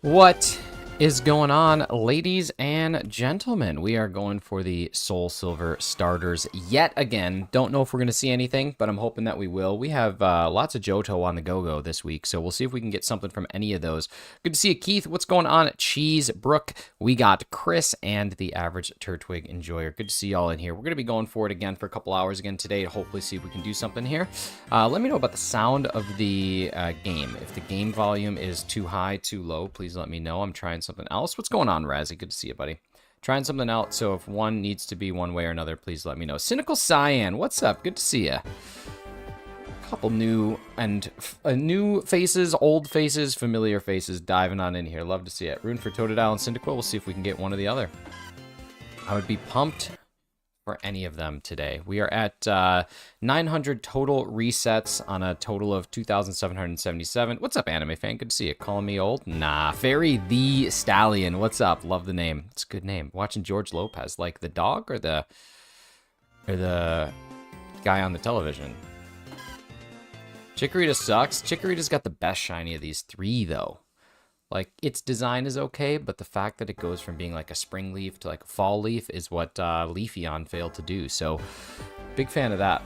What is going on, ladies and gentlemen? We are going for the Soul Silver starters yet again. Don't know if we're going to see anything, but I'm hoping that we will. We have lots of Johto on the go-go this week, so we'll see if we can get something from any of those. Good to see you, Keith. What's going on? Cheese Brook. We got Chris and the average Turtwig enjoyer. Good to see y'all in here. We're going to be going for it again for a couple hours again today to hopefully see if we can do something here. Let me know about the sound of the game. If the game volume is too high, too low, please let me know. I'm trying something else. What's going on, Razzie? Good to see you, buddy. Trying something out, so if one needs to be one way or another, please let me know. Cynical Cyan, what's up? Good to see you. Couple new faces, old faces, familiar faces diving on in here. Love to see it. Rune for Totodile and Cyndaquil. We'll see if we can get one or the other. I would be pumped for any of them today. We are at 900 total resets on a total of 2,777. What's up, anime fan? Good to see you. Calling me old? Nah. Fairy the Stallion. What's up? Love the name. It's a good name. Watching George Lopez. Like the dog or the guy on the television? Chikorita sucks. Chikorita's got the best shiny of these three, though. Like, its design is okay, but the fact that it goes from being like a spring leaf to like a fall leaf is what Leafeon failed to do. So, big fan of that.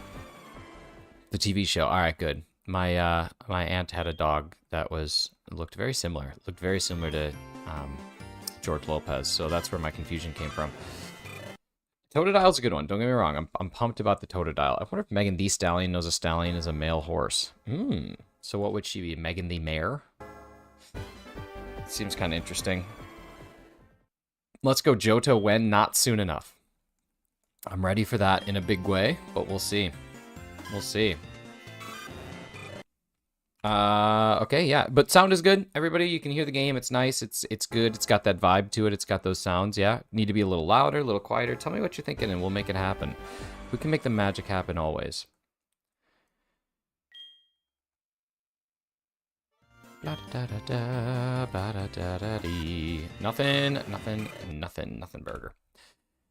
The TV show. All right, good. My my aunt had a dog that looked very similar. Looked very similar to George Lopez. So that's where my confusion came from. Totodile's a good one. Don't get me wrong. I'm pumped about the Totodile. I wonder if Megan the Stallion knows a stallion is a male horse. So what would she be? Megan the Mare? Seems kind of interesting. Let's go Johto when not soon enough. I'm ready for that in a big way, but we'll see. We'll see. Okay, yeah, but sound is good. Everybody, you can hear the game. It's nice. It's good. It's got that vibe to it. It's got those sounds, yeah. Need to be a little louder, a little quieter. Tell me what you're thinking and we'll make it happen. We can make the magic happen always. Nothing burger.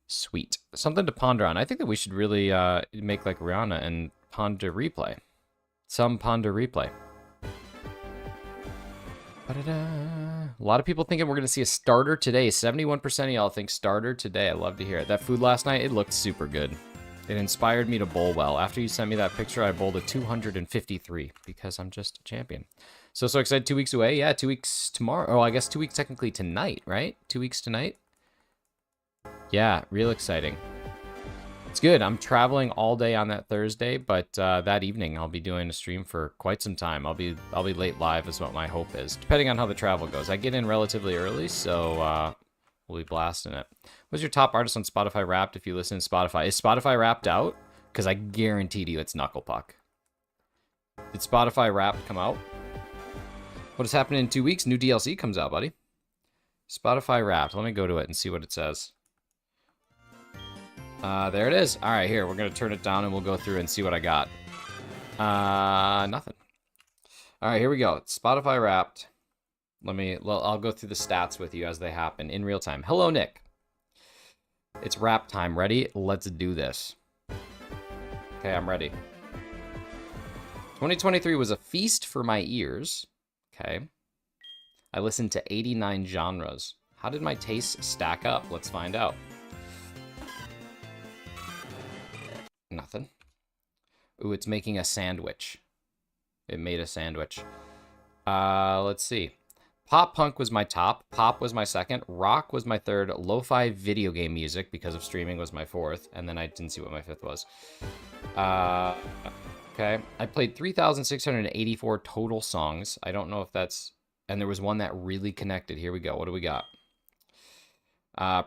Sweet. Something to ponder on. I think that we should really make like Rihanna and ponder replay. Some ponder replay. A lot of people thinking we're going to see a starter today. 71% of y'all think starter today. I love to hear it. That food last night, it looked super good. It inspired me to bowl well. After you sent me that picture, I bowled a 253 because I'm just a champion. So excited. 2 weeks away. Yeah, 2 weeks tomorrow. Oh, I guess 2 weeks technically tonight, right? 2 weeks tonight. Yeah, real exciting. It's good. I'm traveling all day on that Thursday, but that evening I'll be doing a stream for quite some time. I'll be late live is what my hope is, depending on how the travel goes. I get in relatively early, so we'll be blasting it. What's your top artist on Spotify Wrapped if you listen to Spotify? Is Spotify Wrapped out? Because I guarantee you it's Knucklepuck. Did Spotify Wrapped come out? What is happening in 2 weeks? New DLC comes out, buddy. Spotify Wrapped. Let me go to it and see what it says. There it is. All right, here. We're going to turn it down and we'll go through and see what I got. Nothing. All right, here we go. Spotify Wrapped. I'll go through the stats with you as they happen in real time. Hello, Nick. It's wrap time. Ready? Let's do this. Okay, I'm ready. 2023 was a feast for my ears. Okay. I listened to 89 genres. How did my tastes stack up? Let's find out. Nothing. Ooh, it's making a sandwich. It made a sandwich. Let's see. Pop punk was my top. Pop was my second. Rock was my third. Lo-fi video game music, because of streaming, was my fourth. And then I didn't see what my fifth was. Okay. I played 3,684 total songs. I don't know if that's... And there was one that really connected. Here we go. What do we got?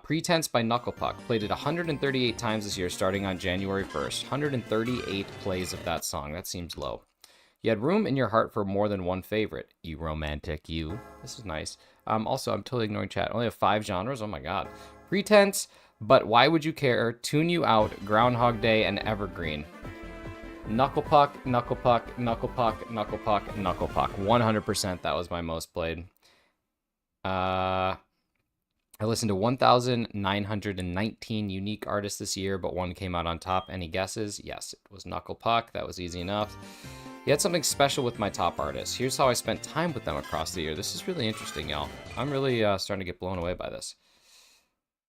Pretense by Knucklepuck. Played it 138 times this year, starting on January 1st. 138 plays of that song. That seems low. You had room in your heart for more than one favorite. You romantic, you. This is nice. Also, I'm totally ignoring chat. I only have 5 genres. Oh my god. Pretense, But Why Would You Care? Tune You Out, Groundhog Day, and Evergreen. Knucklepuck, Knucklepuck, Knucklepuck, Knucklepuck, Knucklepuck. 100% that was my most played. I listened to 1,919 unique artists this year, but one came out on top. Any guesses? Yes, it was Knucklepuck. That was easy enough. He had something special with my top artists. Here's how I spent time with them across the year. This is really interesting, y'all. I'm really starting to get blown away by this.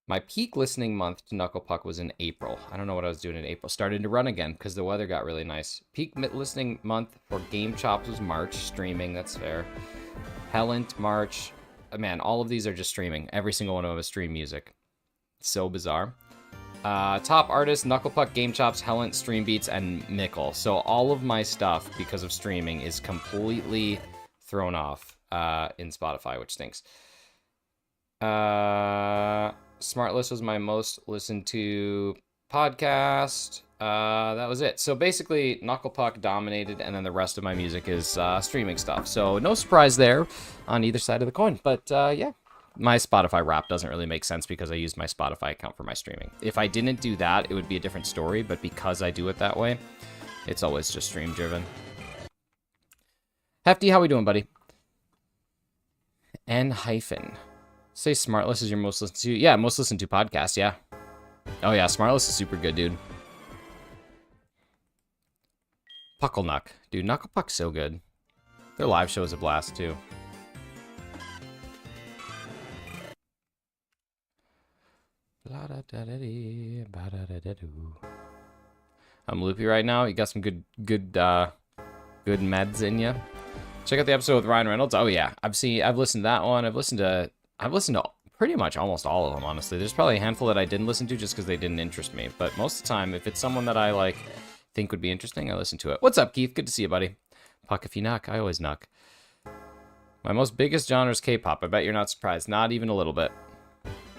My peak listening month to Knuckle Puck was in April. I don't know what I was doing in April. Started to run again because the weather got really nice. Peak listening month for Game Chops was March. Streaming, that's fair. Hellant, March. Man, all of these are just streaming. Every single one of them is stream music. So bizarre. Top artists, Knuckle Puck, Game Chops, Hellant, Stream Beats, and Mickle. So all of my stuff, because of streaming, is completely thrown off in Spotify, which stinks. Smartlist was my most listened to podcast. That was it. So basically, Knuckle Puck dominated, and then the rest of my music is streaming stuff. So no surprise there on either side of the coin. But yeah. My Spotify wrap doesn't really make sense because I use my Spotify account for my streaming. If I didn't do that, it would be a different story, but because I do it that way, it's always just stream driven. Hefty, how we doing, buddy? N hyphen. Say Smartlist is your most listened to. Yeah, most listened to podcast, yeah. Oh yeah, Smartlist is super good, dude. Pucklenuck. Dude, Knuckle Puck's so good. Their live show is a blast, too. I'm loopy right now. You got some good meds in you. Check out the episode with Ryan Reynolds. Oh yeah, I've listened to that one. I've listened to pretty much almost all of them, honestly. There's probably a handful that I didn't listen to just because they didn't interest me. But most of the time, if it's someone that I like think would be interesting, I listen to it. What's up, Keith? Good to see you, buddy. Puck, if you knock, I always knock. My most biggest genre is K-pop. I bet you're not surprised. Not even a little bit.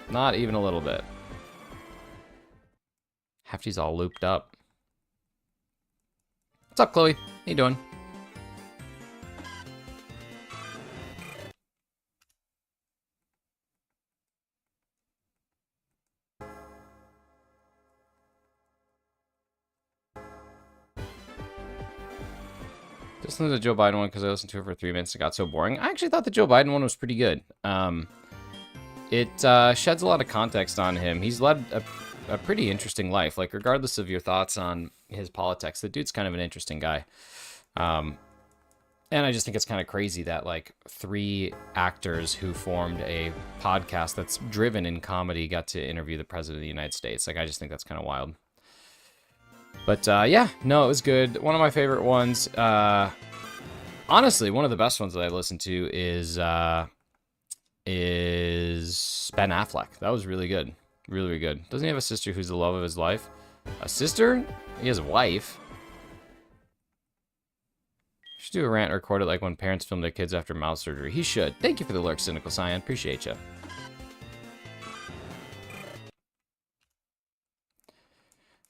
Not even a little bit. Hefty's all looped up. What's up, Chloe? How you doing? Just listened to the Joe Biden one because I listened to it for 3 minutes and got so boring. I actually thought the Joe Biden one was pretty good. It sheds a lot of context on him. He's led a pretty interesting life. Like, regardless of your thoughts on his politics, the dude's kind of an interesting guy. And I just think it's kind of crazy that, like, 3 actors who formed a podcast that's driven in comedy got to interview the president of the United States. Like, I just think that's kind of wild. But, yeah, no, it was good. One of my favorite ones, honestly, one of the best ones that I listened to is Ben Affleck. That was really good. Really, really good. Doesn't he have a sister who's the love of his life? A sister? He has a wife. Should do a rant or record it like when parents film their kids after mouth surgery. He should. Thank you for the lurk, Cynical Cyan. Appreciate you. Have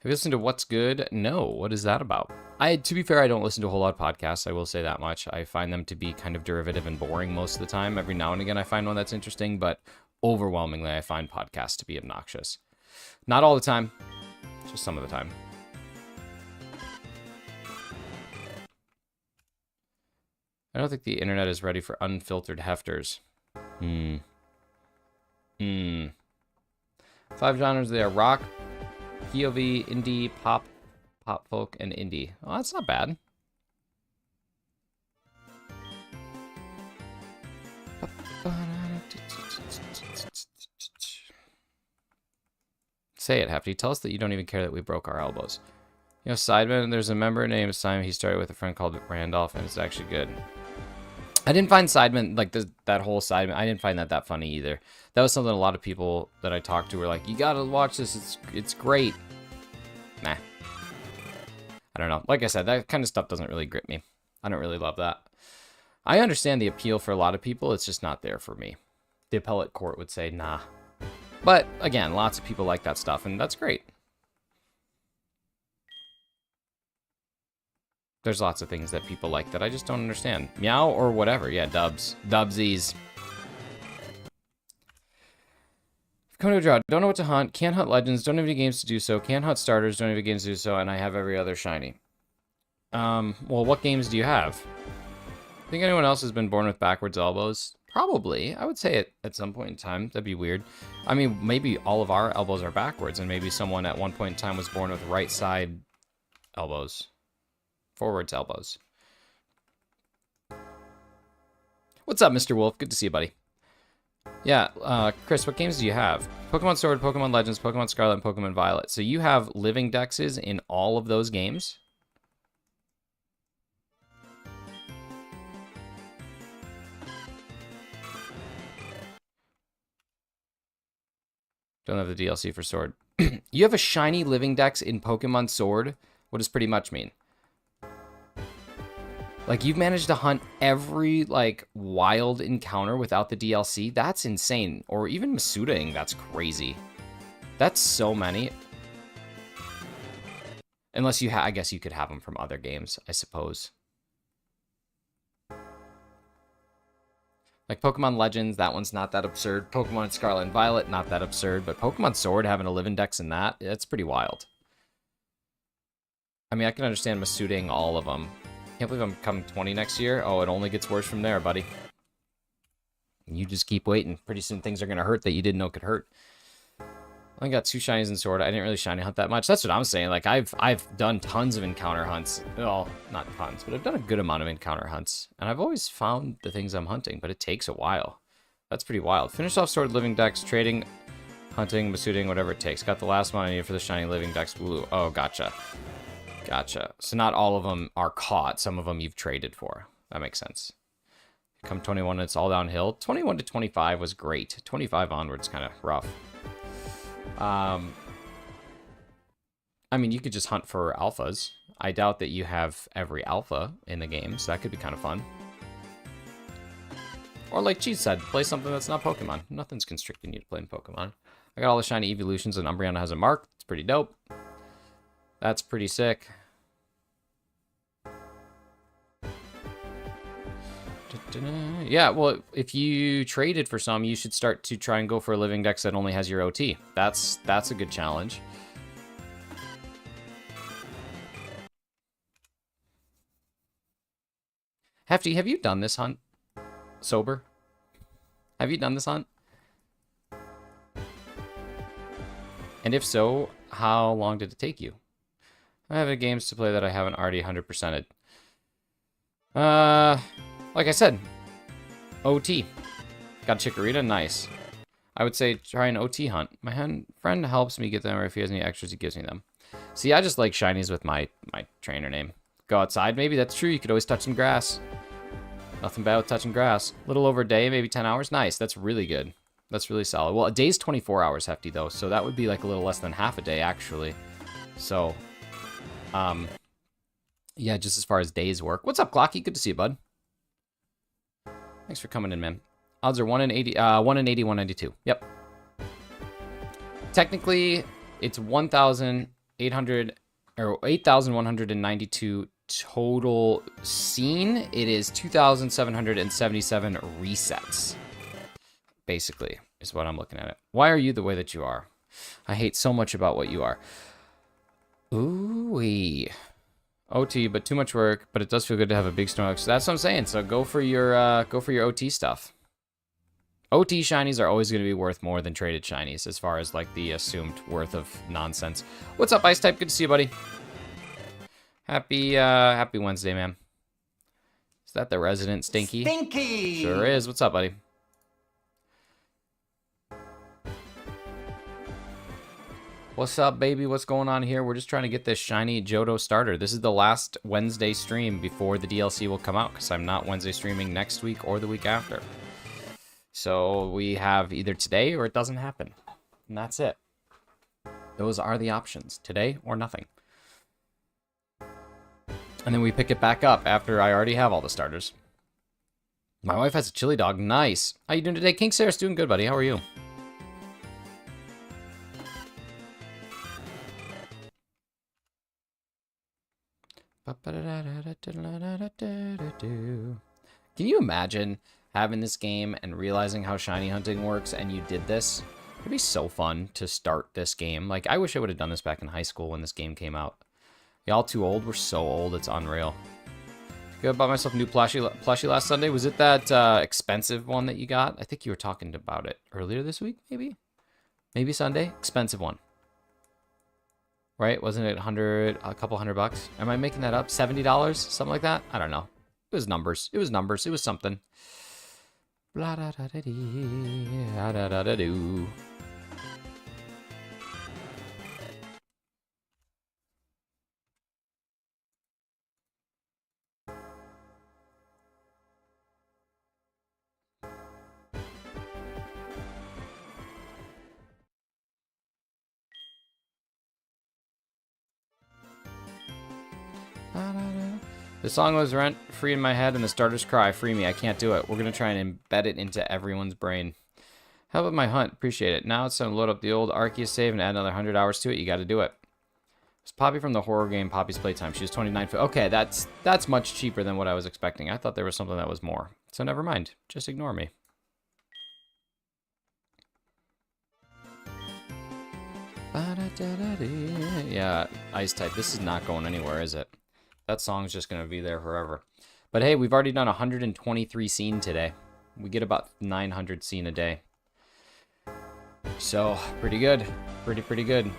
you listened to What's Good? No. What is that about? To be fair, I don't listen to a whole lot of podcasts. I will say that much. I find them to be kind of derivative and boring most of the time. Every now and again, I find one that's interesting, but overwhelmingly, I find podcasts to be obnoxious. Not all the time, just some of the time. I don't think the internet is ready for unfiltered hefters. 5 genres, they are rock, POV, indie, pop folk, and indie. Oh, that's not bad. Say it, Hefty. Tell us that you don't even care that we broke our elbows. You know, Sideman, there's a member named Simon. He started with a friend called Randolph, and it's actually good. I didn't find Sideman, like that whole Sideman, I didn't find that funny either. That was something a lot of people that I talked to were like, you gotta watch this, it's great. Nah. I don't know. Like I said, that kind of stuff doesn't really grip me. I don't really love that. I understand the appeal for a lot of people, it's just not there for me. The appellate court would say, nah. But, again, lots of people like that stuff, and that's great. There's lots of things that people like that I just don't understand. Meow or whatever. Yeah, dubs. Dubsies. Come to a draw. Don't know what to hunt. Can't hunt legends. Don't have any games to do so. Can't hunt starters. Don't have any games to do so. And I have every other shiny. Well, what games do you have? Think anyone else has been born with backwards elbows? Probably. I would say it at some point in time. That'd be weird. I mean, maybe all of our elbows are backwards, and maybe someone at one point in time was born with right side elbows. Forwards elbows. What's up, Mr. Wolf? Good to see you, buddy. Yeah, Chris, what games do you have? Pokemon Sword, Pokemon Legends, Pokemon Scarlet, and Pokemon Violet. So you have living dexes in all of those games? Don't have the DLC for Sword. You have a shiny living dex in Pokemon Sword? What does pretty much mean? Like, you've managed to hunt every, like, wild encounter without the DLC? That's insane. Or even Masudaing, that's crazy. That's so many. Unless you I guess you could have them from other games, I suppose. Like Pokemon Legends, that one's not that absurd. Pokemon Scarlet and Violet, not that absurd. But Pokemon Sword having a living dex in that's pretty wild. I mean, I can understand Masudaing all of them. Can't believe I'm coming 20 next year. Oh, it only gets worse from there, buddy. You just keep waiting. Pretty soon things are going to hurt that you didn't know could hurt. I only got 2 shinies in Sword. I didn't really shiny hunt that much. That's what I'm saying. Like, I've done tons of encounter hunts. Well, not tons, but I've done a good amount of encounter hunts. And I've always found the things I'm hunting, but it takes a while. That's pretty wild. Finish off Sword living dex, trading, hunting, Masudaing, whatever it takes. Got the last one I need for the shiny living dex blue. Oh, gotcha. Gotcha. So not all of them are caught. Some of them you've traded for. That makes sense. Come 21, it's all downhill. 21 to 25 was great. 25 onwards kind of rough. I mean, you could just hunt for alphas. I doubt that you have every alpha in the game, so that could be kind of fun. Or like Cheese said, play something that's not Pokemon. Nothing's constricting you to playing Pokemon. I got all the shiny evolutions, and Umbreon has a mark. It's pretty dope. That's pretty sick. Yeah, well, if you traded for some, you should start to try and go for a living dex that only has your OT. That's a good challenge. Hefty, have you done this hunt? Sober? Have you done this hunt? And if so, how long did it take you? I have games to play that I haven't already 100%ed. Like I said, OT. Got a Chikorita? Nice. I would say try an OT hunt. My friend helps me get them, or if he has any extras, he gives me them. See, I just like shinies with my trainer name. Go outside, maybe? That's true. You could always touch some grass. Nothing bad with touching grass. A little over a day, maybe 10 hours. Nice. That's really good. That's really solid. Well, a day's 24 hours, Hefty, though. So that would be like a little less than half a day, actually. So, yeah, just as far as days work. What's up, Glocky? Good to see you, bud. Thanks for coming in, man. Odds are 1 in 80, 1 in 80, 192. Yep. Technically, it's 1,800 or 8,192 total seen. It is 2,777 resets. Basically, is what I'm looking at it. Why are you the way that you are? I hate so much about what you are. Ooh-wee. OT, but too much work. But it does feel good to have a big stomach. So that's what I'm saying. So go for your OT stuff. OT shinies are always going to be worth more than traded shinies, as far as like the assumed worth of nonsense. What's up, Ice Type? Good to see you, buddy. Happy Wednesday, man. Is that the resident Stinky? Stinky! Sure is. What's up, buddy? What's up, baby? What's going on here? We're just trying to get this shiny Johto starter. This is the last Wednesday stream before the DLC will come out, because I'm not Wednesday streaming next week or the week after. So we have either today or it doesn't happen. And that's it. Those are the options. Today or nothing. And then we pick it back up after I already have all the starters. My wife has a chili dog. Nice. How you doing today? King Sarah's doing good, buddy. How are you? Can you imagine having this game and realizing how shiny hunting works and you did this? It'd be so fun to start this game. Like, I wish I would have done this back in high school when this game came out. Y'all too old? We're so old, it's unreal. I bought myself a new plushie last Sunday. Was it that expensive one that you got? I think you were talking about it earlier this week, maybe? Maybe Sunday? Expensive one. Right? Wasn't it a couple $100? Am I making that up? $70? Something like that? I don't know. It was numbers. It was numbers. It was something. Blah da da da dee, da da da da doo. The song was rent free in my head and the starters cry, free me, I can't do it. We're gonna try and embed it into everyone's brain. How about my hunt? Appreciate it. Now it's time to load up the old Arceus save and add another 100 hours to it. You gotta do it. It's Poppy from the horror game Poppy's Playtime. She was 29. Okay, that's much cheaper than what I was expecting. I thought there was something that was more. So never mind. Just ignore me. Yeah, Ice type. This is not going anywhere, is it? That song's just going to be there forever. But hey, we've already done 123 scene today. We get about 900 scene a day. So, pretty good. Pretty good.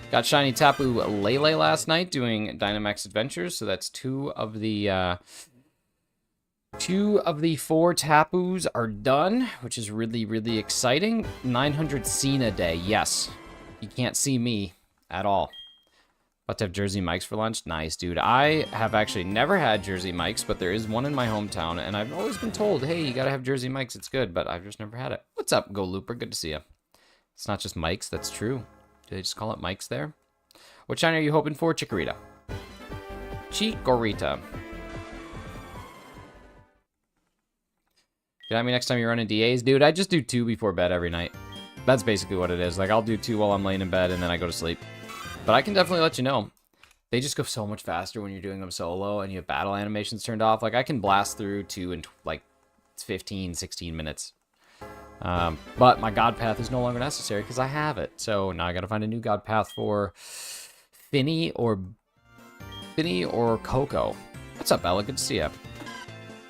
Got Shiny Tapu Lele last night doing Dynamax Adventures. So that's two of the 4 Tapus are done, which is really exciting. 900 scene a day. Yes. You can't see me at all. About to have Jersey Mike's for lunch. Nice, dude. I have actually never had Jersey Mike's, but there is one in my hometown, and I've always been told, hey, you gotta have Jersey Mike's. It's good, but I've just never had it. What's up, Go Looper? Good to see you. It's not just Mike's. That's true. Do they just call it Mike's there? What shiny are you hoping for? Chikorita. Chikorita. Get at me next time you're running DAs? Dude, I just do 2 before bed every night. That's basically what it is. Like, I'll do 2 while I'm laying in bed, and then I go to sleep. But I can definitely let you know. They just go so much faster when you're doing them solo, and you have battle animations turned off. Like, I can blast through 2 in, like, 15, 16 minutes. But my God Path is no longer necessary because I have it. So now I gotta find a new God Path for Finny or Coco. What's up, Bella? Good to see ya.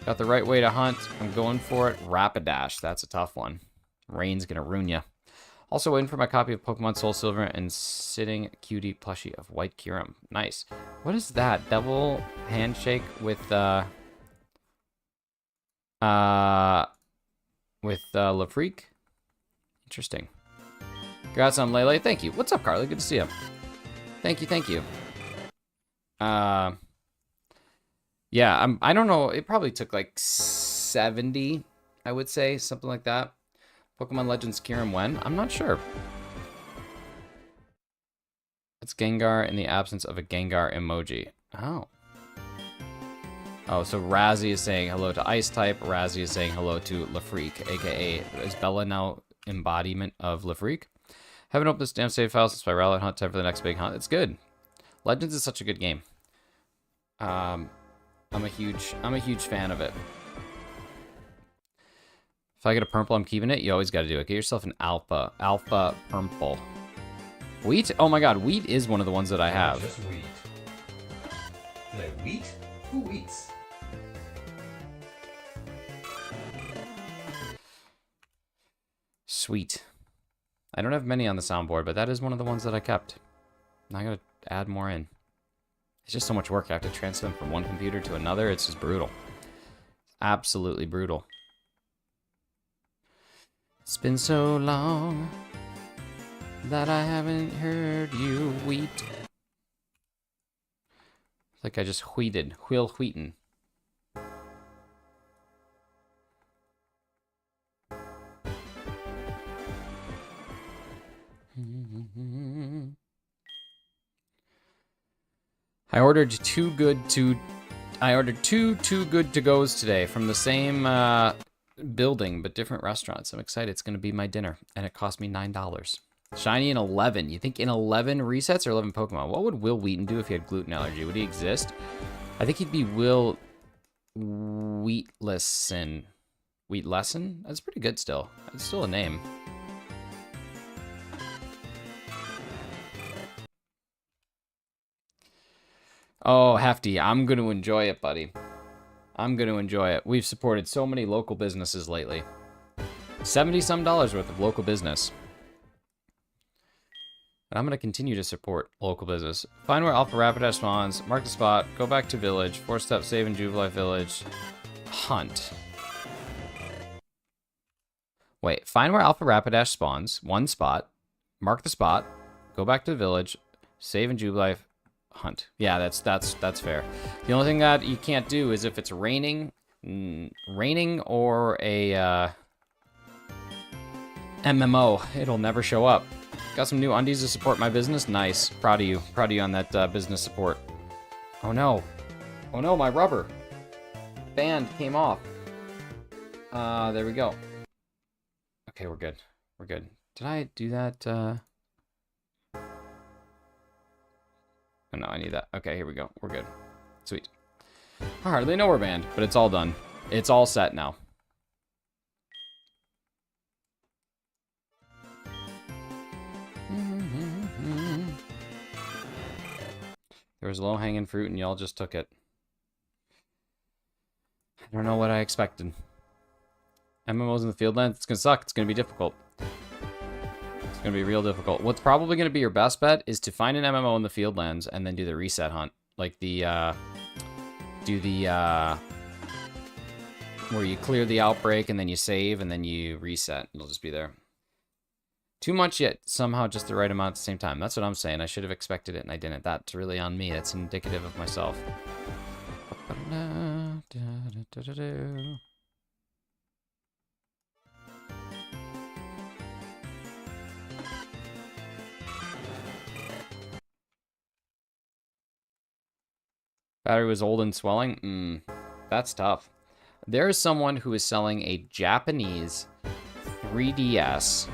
Got the right way to hunt. I'm going for it. Rapidash. That's a tough one. Rain's gonna ruin ya. Also waiting for my copy of Pokemon Soul Silver and sitting cutie plushie of White Kyurem. Nice. What is that? Devil handshake with Lafreak? Interesting. Congrats on Lele. Thank you. What's up, Carly? Good to see you. Thank you. Yeah, I don't know. It probably took like 70, I would say, something like that. Pokemon Legends Kyurem when? I'm not sure. It's Gengar in the absence of a Gengar emoji. Oh. Oh, so Razzie is saying hello to Ice type. Razzie is saying hello to Lafreak, aka is Bella now embodiment of Lafreak? Haven't opened this damn save file since my Rowlet hunt. Time for the next big hunt. It's good. Legends is such a good game. I'm a huge fan of it. If I get a Purple, I'm keeping it. You always got to do it. Get yourself an Alpha Purple. Wheat? Oh my God, wheat is one of the ones that I have. Just wheat. Like wheat? Who eats? Sweet. I don't have many on the soundboard, but that is one of the ones that I kept. Now I gotta add more in. It's just so much work. I have to transfer them from one computer to another. It's just brutal. Absolutely brutal. It's been so long that I haven't heard you wheat. It's like I just wheated. Wheaten. I ordered two too good to goes today from the same building but different restaurants. I'm excited. It's going to be my dinner, and it cost me $9. Shiny in 11. You think in 11 resets or 11 Pokemon? What would Will Wheaton do if he had gluten allergy? Would he exist? I think he'd be Will Wheatlesson. Wheatlesson? That's pretty good still. It's still a name. Oh, Hefty, I'm going to enjoy it, buddy. I'm going to enjoy it. We've supported so many local businesses lately. $70-some worth of local business. But I'm going to continue to support local business. Find where Alpha Rapidash spawns, mark the spot, go back to village, 4-step save in Jubilife village, hunt. Wait, find where Alpha Rapidash spawns, 1 spot, mark the spot, go back to the village, save in Jubilife, hunt. Yeah, that's fair. The only thing that you can't do is if it's raining or a MMO, it'll never show up. Got some new undies to support my business. Nice. Proud of you. Proud of you on that business support. Oh no. Oh no, my rubber band came off. There we go. Okay, we're good. We're good. Did I do that? Oh no, I need that. Okay, here we go. We're good. Sweet. I hardly know we're banned, but it's all done. It's all set now. There was low-hanging fruit and y'all just took it. I don't know what I expected. MMOs in the Fieldlands, it's gonna suck. It's gonna be difficult. It's gonna be real difficult. What's probably gonna be your best bet is to find an MMO in the Fieldlands and then do the reset hunt. Like the, where you clear the outbreak and then you save and then you reset. It'll just be there. Too much yet somehow just the right amount at the same time. That's what I'm saying. I should have expected it and I didn't. That's really on me. That's indicative of myself. Battery was old and swelling? That's tough. There is someone who is selling a Japanese 3DS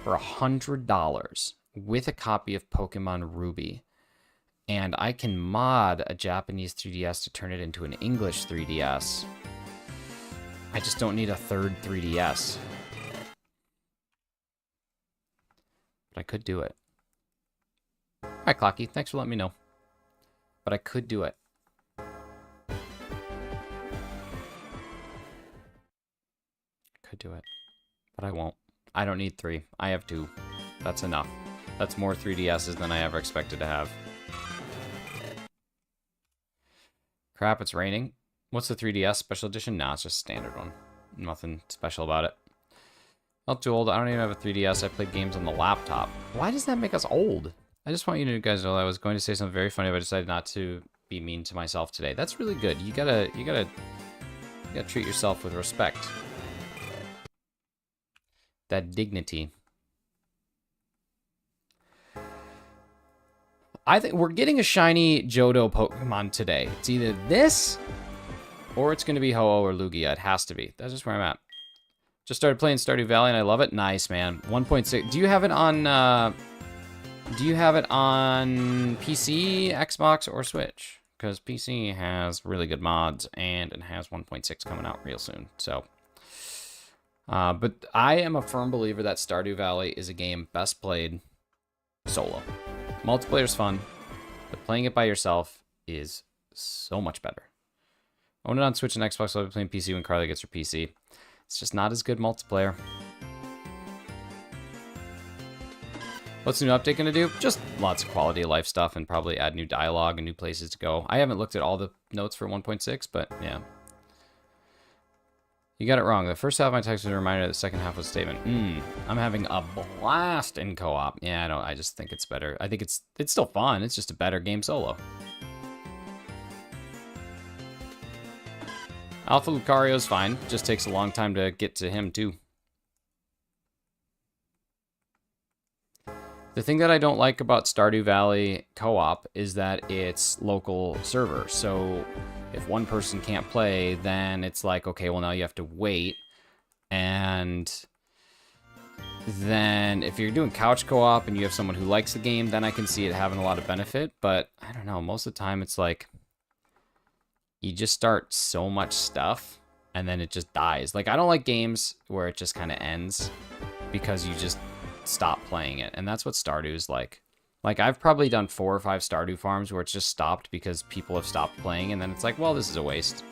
for $100 with a copy of Pokemon Ruby. And I can mod a Japanese 3DS to turn it into an English 3DS. I just don't need a third 3DS. But I could do it. Alright, Clocky, thanks for letting me know. But I could do it. Could do it. But I won't. I don't need 3. I have 2. That's enough. That's more 3DSs than I ever expected to have. Crap, it's raining. What's the 3DS special edition? Nah, it's just a standard one. Nothing special about it. Not too old. I don't even have a 3DS. I played games on the laptop. Why does that make us old? I just want you guys to know I was going to say something very funny, but I decided not to be mean to myself today. That's really good. You gotta treat yourself with respect. That dignity. I think we're getting a shiny Johto Pokemon today. It's either this or it's going to be Ho-Oh or Lugia. It has to be. That's just where I'm at. Just started playing Stardew Valley and I love it. Nice, man. 1.6. Do you have it on PC, Xbox, or Switch? Because PC has really good mods and it has 1.6 coming out real soon. So but I am a firm believer that Stardew Valley is a game best played solo. Multiplayer's fun, but playing it by yourself is so much better. Own it on Switch and Xbox, I'll be playing PC when Carly gets her PC. It's just not as good multiplayer. What's the new update going to do? Just lots of quality of life stuff and probably add new dialogue and new places to go. I haven't looked at all the notes for 1.6, but yeah. You got it wrong. The first half of my text was a reminder, the second half was a statement. I'm having a blast in co-op. Yeah, I just think it's better. I think it's still fun. It's just a better game solo. Alpha Lucario's fine. Just takes a long time to get to him, too. The thing that I don't like about Stardew Valley co-op is that it's local server. So if one person can't play, then it's like, okay, well, now you have to wait. And then if you're doing couch co-op and you have someone who likes the game, then I can see it having a lot of benefit. But I don't know, most of the time it's like you just start so much stuff and then it just dies. Like, I don't like games where it just kind of ends because you just stop playing it. And that's what Stardew's like. Like, I've probably done 4 or 5 Stardew farms where it's just stopped because people have stopped playing, and then it's like, well, this is a waste.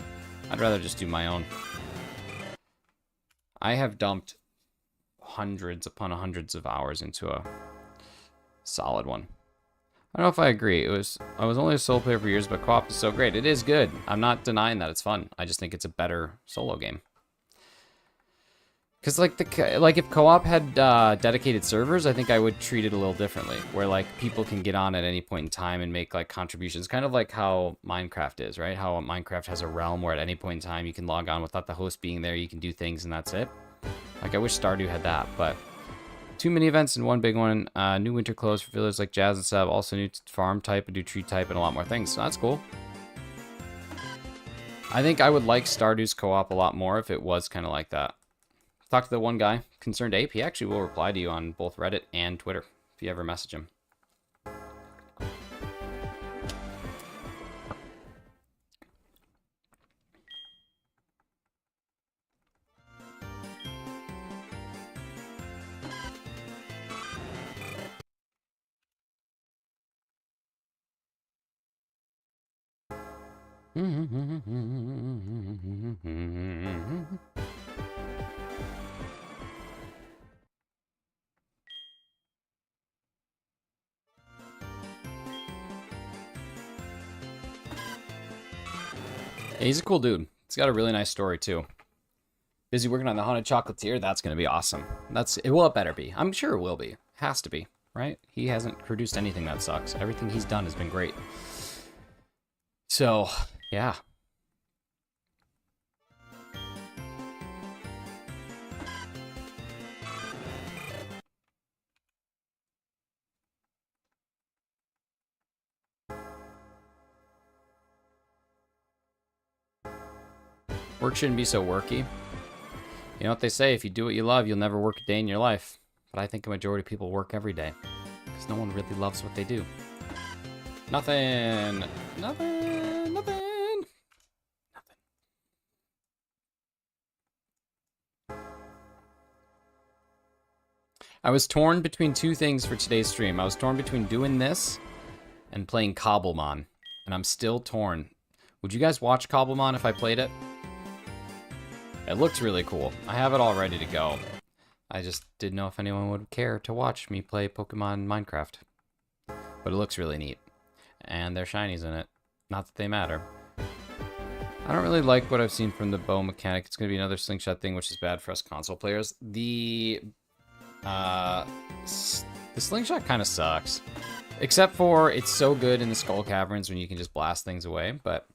I'd rather just do my own. I have dumped hundreds upon hundreds of hours into Solid one. I don't know if I agree. I was only a solo player for years, but co-op is so great. It is good. I'm not denying that it's fun. I just think it's a better solo game. Because like if co-op had dedicated servers, I think I would treat it a little differently, where like people can get on at any point in time and make like contributions, kind of like how Minecraft is, right? How Minecraft has a realm where at any point in time you can log on without the host being there, you can do things and that's it. Like I wish Stardew had that, but 2 mini events and 1 big one. New winter clothes for villagers like Jazz and Seb, also new farm type, a new tree type, and a lot more things. So that's cool. I think I would like Stardew's co-op a lot more if it was kind of like that. Talk to the one guy, Concerned Ape. He actually will reply to you on both Reddit and Twitter if you ever message him. Yeah, he's a cool dude. He's got a really nice story too. Busy working on the Haunted Chocolatier. That's gonna be awesome. Well, it better be. I'm sure it will be. Has to be, right? He hasn't produced anything that sucks. Everything he's done has been great. So, yeah. Work shouldn't be so worky. You know what they say, if you do what you love, you'll never work a day in your life. But I think a majority of people work every day. Because no one really loves what they do. Nothing. Nothing. Nothing. Nothing. I was torn between 2 things for today's stream. I was torn between doing this and playing Cobblemon. And I'm still torn. Would you guys watch Cobblemon if I played it? It looks really cool. I have it all ready to go. I just didn't know if anyone would care to watch me play Pokemon Minecraft. But it looks really neat. And there are shinies in it. Not that they matter. I don't really like what I've seen from the bow mechanic. It's going to be another slingshot thing, which is bad for us console players. The slingshot kind of sucks. Except for it's so good in the Skull Caverns when you can just blast things away. But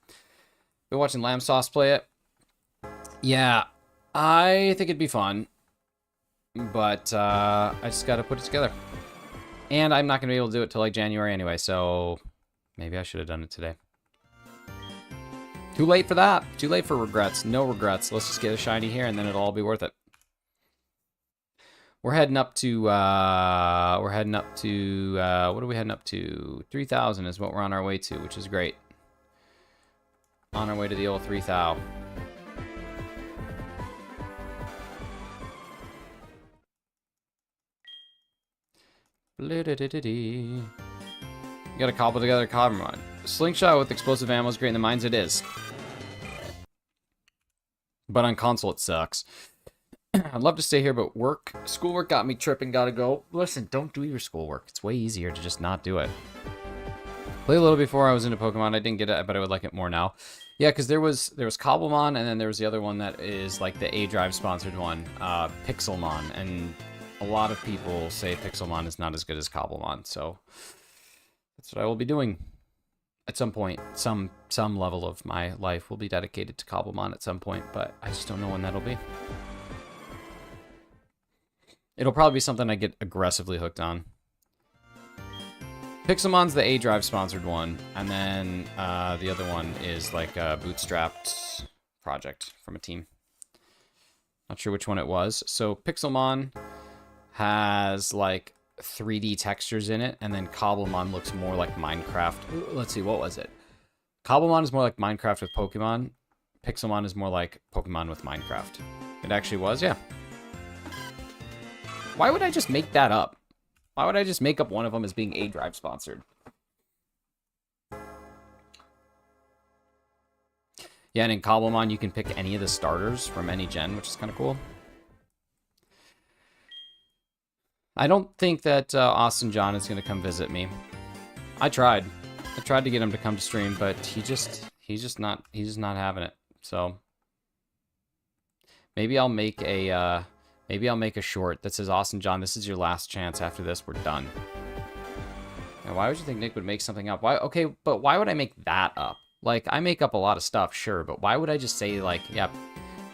been watching Lamb Sauce play it. Yeah, I think it'd be fun, but I just got to put it together. And I'm not going to be able to do it till like January anyway, so maybe I should have done it today. Too late for that. Too late for regrets. No regrets. Let's just get a shiny here and then it'll all be worth it. We're heading up to, what are we heading up to? 3,000 is what we're on our way to, which is great. On our way to the old 3,000. You gotta cobble together a Cobblemon. Slingshot with explosive ammo is great in the mines, it is. But on console it sucks. I'd love to stay here, but schoolwork got me tripping, gotta go. Listen, don't do your schoolwork. It's way easier to just not do it. Played a little before I was into Pokemon. I didn't get it, but I would like it more now. Yeah, because there was Cobblemon, and then there was the other one that is like the A-Drive sponsored one, Pixelmon, and a lot of people say Pixelmon is not as good as Cobblemon, so that's what I will be doing at some point. Some level of my life will be dedicated to Cobblemon at some point, but I just don't know when that'll be. It'll probably be something I get aggressively hooked on. Pixelmon's the A-Drive sponsored one, and then the other one is like a bootstrapped project from a team. Not sure which one it was. So Pixelmon has like 3D textures in it, and then Cobblemon looks more like Minecraft. Let's see, what was it? Cobblemon is more like Minecraft with Pokemon. Pixelmon is more like Pokemon with Minecraft. It actually was, yeah. Why would I just make that up? Why would I just make up one of them as being A-Drive sponsored? Yeah, and in Cobblemon, you can pick any of the starters from any gen, which is kind of cool. I don't think that Austin John is going to come visit me. I tried to get him to come to stream, but he's just not having it. So maybe I'll make a short that says, Austin John, this is your last chance. After this, we're done. Now, why would you think Nick would make something up? Why? Okay, but why would I make that up? Like, I make up a lot of stuff, sure, but why would I just say, like, yeah,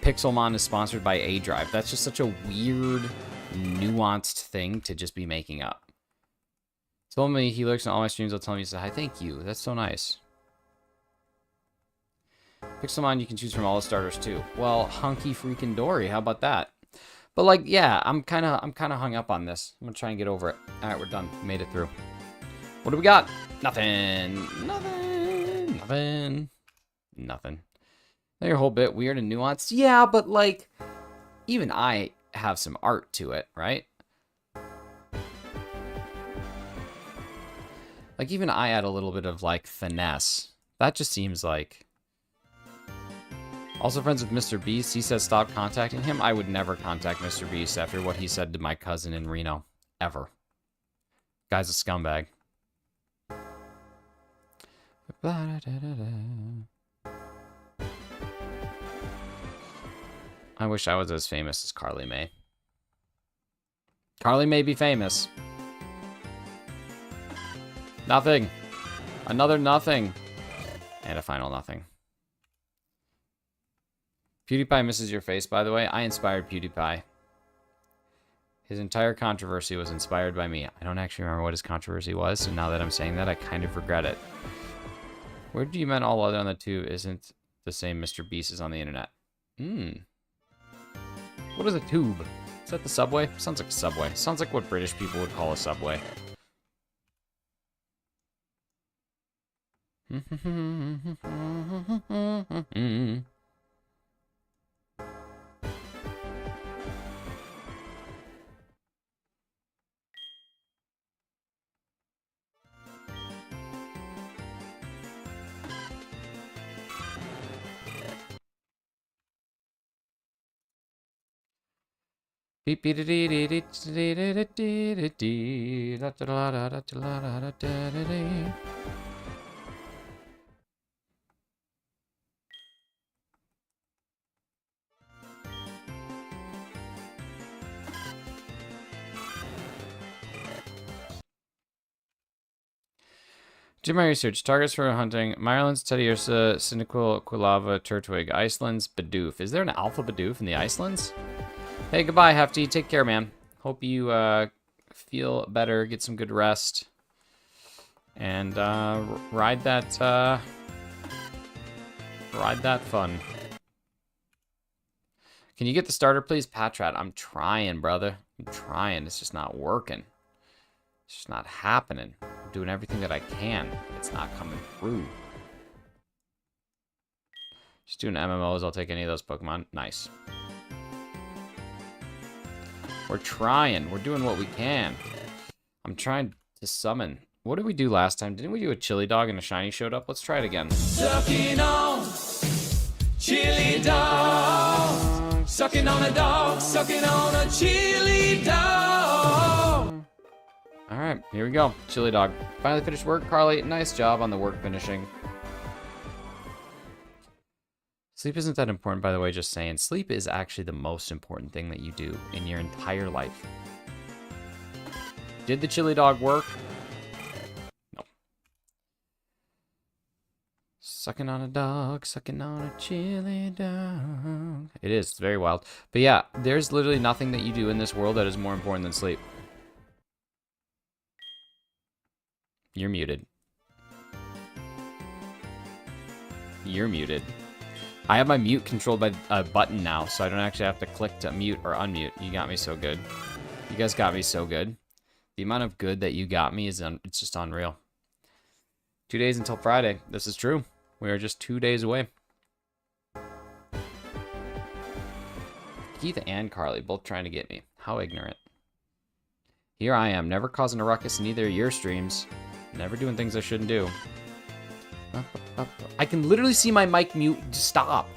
Pixelmon is sponsored by A Drive? That's just such a weird, nuanced thing to just be making up. Told me he looks at all my streams, I'll tell him he said, hi, thank you. That's so nice. Pixelmon, you can choose from all the starters, too. Well, hunky freaking dory, how about that? But, like, yeah, I'm kind of hung up on this. I'm gonna try and get over it. All right, we're done. Made it through. What do we got? Nothing. Nothing. Nothing. Nothing. They're a whole bit weird and nuanced. Yeah, but, like, even I have some art to it, right? Like, even I add a little bit of, like, finesse. That just seems like... Also friends with Mr. Beast. He says stop contacting him. I would never contact Mr. Beast after what he said to my cousin in Reno. Ever. Guy's a scumbag. I wish I was as famous as Carly May. Carly may be famous. Nothing. Another nothing. And a final nothing. PewDiePie misses your face, by the way. I inspired PewDiePie. His entire controversy was inspired by me. I don't actually remember what his controversy was, so now that I'm saying that, I kind of regret it. Where do you mean all other on the tube isn't the same Mr. Beast is on the internet? What is a tube? Is that the subway? Sounds like a subway. Sounds like what British people would call a subway. Do my research. Targets for hunting. Ireland's Teddy Ursa, Cynical, Quilava, Turtwig. Iceland's Bidoof. Is there an alpha Bidoof in the Icelands? Hey, goodbye, Hefty. Take care, man. Hope you feel better, get some good rest, and ride that fun. Can you get the starter, please? Patrat, I'm trying, brother. I'm trying. It's just not working. It's just not happening. I'm doing everything that I can. But it's not coming through. Just doing MMOs. I'll take any of those Pokemon. Nice. We're trying. We're doing what we can. I'm trying to summon. What did we do last time? Didn't we do a chili dog and a shiny showed up? Let's try it again. Sucking on chili dog. Sucking on a dog. Sucking on a chili dog. All right, here we go. Chili dog. Finally finished work, Carly. Nice job on the work finishing. Sleep isn't that important, by the way, just saying. Sleep is actually the most important thing that you do in your entire life. Did the chili dog work? No. Sucking on a dog, sucking on a chili dog. It is, it's very wild. But yeah, there's literally nothing that you do in this world that is more important than sleep. You're muted. You're muted. I have my mute controlled by a button now, so I don't actually have to click to mute or unmute. You got me so good. You guys got me so good. The amount of good that you got me is it's just unreal. 2 days until Friday. This is true. We are just 2 days away. Keith and Carly both trying to get me. How ignorant. Here I am, never causing a ruckus in either of your streams. Never doing things I shouldn't do. I can literally see my mic mute. Stop.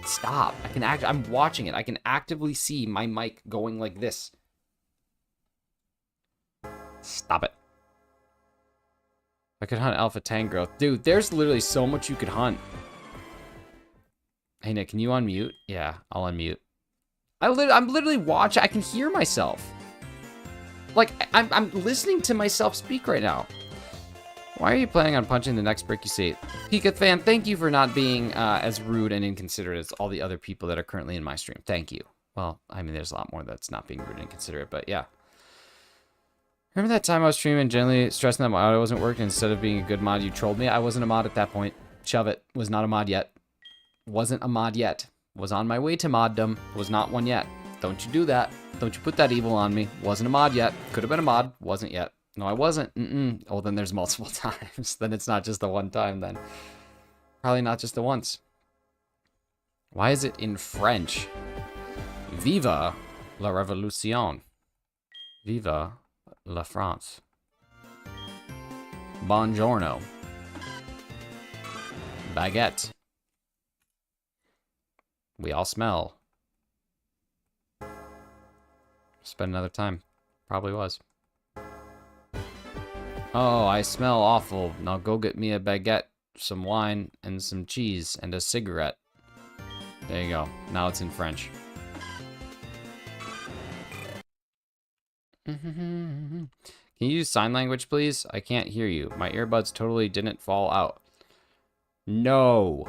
Stop. I'm watching it. I can actively see my mic going like this. Stop it. I could hunt alpha tangrowth. Dude, there's literally so much you could hunt. Hey, Nick, can you unmute? Yeah, I'll unmute. I'm literally watching. I can hear myself. Like, I'm listening to myself speak right now. Why are you planning on punching the next brick you see? Pika fan, thank you for not being as rude and inconsiderate as all the other people that are currently in my stream. Thank you. Well, I mean, there's a lot more that's not being rude and inconsiderate, but yeah. Remember that time I was streaming, generally stressing that my audio wasn't working instead of being a good mod, you trolled me? I wasn't a mod at that point. Shove it. Was not a mod yet. Wasn't a mod yet. Was on my way to moddom. Was not one yet. Don't you do that. Don't you put that evil on me. Wasn't a mod yet. Could have been a mod. Wasn't yet. No, I wasn't. Oh, then there's multiple times. Then it's not just the one time then. Probably not just the once. Why is it in French? Viva la Révolution. Viva la France. Buongiorno. Baguette. We all smell. Spend another time. Probably was. Oh, I smell awful. Now go get me a baguette, some wine, and some cheese, and a cigarette. There you go. Now it's in French. Can you use sign language, please? I can't hear you. My earbuds totally didn't fall out. No.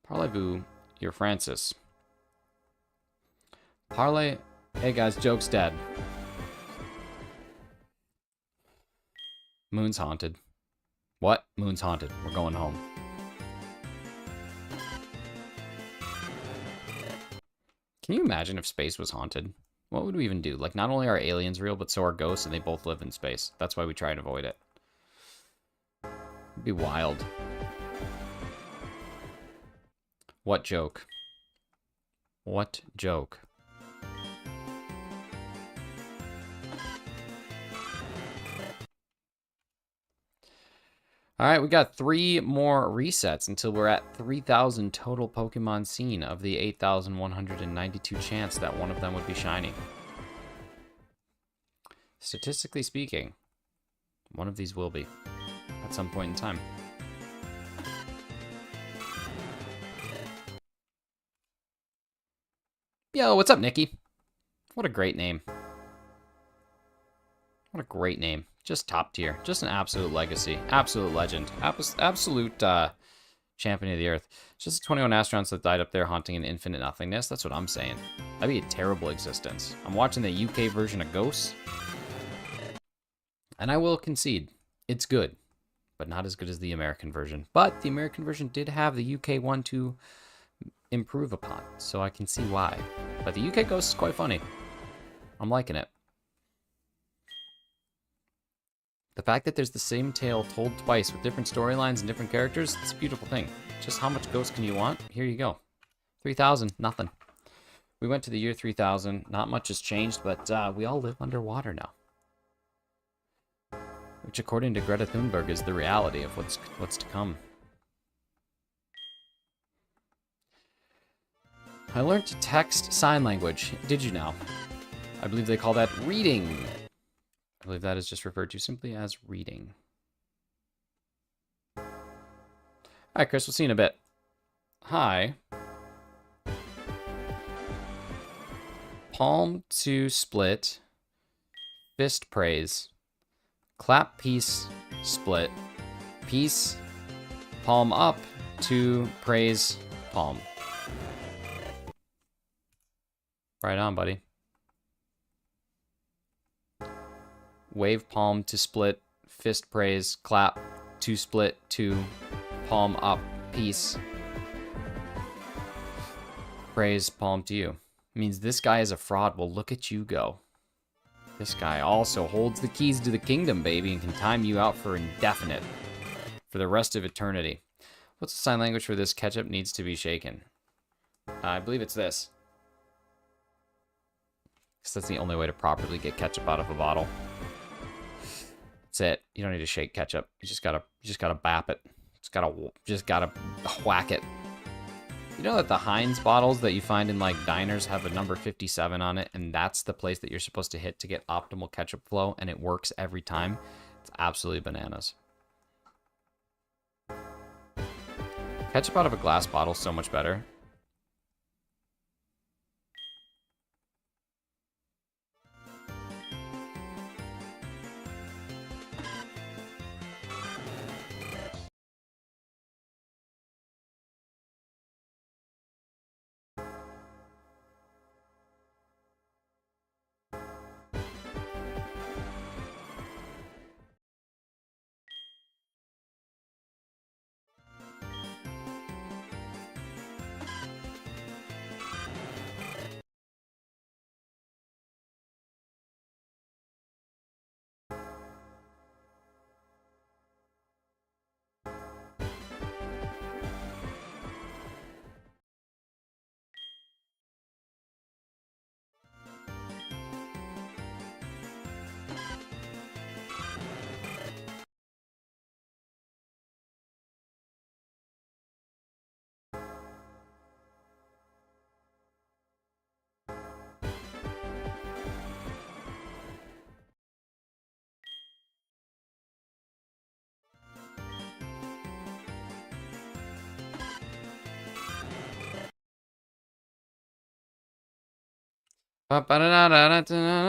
Parlez-vous, you're Francis. Parley. Hey guys, joke's dead. Moon's haunted. What? Moon's haunted. We're going home. Can you imagine if space was haunted? What would we even do? Like, not only are aliens real, but so are ghosts, and they both live in space. That's why we try and avoid it. It'd be wild. What joke? What joke? All right, we got 3 more resets until we're at 3,000 total Pokemon seen of the 8,192 chance that one of them would be shiny. Statistically speaking, one of these will be at some point in time. Yo, what's up, Nikki? What a great name. What a great name. Just top tier. Just an absolute legacy. Absolute legend. Absolute champion of the earth. Just 21 astronauts that died up there haunting an infinite nothingness. That's what I'm saying. That'd be a terrible existence. I'm watching the UK version of Ghosts. And I will concede. It's good. But not as good as the American version. But the American version did have the UK one to improve upon. So I can see why. But the UK Ghost is quite funny. I'm liking it. The fact that there's the same tale told twice with different storylines and different characters, it's a beautiful thing. Just how much Ghost can you want? Here you go. 3,000, nothing. We went to the year 3000. Not much has changed, but we all live underwater now. Which, according to Greta Thunberg, is the reality of what's to come. I learned to text sign language. Did you now? I believe they call that reading. I believe that is just referred to simply as reading. All right, Chris, we'll see you in a bit. Hi. Palm to split. Fist praise. Clap piece split. Piece. Palm up to praise palm. Right on, buddy. Wave palm to split, fist praise, clap, to split, to palm up, peace. Praise, palm to you. Means this guy is a fraud. Well, look at you go. This guy also holds the keys to the kingdom, baby, and can time you out for indefinite. For the rest of eternity. What's the sign language for this? Ketchup needs to be shaken. I believe it's this. Because that's the only way to properly get ketchup out of a bottle. That's it. You don't need to shake ketchup. You just gotta bap it. Just gotta whack it. You know that the Heinz bottles that you find in like diners have a number 57 on it, and that's the place that you're supposed to hit to get optimal ketchup flow, and it works every time? It's absolutely bananas. Ketchup out of a glass bottle is so much better.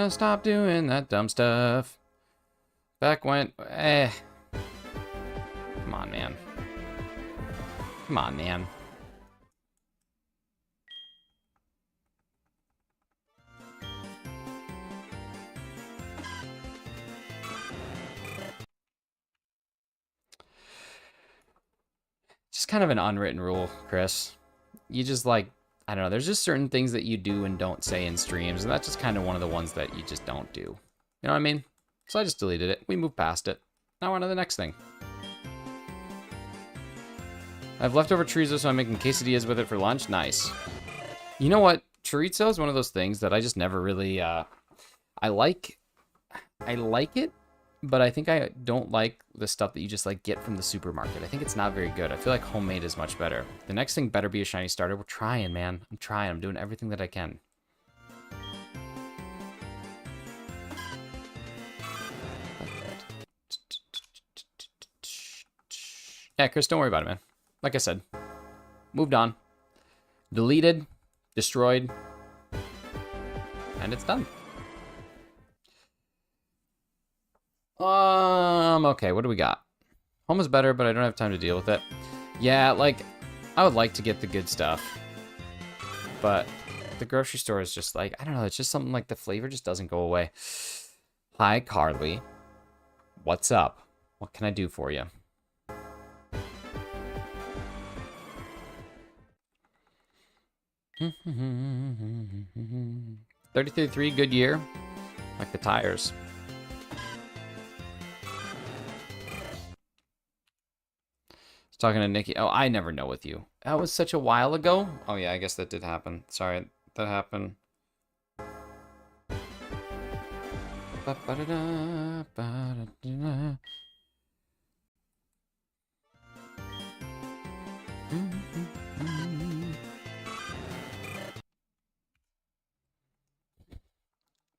Stop doing that dumb stuff. Back when... Come on, man. Come on, man. Just kind of an unwritten rule, Chris. You just like... I don't know, there's just certain things that you do and don't say in streams, and that's just kind of one of the ones that you just don't do. You know what I mean? So I just deleted it. We moved past it. Now on to the next thing. I have leftover chorizo, so I'm making quesadillas with it for lunch. Nice. You know what? Chorizo is one of those things that I just never really... I like it, but I think I don't like the stuff that you just like get from the supermarket. I think it's not very good. I feel like homemade is much better. The next thing better be a shiny starter. We're trying, man. I'm trying. I'm doing everything that I can. Yeah, Chris, don't worry about it, man. Like I said, moved on. Deleted, destroyed, and it's done. Okay, what do we got? Home is better, but I don't have time to deal with it. Yeah, like, I would like to get the good stuff, but the grocery store is just like, I don't know, it's just something like the flavor just doesn't go away. Hi, Carly. What's up? What can I do for you? $33.3, good year. Like the tires. Talking to Nikki. Oh, I never know with you. That was such a while ago. Oh, yeah, I guess that did happen. Sorry, that happened. What's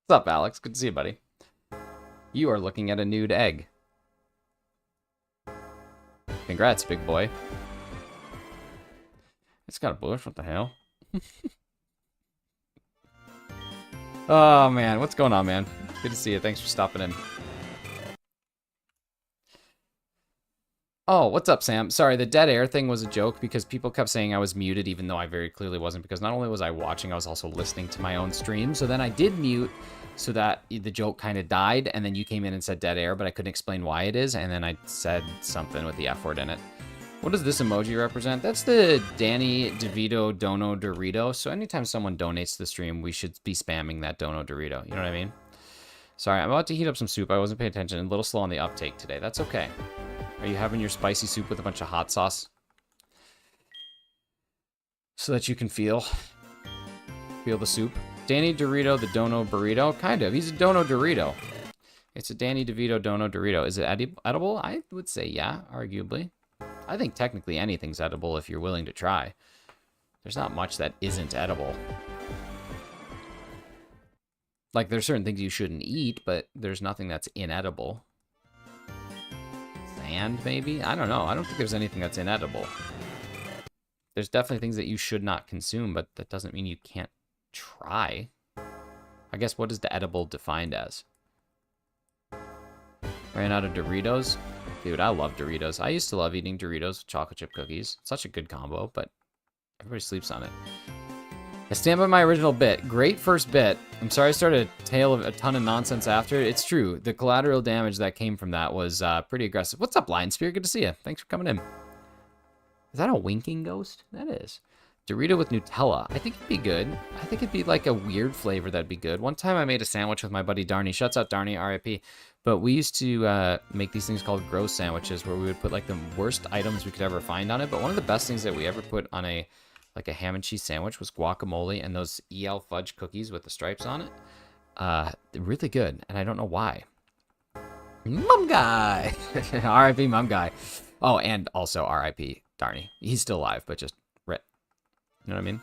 up, Alex? Good to see you, buddy. You are looking at a nude egg. Congrats, big boy. It's got a bush. What the hell? Oh, man. What's going on, man? Good to see you. Thanks for stopping in. Oh, what's up, Sam? Sorry, the dead air thing was a joke because people kept saying I was muted even though I very clearly wasn't, because not only was I watching, I was also listening to my own stream. So then I did mute so that the joke kind of died, and then you came in and said dead air, but I couldn't explain why it is, and then I said something with the F word in it. What does this emoji represent? That's the Danny DeVito Dono Dorito. So anytime someone donates to the stream, we should be spamming that Dono Dorito. You know what I mean? Sorry, I'm about to heat up some soup. I wasn't paying attention. A little slow on the uptake today. That's okay. Are you having your spicy soup with a bunch of hot sauce? So that you can feel the soup? Danny Dorito, the Dono Burrito? Kind of. He's a Dono Dorito. It's a Danny DeVito Dono Dorito. Is it edible? I would say yeah, arguably. I think technically anything's edible if you're willing to try. There's not much that isn't edible. Like, there's certain things you shouldn't eat, but there's nothing that's inedible. Sand, maybe? I don't know. I don't think there's anything that's inedible. There's definitely things that you should not consume, but that doesn't mean you can't try. I guess, what is the edible defined as? Ran out of Doritos? Dude, I love Doritos. I used to love eating Doritos with chocolate chip cookies. Such a good combo, but everybody sleeps on it. I stand by my original bit. Great first bit. I'm sorry I started a tale of a ton of nonsense after. It's true. The collateral damage that came from that was pretty aggressive. What's up, Lion Spear? Good to see you. Thanks for coming in. Is that a winking ghost? That is. Dorito with Nutella. I think it'd be good. I think it'd be like a weird flavor that'd be good. One time I made a sandwich with my buddy Darnie. Shuts out Darnie, R.I.P. But we used to make these things called gross sandwiches where we would put like the worst items we could ever find on it. But one of the best things that we ever put on a ham and cheese sandwich was guacamole and those EL fudge cookies with the stripes on it. They're really good, and I don't know why. Mum guy! R.I.P. Mum guy. Oh, and also R.I.P. Darnie. He's still alive, but just rip. You know what I mean?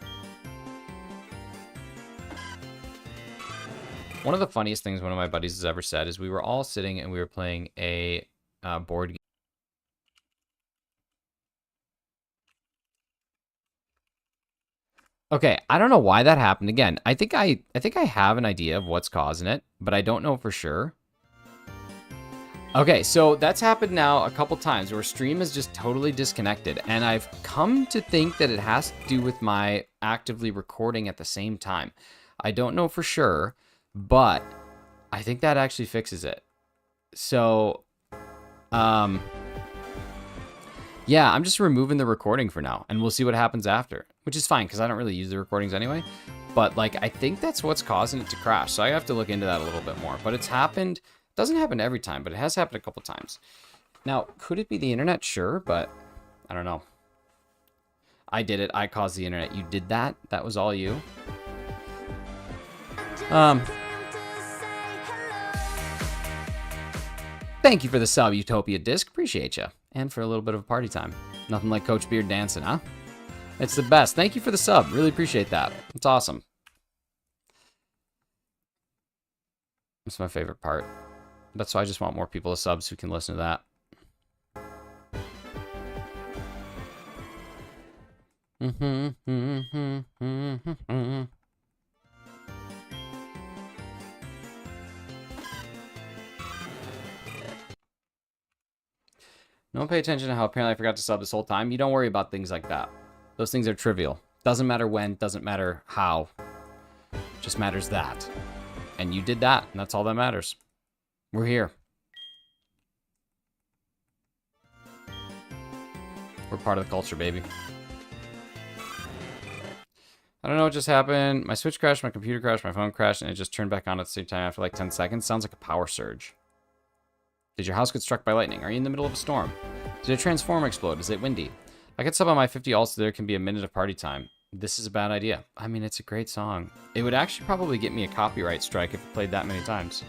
One of the funniest things one of my buddies has ever said is we were all sitting and we were playing a board game. Okay, I don't know why that happened. Again, I think I have an idea of what's causing it, but I don't know for sure. Okay, so that's happened now a couple times where stream is just totally disconnected, and I've come to think that it has to do with my actively recording at the same time. I don't know for sure, but I think that actually fixes it. So, yeah, I'm just removing the recording for now, and we'll see what happens after, which is fine because I don't really use the recordings anyway. But like, I think that's what's causing it to crash, so I have to look into that a little bit more. But it's happened. Doesn't happen every time, but it has happened a couple times. Now, could it be the internet? Sure, but I don't know. I did it. I caused the internet. You did that. That was all you. Thank you for the sub, Utopia Disc. Appreciate you. And for a little bit of party time. Nothing like Coach Beard dancing, huh? It's the best. Thank you for the sub. Really appreciate that. It's awesome. It's my favorite part. That's why I just want more people to sub so we can listen to that. Don't pay attention to how apparently I forgot to sub this whole time. You don't worry about things like that. Those things are trivial. Doesn't matter when, doesn't matter how. Just matters that. And you did that, and that's all that matters. We're here. We're part of the culture, baby. I don't know what just happened. My Switch crashed, my computer crashed, my phone crashed, and it just turned back on at the same time after like 10 seconds. Sounds like a power surge. Did your house get struck by lightning? Are you in the middle of a storm? Did a transformer explode? Is it windy? I could sub on my 50 also there can be a minute of party time. This is a bad idea. I mean, it's a great song. It would actually probably get me a copyright strike if it played that many times.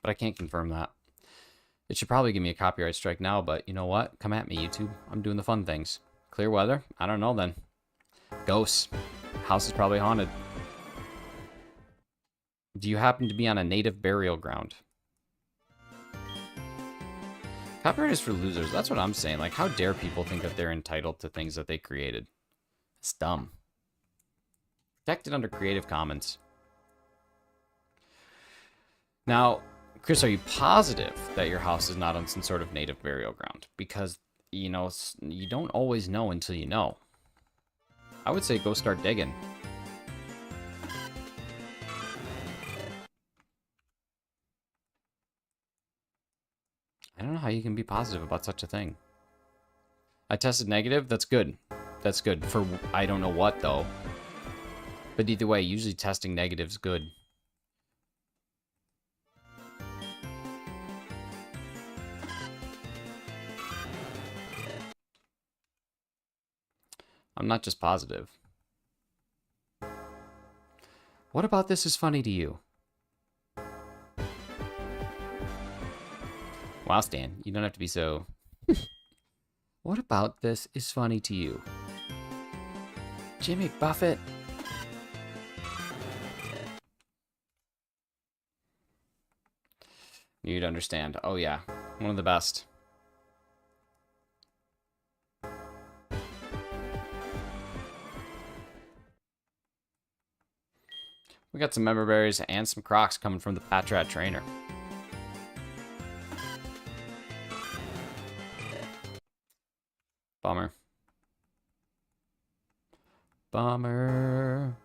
But I can't confirm that. It should probably give me a copyright strike now, but you know what? Come at me, YouTube. I'm doing the fun things. Clear weather? I don't know then. Ghosts. House is probably haunted. Do you happen to be on a native burial ground? Copyright is for losers. That's what I'm saying. Like, how dare people think that they're entitled to things that they created? It's dumb. Protected under Creative Commons. Now, Chris, are you positive that your house is not on some sort of native burial ground? Because, you know, you don't always know until you know. I would say go start digging. I don't know how you can be positive about such a thing. I tested negative. That's good. That's good. For I don't know what, though. But either way, usually testing negative is good. I'm not just positive. What about this is funny to you? Wow, Stan, you don't have to be so... What about this is funny to you? Jimmy Buffett? You'd understand. Oh yeah, one of the best. We got some member berries and some crocs coming from the Patrat trainer. Bummer. Bummer.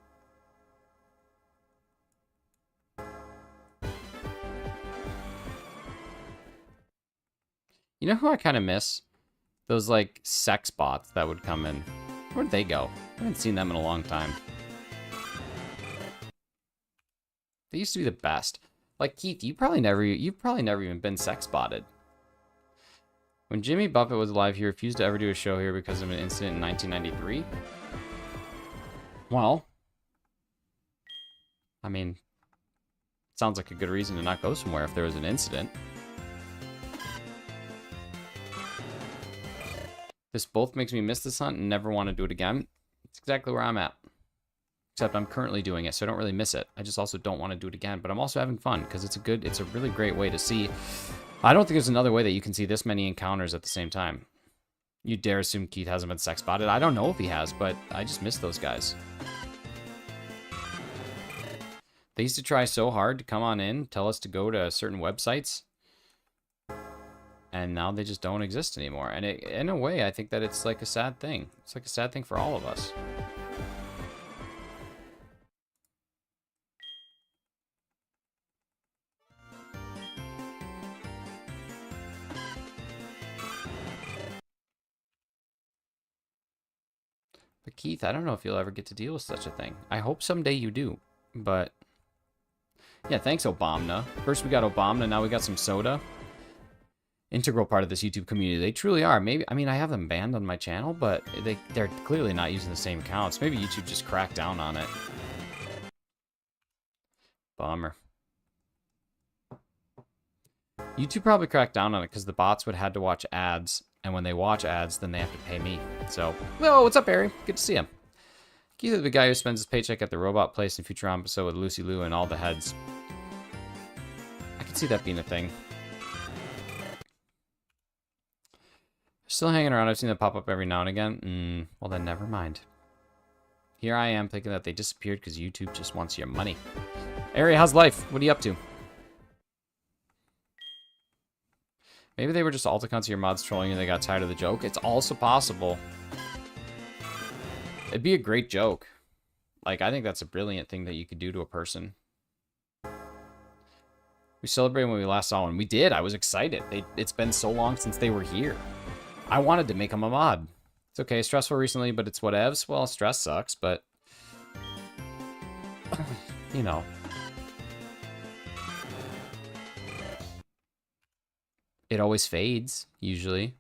You know who I kind of miss? Those, like, sex bots that would come in. Where'd they go? I haven't seen them in a long time. They used to be the best. Like, Keith, you've probably never even been sex botted. When Jimmy Buffett was alive, he refused to ever do a show here because of an incident in 1993. Well, I mean, sounds like a good reason to not go somewhere if there was an incident. This both makes me miss this hunt and never want to do it again. It's exactly where I'm at. Except I'm currently doing it, so I don't really miss it. I just also don't want to do it again, but I'm also having fun because it's a really great way to see. I don't think there's another way that you can see this many encounters at the same time. You dare assume Keith hasn't been sex spotted? I don't know if he has, but I just miss those guys. They used to try so hard to come on in, tell us to go to certain websites, and now they just don't exist anymore. And in a way, I think that it's like a sad thing. It's like a sad thing for all of us. But Keith, I don't know if you'll ever get to deal with such a thing. I hope someday you do, but... Yeah, thanks, Obama. First we got Obama, now we got some soda. Integral part of this YouTube community. They truly are. Maybe, I mean, I have them banned on my channel, but they're clearly not using the same accounts. Maybe YouTube just cracked down on it. Bummer. YouTube probably cracked down on it because the bots would have to watch ads, and when they watch ads, then they have to pay me. So, oh, what's up, Barry? Good to see him. Keith is the guy who spends his paycheck at the robot place in Futurama episode with Lucy Liu and all the heads. I could see that being a thing. Still hanging around. I've seen them pop up every now and again. Well, then never mind. Here I am thinking that they disappeared because YouTube just wants your money. Ari, how's life? What are you up to? Maybe they were just alt accounts of your mods trolling and they got tired of the joke. It's also possible. It'd be a great joke. Like, I think that's a brilliant thing that you could do to a person. We celebrated when we last saw one. We did. I was excited. It's been so long since they were here. I wanted to make them a mod. It's okay. Stressful recently, but it's whatevs. Well, stress sucks, but... you know. It always fades, usually.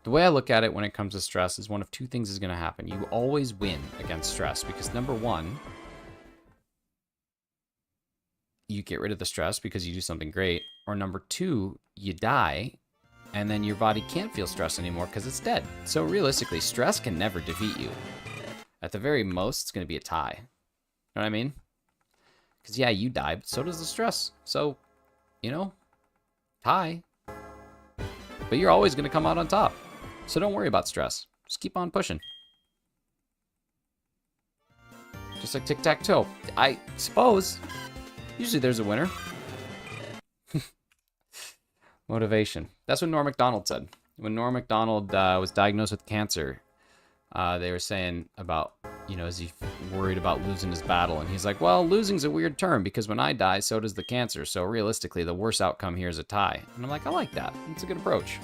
The way I look at it when it comes to stress is one of two things is going to happen. You always win against stress because number one, you get rid of the stress because you do something great. Or number two, you die and then your body can't feel stress anymore because it's dead. So realistically, stress can never defeat you. At the very most, it's going to be a tie. You know what I mean? Because yeah, you die, but so does the stress. So, you know, tie. But you're always going to come out on top. So don't worry about stress. Just keep on pushing. Just like tic-tac-toe. I suppose. Usually there's a winner. Motivation. That's what Norm Macdonald said. When Norm Macdonald was diagnosed with cancer, they were saying about, you know, is he worried about losing his battle? And he's like, well, losing's a weird term because when I die, so does the cancer. So realistically, the worst outcome here is a tie. And I'm like, I like that. It's a good approach.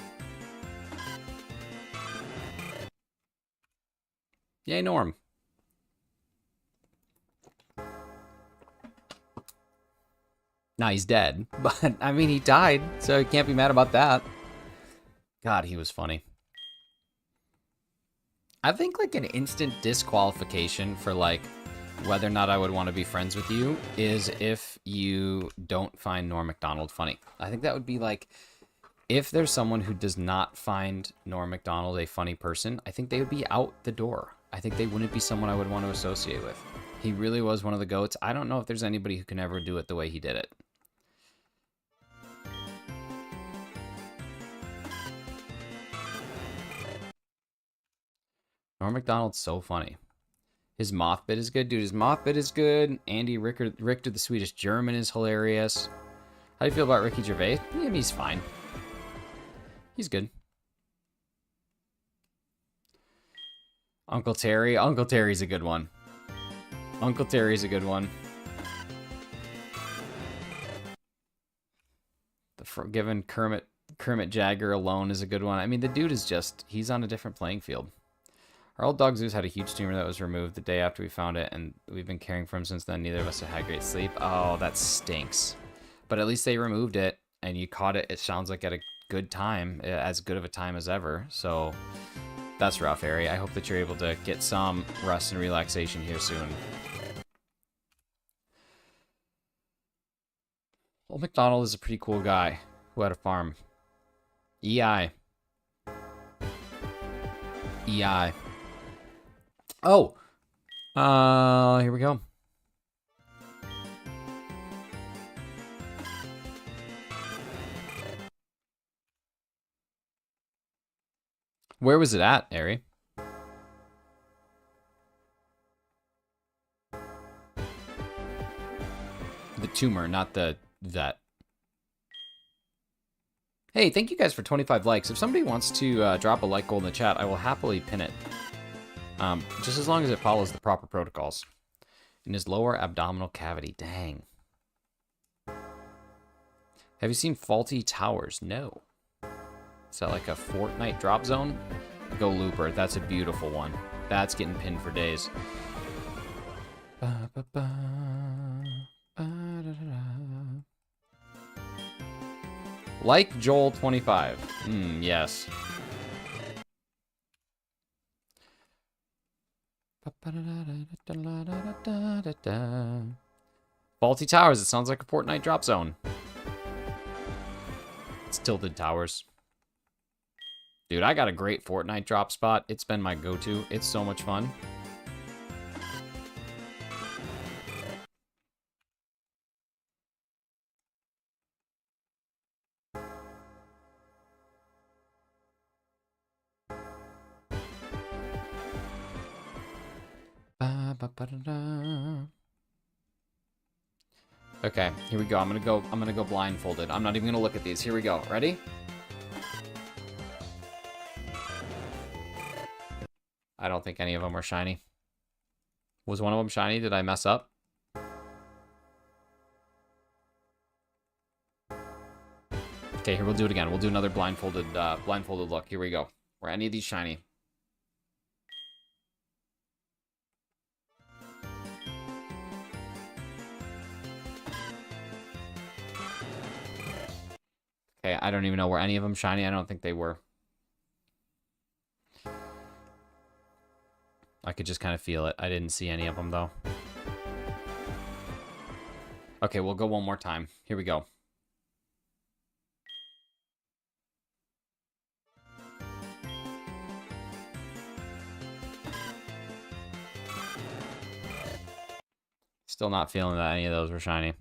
Yay, Norm. Now he's dead, but I mean, he died, so you can't be mad about that. God, he was funny. I think like an instant disqualification for like whether or not I would want to be friends with you is if you don't find Norm Macdonald funny. I think that would be like, if there's someone who does not find Norm Macdonald a funny person, I think they would be out the door. I think they wouldn't be someone I would want to associate with. He really was one of the GOATs. I don't know if there's anybody who can ever do it the way he did it. Norm Macdonald's so funny. His moth bit is good, dude. His moth bit is good. Andy Richter the Swedish German is hilarious. How do you feel about Ricky Gervais? Yeah, he's fine. He's good. Uncle Terry. Uncle Terry's a good one. Uncle Terry's a good one. The Forgiven Kermit Jagger alone is a good one. I mean, the dude is just, he's on a different playing field. Our old dog Zeus had a huge tumor that was removed the day after we found it, and we've been caring for him since then. Neither of us have had great sleep. Oh, that stinks. But at least they removed it, and you caught it, it sounds like, at a good time, as good of a time as ever. So that's rough, Harry. I hope that you're able to get some rest and relaxation here soon. Old MacDonald is a pretty cool guy who had a farm. EI. EI. Oh! Here we go. Where was it at, Ari? The tumor, not the vet. Hey, thank you guys for 25 likes. If somebody wants to drop a like goal in the chat, I will happily pin it. Just as long as it follows the proper protocols. In his lower abdominal cavity. Dang. Have you seen Faulty Towers? No. Is that like a Fortnite drop zone? Go Looper. That's a beautiful one. That's getting pinned for days. Like Joel 25. Yes. Faulty Towers. It sounds like a Fortnite drop zone. It's Tilted Towers. Dude, I got a great Fortnite drop spot. It's been my go-to. It's so much fun. Okay, here we go. I'm gonna go blindfolded. I'm not even gonna look at these. Here we go. Ready? I don't think any of them are shiny. Was one of them shiny? Did I mess up? Okay, here we'll do it again. We'll do another blindfolded look. Here we go. Were any of these shiny? Okay, I don't even know. Were any of them shiny? I don't think they were. I could just kind of feel it. I didn't see any of them, though. Okay, we'll go one more time. Here we go. Still not feeling that any of those were shiny.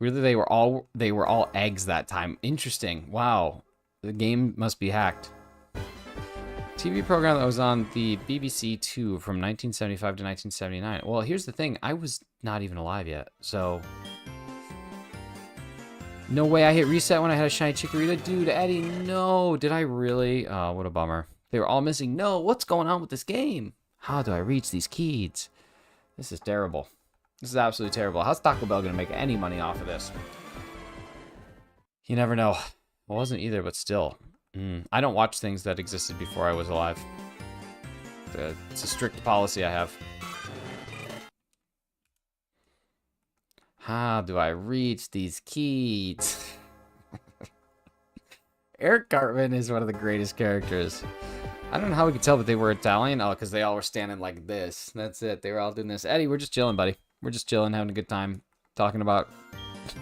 Really, they were all eggs that time. Interesting. Wow. The game must be hacked. TV program that was on the BBC 2 from 1975 to 1979. Well, here's the thing. I was not even alive yet, so... No way I hit reset when I had a shiny Chikorita. Dude, Eddie, no. Did I really? Oh, what a bummer. They were all missing. No, what's going on with this game? How do I reach these keys? This is terrible. This is absolutely terrible. How's Taco Bell going to make any money off of this? You never know. I wasn't either, but still. I don't watch things that existed before I was alive. It's a strict policy I have. How do I reach these keys? Eric Cartman is one of the greatest characters. I don't know how we could tell that they were Italian. Oh, because they all were standing like this. That's it. They were all doing this. Eddie, we're just chilling, buddy. We're just chilling, having a good time, talking about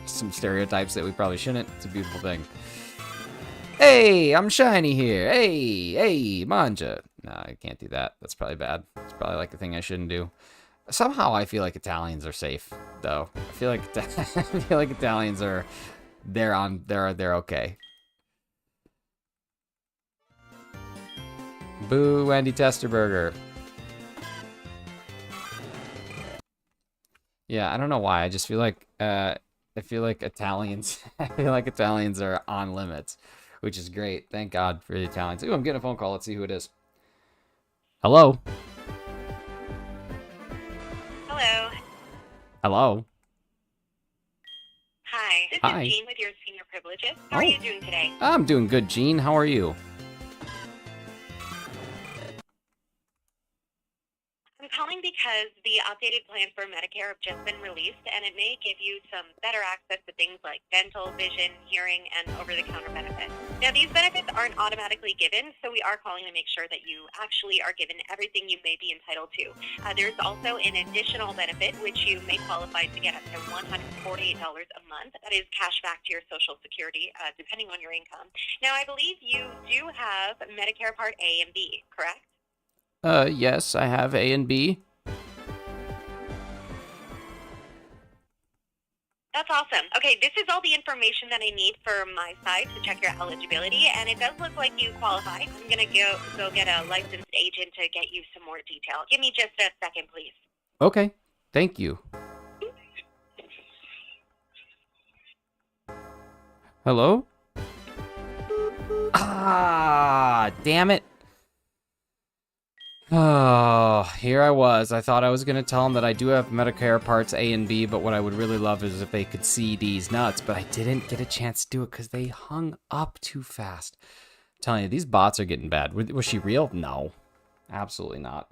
some stereotypes that we probably shouldn't. It's a beautiful thing. Hey, I'm Shiny here. Hey, manja. No, I can't do that. That's probably bad. It's probably like a thing I shouldn't do. Somehow I feel like Italians are safe, though. I feel like Italians are they're okay. Boo, Wendy Testerberger. Yeah, I don't know why. I just feel like Italians I feel like Italians are on limits, which is great. Thank God for the Italians. Ooh, I'm getting a phone call. Let's see who it is. Hello. Hello. Hello. Hi. This Hi. is Jean with your senior privileges. How are you doing today? I'm doing good, Jean. How are you? I'm calling because the updated plans for Medicare have just been released, and it may give you some better access to things like dental, vision, hearing, and over-the-counter benefits. Now, these benefits aren't automatically given, so we are calling to make sure that you actually are given everything you may be entitled to. There's also an additional benefit, which you may qualify to get up to $148 a month. That is cash back to your Social Security, depending on your income. Now, I believe you do have Medicare Part A and B, correct? Yes, I have A and B. That's awesome. Okay, this is all the information that I need for my side to check your eligibility, and it does look like you qualify. I'm going to go get a licensed agent to get you some more detail. Give me just a second, please. Okay, thank you. Hello? Ah, damn it. Oh, here I was. I thought I was going to tell them that I do have Medicare Parts A and B, but what I would really love is if they could see these nuts, but I didn't get a chance to do it because they hung up too fast. I'm telling you, these bots are getting bad. Was she real? No, absolutely not.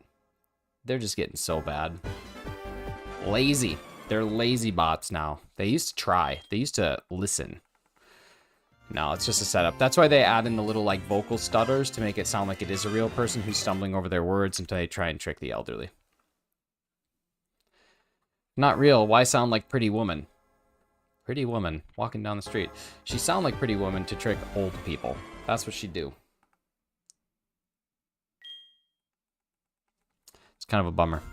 They're just getting so bad. Lazy. They're lazy bots now. They used to try. They used to listen. No, it's just a setup. That's why they add in the little, like, vocal stutters to make it sound like it is a real person who's stumbling over their words until they try and trick the elderly. Not real. Why sound like Pretty Woman? Pretty Woman walking down the street. She sound like Pretty Woman to trick old people. That's what she'd do. It's kind of a bummer.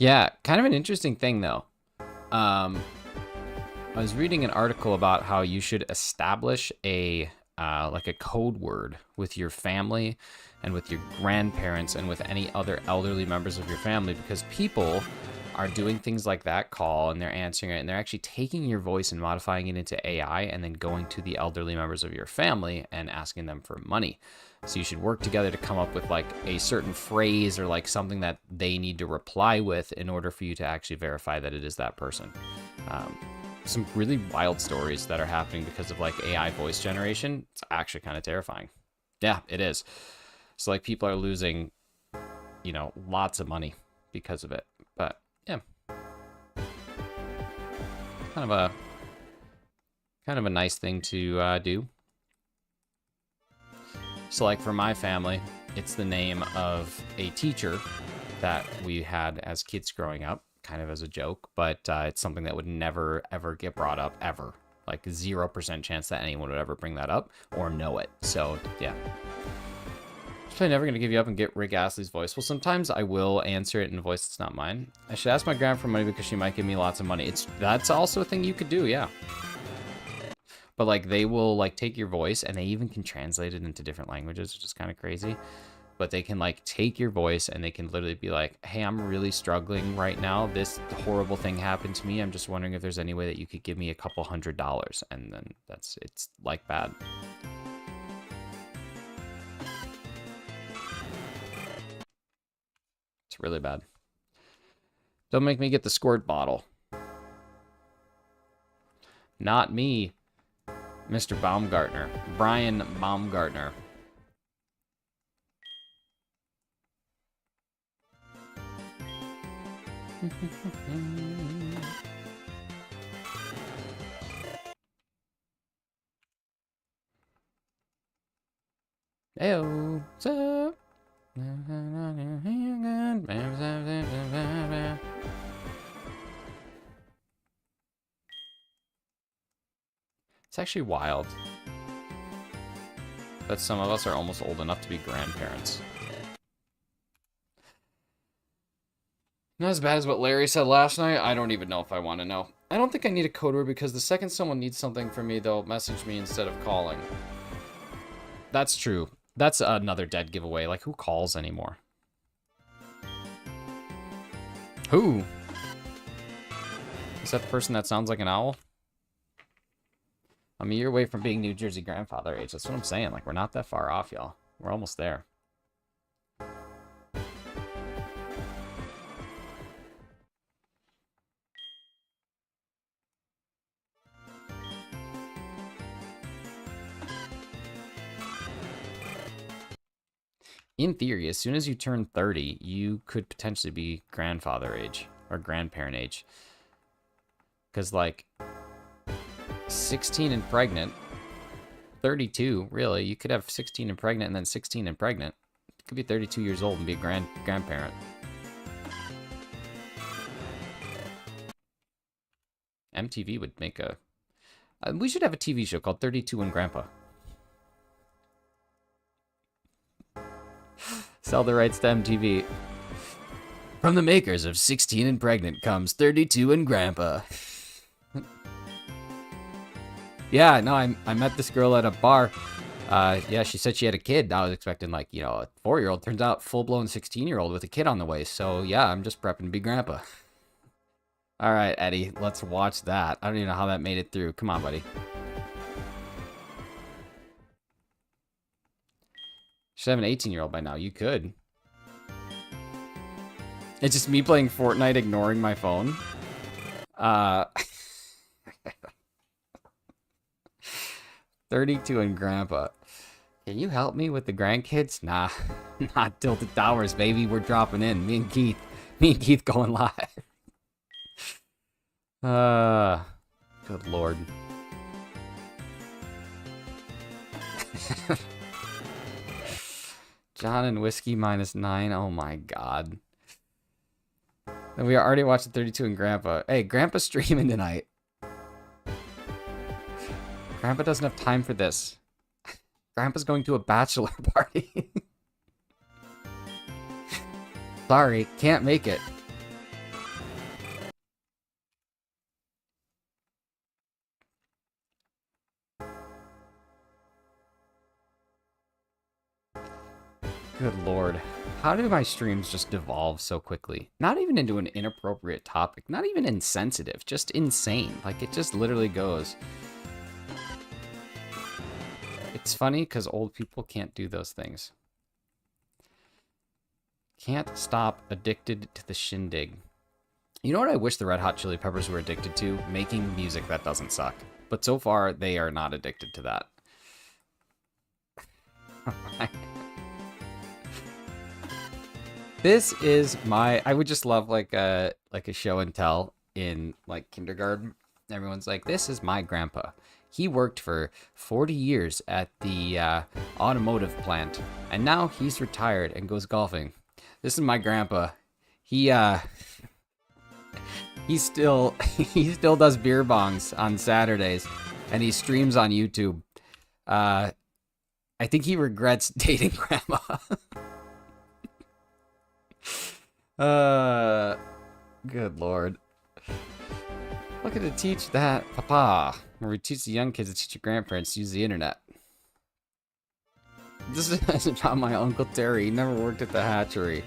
Yeah, kind of an interesting thing, though. I was reading an article about how you should establish a like a code word with your family and with your grandparents and with any other elderly members of your family, because people are doing things like that call and they're answering it and they're actually taking your voice and modifying it into AI and then going to the elderly members of your family and asking them for money. So you should work together to come up with like a certain phrase or like something that they need to reply with in order for you to actually verify that it is that person. Some really wild stories that are happening because of like AI voice generation. It's actually kind of terrifying. Yeah, it is. So like people are losing, you know, lots of money because of it. But yeah, kind of a nice thing to do. So like for my family, it's the name of a teacher that we had as kids growing up, kind of as a joke, but it's something that would never, ever get brought up, ever. Like 0% chance that anyone would ever bring that up or know it. So yeah. I'm probably never going to give you up and get Rick Astley's voice. Well, sometimes I will answer it in a voice that's not mine. I should ask my grandma for money because she might give me lots of money. That's also a thing you could do, yeah. But like they will like take your voice and they even can translate it into different languages, which is kind of crazy. But they can like take your voice and they can literally be like, hey, I'm really struggling right now. This horrible thing happened to me. I'm just wondering if there's any way that you could give me a couple $100. And then it's like bad. It's really bad. Don't make me get the squirt bottle. Not me. Mr. Baumgartner. Brian Baumgartner. Heyo, what's up? It's actually wild that some of us are almost old enough to be grandparents. Not as bad as what Larry said last night. I don't even know if I want to know. I don't think I need a code word because the second someone needs something from me, they'll message me instead of calling. That's true. That's another dead giveaway. Like, who calls anymore? Who? Is that the person that sounds like an owl? I'm a year away from being New Jersey grandfather age. That's what I'm saying. Like, we're not that far off, y'all. We're almost there. In theory, as soon as you turn 30, you could potentially be grandfather age or grandparent age. Because, like, 16 and pregnant, 32, really. You could have 16 and pregnant and then 16 and pregnant. You could be 32 years old and be a grandparent. MTV would make a... we should have a TV show called 32 and Grandpa. Sell the rights to MTV. From the makers of 16 and Pregnant comes 32 and Grandpa. Yeah, no, I met this girl at a bar. Yeah, she said she had a kid. I was expecting, like, you know, a 4-year-old. Turns out full-blown 16-year-old with a kid on the way. So, yeah, I'm just prepping to be Grandpa. All right, Eddie, let's watch that. I don't even know how that made it through. Come on, buddy. Should have an 18-year-old by now. You could. It's just me playing Fortnite, ignoring my phone. 32 and Grandpa. Can you help me with the grandkids? Nah, not Tilted Towers, baby. We're dropping in. Me and Keith going live. Good Lord. John and Whiskey -9. Oh my God. And we already watched 32 and Grandpa. Hey, Grandpa's streaming tonight. Grandpa doesn't have time for this. Grandpa's going to a bachelor party. Sorry, can't make it. Good Lord. How do my streams just devolve so quickly? Not even into an inappropriate topic. Not even insensitive. Just insane. Like, it just literally goes. It's funny because old people can't do those things. Can't stop addicted to the shindig. You know what I wish the Red Hot Chili Peppers were addicted to? Making music that doesn't suck. But so far, they are not addicted to that. This is my... I would just love like a show and tell in like kindergarten. Everyone's like, this is my grandpa. He worked for 40 years at the automotive plant. And now he's retired and goes golfing. This is my grandpa. He still does beer bongs on Saturdays. And he streams on YouTube. I think he regrets dating grandma. Good Lord. Look at to teach that, Papa. Where we teach the young kids to teach your grandparents to use the internet. This is about my Uncle Terry. He never worked at the hatchery.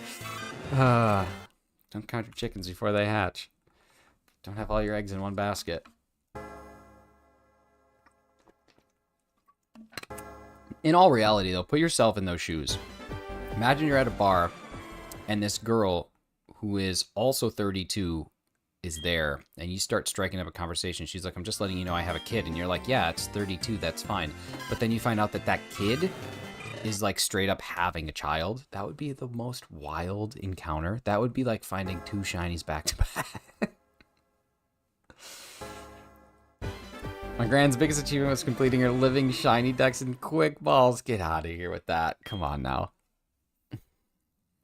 Don't count your chickens before they hatch. Don't have all your eggs in one basket. In all reality, though, put yourself in those shoes. Imagine you're at a bar, and this girl, who is also 32, is there, and you start striking up a conversation. She's like, I'm just letting you know I have a kid. And you're like, yeah, it's 32, that's fine. But then you find out that that kid is like straight up having a child. That would be the most wild encounter. That would be like finding 2 shinies back to back. My grand's biggest achievement was completing her living shiny dex in quick balls. Get out of here with that. Come on now.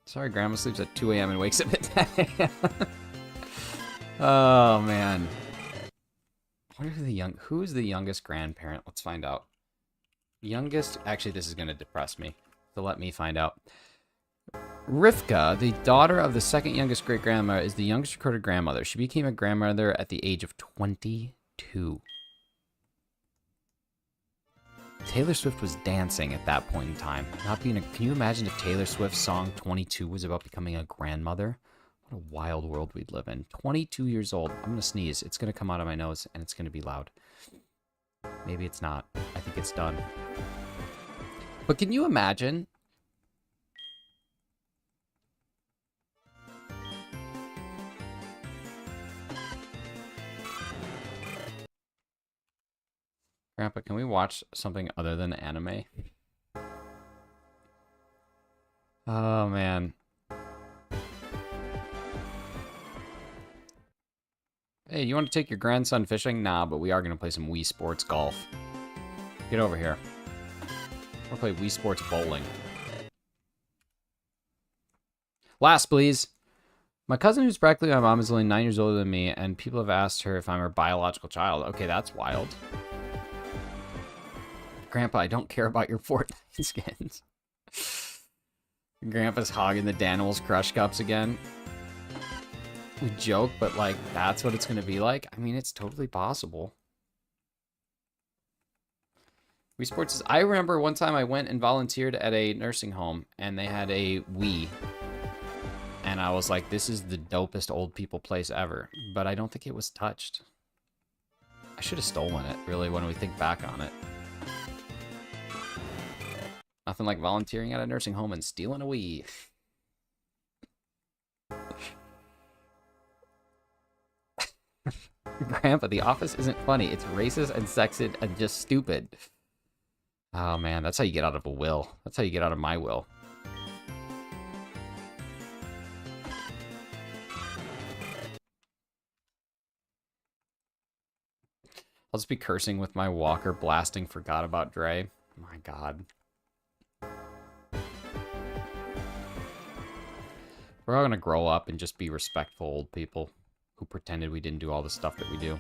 Sorry, Grandma sleeps at 2 a.m. and wakes up at 10 a.m. Oh, man. I wonder who's the youngest grandparent? Let's find out. Youngest... Actually, this is going to depress me. So let me find out. Rivka, the daughter of the second youngest great-grandmother, is the youngest recorded grandmother. She became a grandmother at the age of 22. Taylor Swift was dancing at that point in time. Can you imagine if Taylor Swift's song 22 was about becoming a grandmother? What a wild world we'd live in. 22 years old. I'm going to sneeze. It's going to come out of my nose, and it's going to be loud. Maybe it's not. I think it's done. But can you imagine? Grandpa, can we watch something other than anime? Oh, man. Hey, you want to take your grandson fishing? Nah, but we are going to play some Wii Sports Golf. Get over here. We'll play Wii Sports Bowling. Last, please. My cousin, who's practically my mom, is only 9 years older than me, and people have asked her if I'm her biological child. Okay, that's wild. Grandpa, I don't care about your Fortnite skins. Grandpa's hogging the Danimals Crush Cups again. We joke, but like, that's what it's going to be like. I mean, it's totally possible. Wii Sports is... I remember one time I went and volunteered at a nursing home, and they had a Wii. And I was like, this is the dopest old people place ever. But I don't think it was touched. I should have stolen it, really, when we think back on it. Nothing like volunteering at a nursing home and stealing a Wii. Grandpa, The Office isn't funny. It's racist and sexist and just stupid. Oh, man, that's how you get out of a will. That's how you get out of my will. I'll just be cursing with my walker, blasting Forgot About Dre. My God. We're all gonna grow up and just be respectful old people who pretended we didn't do all the stuff that we do.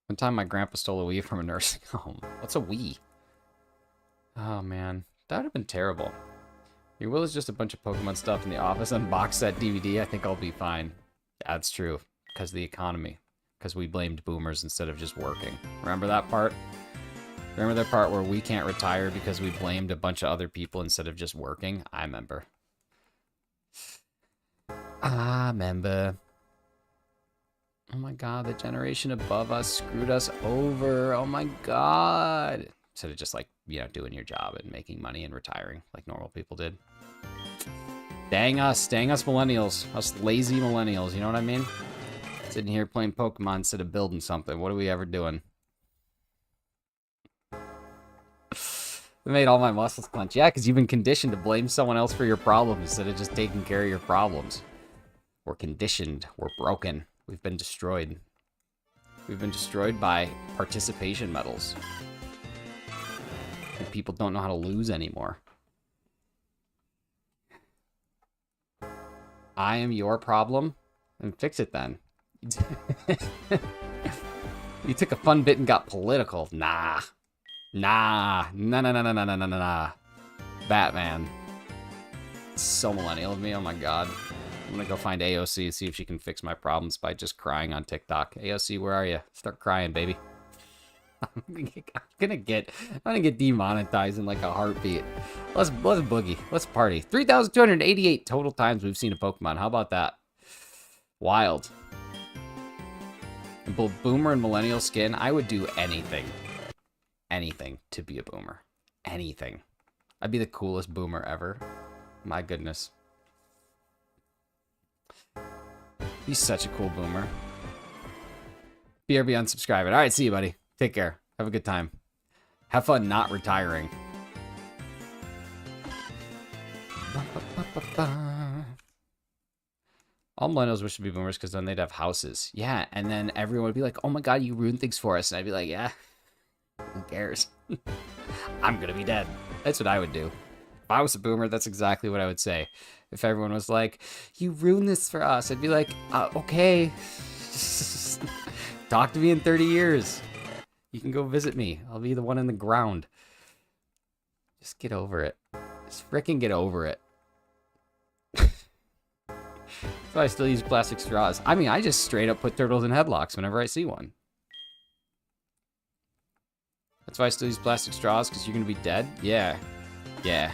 One time my grandpa stole a Wii from a nursing home. What's a Wii? Oh man, that would have been terrible. Your will is just a bunch of Pokemon stuff in the office and box set DVD. I think I'll be fine. That's true, because of the economy. Because we blamed boomers instead of just working. Remember that part? Remember that part where we can't retire because we blamed a bunch of other people instead of just working? I remember. I remember. Oh my God, the generation above us screwed us over. Oh my God. Instead of just like, you know, doing your job and making money and retiring like normal people did. Dang us millennials. Us lazy millennials, you know what I mean? Sitting here playing Pokemon instead of building something. What are we ever doing? It made all my muscles clench. Yeah, because you've been conditioned to blame someone else for your problems instead of just taking care of your problems. We're conditioned. We're broken. We've been destroyed. We've been destroyed by participation medals. And people don't know how to lose anymore. I am your problem? And fix it then. You took a fun bit and got political. Nah. Nah. Nah. Batman. It's so millennial of me. Oh my God. I'm gonna go find AOC and see if she can fix my problems by just crying on TikTok. AOC, where are you? Start crying, baby. I'm gonna get demonetized in like a heartbeat. Let's boogie. Let's party. 3,288 total times we've seen a Pokemon. How about that? Wild. In both boomer and millennial skin, I would do anything. Anything to be a boomer. Anything. I'd be the coolest boomer ever. My goodness. Be such a cool boomer. BRB unsubscribing. All right, see you, buddy. Take care. Have a good time. Have fun not retiring. All millennials wish to be boomers because then they'd have houses. Yeah, and then everyone would be like, oh my god, you ruined things for us. And I'd be like, yeah, who cares? I'm gonna be dead. That's what I would do. If I was a boomer, that's exactly what I would say. If everyone was like, you ruined this for us, I'd be like, okay. Talk to me in 30 years. You can go visit me. I'll be the one in the ground. Just get over it. Just frickin' get over it. So I still use plastic straws. I mean, I just straight up put turtles in headlocks whenever I see one. That's why I still use plastic straws, because you're going to be dead? Yeah. Yeah.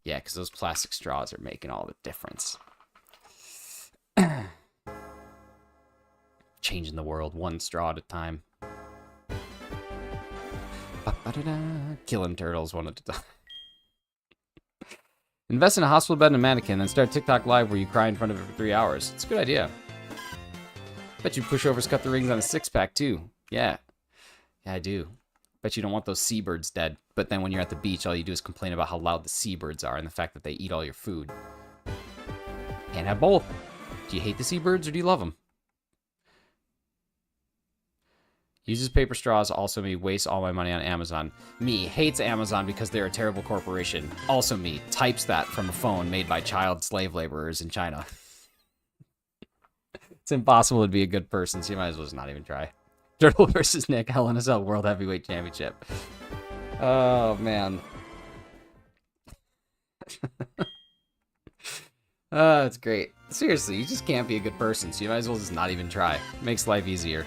Yeah, because those plastic straws are making all the difference. Changing the world one straw at a time. Killing turtles one at a time. Invest in a hospital bed and a mannequin, then start TikTok live where you cry in front of it for 3 hours. It's a good idea. Bet you pushovers cut the rings on a six-pack, too. Yeah. Yeah, I do. Bet you don't want those seabirds dead. But then when you're at the beach, all you do is complain about how loud the seabirds are and the fact that they eat all your food. Can't have both. Do you hate the seabirds or do you love them? Uses paper straws. Also me. Wastes all my money on Amazon. Me. Hates Amazon because they're a terrible corporation. Also me. Types that from a phone made by child slave laborers in China. It's impossible to be a good person, so you might as well just not even try. Turtle versus Nick. Hell in a Cell World Heavyweight Championship. Oh, man. It's great. Seriously, you just can't be a good person, so you might as well just not even try. Makes life easier.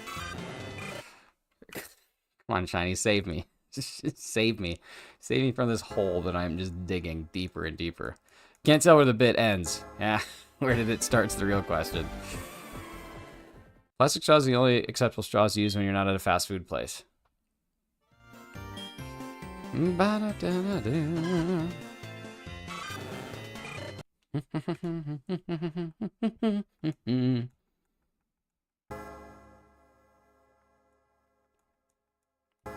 Come on, Shiny, save me. Save me. Save me from this hole that I'm just digging deeper and deeper. Can't tell where the bit ends. Yeah, where did it start is the real question. Plastic straws are the only acceptable straws to use when you're not at a fast food place.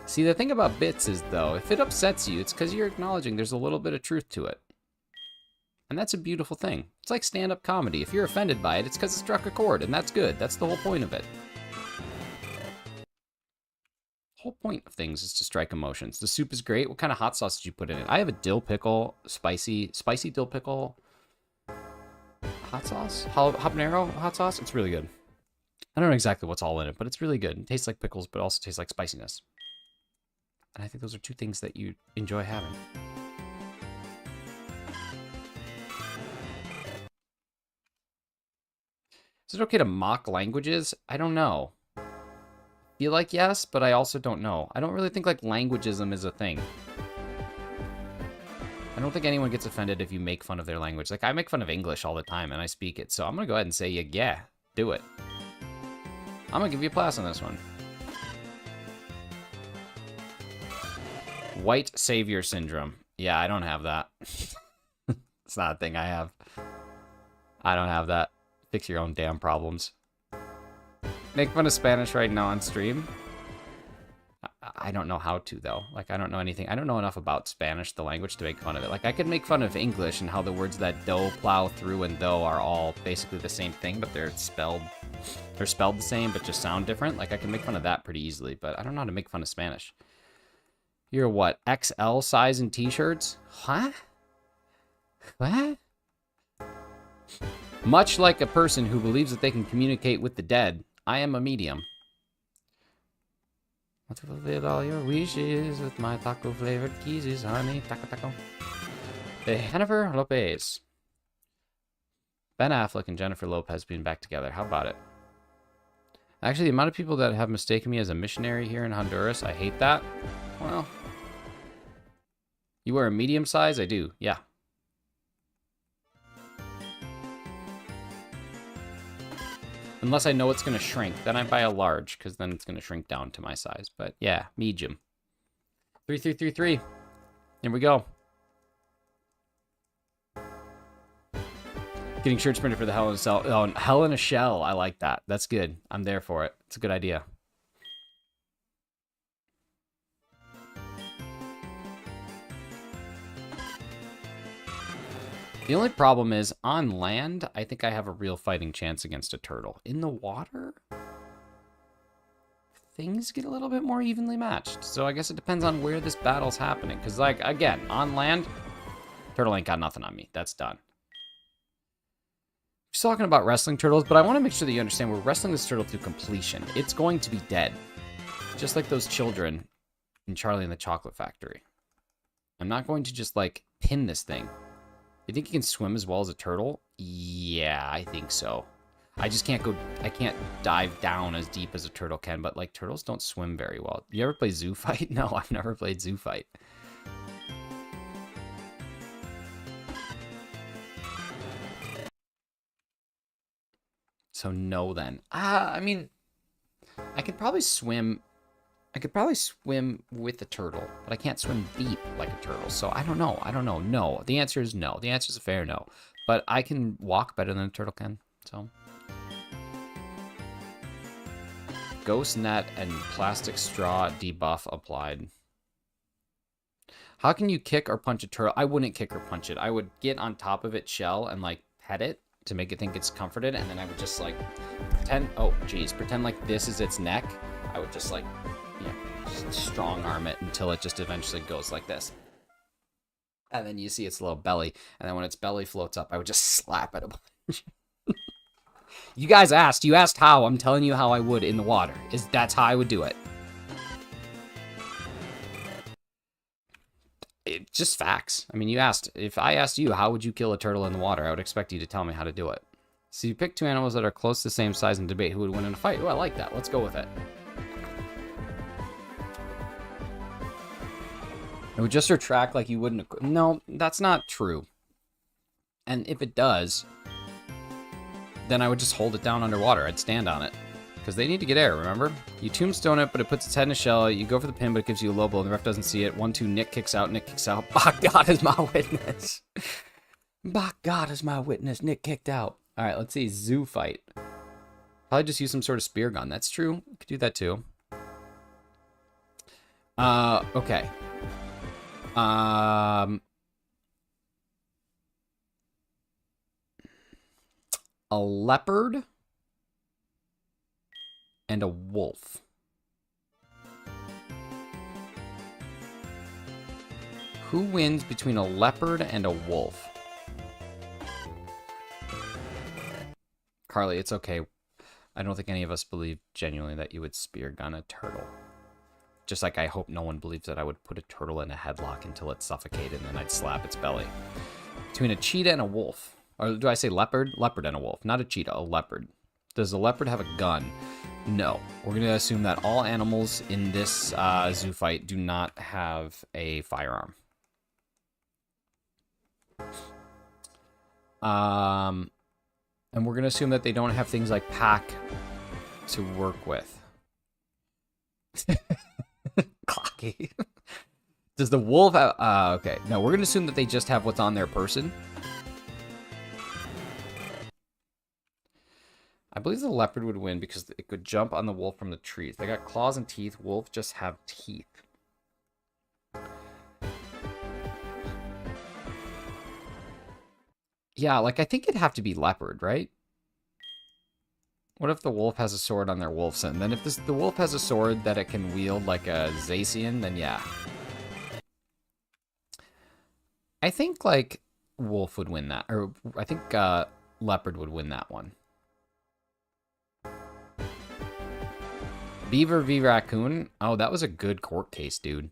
See, the thing about bits is, though, if it upsets you, it's because you're acknowledging there's a little bit of truth to it. And that's a beautiful thing. It's like stand-up comedy. If you're offended by it, it's because it struck a chord, and that's good. That's the whole point of it. The whole point of things is to strike emotions. The soup is great. What kind of hot sauce did you put in it? I have a dill pickle, spicy dill pickle hot sauce? Habanero hot sauce? It's really good. I don't know exactly what's all in it, but it's really good. It tastes like pickles, but also tastes like spiciness. And I think those are two things that you enjoy having. Is it okay to mock languages? I don't know. Feel like yes, but I also don't know. I don't really think like languageism is a thing. I don't think anyone gets offended if you make fun of their language. Like I make fun of English all the time and I speak it. So I'm gonna go ahead and say yeah, do it. I'm gonna give you a pass on this one. White savior syndrome. Yeah, I don't have that. It's not a thing I have. I don't have that. Fix your own damn problems. Make fun of Spanish right now on stream? I don't know how to, though. Like, I don't know anything. I don't know enough about Spanish, the language, to make fun of it. Like, I could make fun of English and how the words that do, plow, through, and though are all basically the same thing, but they're spelled the same, but just sound different. Like, I can make fun of that pretty easily, but I don't know how to make fun of Spanish. You're what? XL size in t-shirts? Huh? What? Much like a person who believes that they can communicate with the dead, I am a medium. Want to fulfill all your wishes with my taco-flavored kisses, honey. Taco. Jennifer Lopez. Ben Affleck and Jennifer Lopez being back together. How about it? Actually, the amount of people that have mistaken me as a missionary here in Honduras, I hate that. Well, you wear a medium size? I do, yeah. Unless I know it's going to shrink. Then I buy a large, because then it's going to shrink down to my size. But yeah, medium. 3333. Here we go. Getting shirt printed for the Hell in a Cell. Oh, Hell in a Shell. I like that. That's good. I'm there for it. It's a good idea. The only problem is, on land, I think I have a real fighting chance against a turtle. In the water, things get a little bit more evenly matched. So I guess it depends on where this battle's happening. Because, like, again, on land, turtle ain't got nothing on me. That's done. Just talking about wrestling turtles, but I want to make sure that you understand we're wrestling this turtle to completion. It's going to be dead. Just like those children in Charlie and the Chocolate Factory. I'm not going to just, like, pin this thing. You think you can swim as well as a turtle? Yeah, I think so. I just can't I can't dive down as deep as a turtle can, but like turtles don't swim very well. You ever play Zoo Fight? No, I've never played Zoo Fight. So no then. I mean, I could probably swim with a turtle, but I can't swim deep like a turtle. So I don't know. No. The answer is no. The answer is a fair no. But I can walk better than a turtle can. So ghost net and plastic straw debuff applied. How can you kick or punch a turtle? I wouldn't kick or punch it. I would get on top of its shell and like pet it to make it think it's comforted, and then I would just like pretend like this is its neck. I would just like strong arm it until it just eventually goes like this. And then you see its little belly. And then when its belly floats up, I would just slap it a bunch. You guys asked. You asked how. I'm telling you how I would in the water. That's how I would do it. Just facts. I mean, you asked. If I asked you, how would you kill a turtle in the water? I would expect you to tell me how to do it. So you pick two animals that are close to the same size and debate who would win in a fight. Oh, I like that. Let's go with it. It would just retract like you wouldn't. No, that's not true. And if it does, then I would just hold it down underwater. I'd stand on it. Because they need to get air, remember? You tombstone it, but it puts its head in a shell. You go for the pin, but it gives you a low blow, and the ref doesn't see it. 1-2, Nick kicks out. Nick kicks out. By God is my witness. By God is my witness. Nick kicked out. All right, let's see. Zoo fight. Probably just use some sort of spear gun. That's true. You could do that too. Okay. A leopard and a wolf. Who wins between a leopard and a wolf? Carly, it's okay. I don't think any of us believe genuinely that you would spear gun a turtle. Just like I hope no one believes that I would put a turtle in a headlock until it's suffocated and then I'd slap its belly. Between a cheetah and a wolf. Or do I say leopard? Leopard and a wolf. Not a cheetah, a leopard. Does a leopard have a gun? No. We're going to assume that all animals in this zoo fight do not have a firearm. And we're going to assume that they don't have things like pack to work with. Clocky. Does the wolf have... okay. No, we're going to assume that they just have what's on their person. I believe the leopard would win because it could jump on the wolf from the trees. They got claws and teeth. Wolves just have teeth. Yeah, like I think it'd have to be leopard, right? What if the wolf has a sword on their wolf's end? Then if the wolf has a sword that it can wield like a Zacian, then yeah. I think like wolf would win that. Or I think leopard would win that one. Beaver v. Raccoon. Oh, that was a good court case, dude.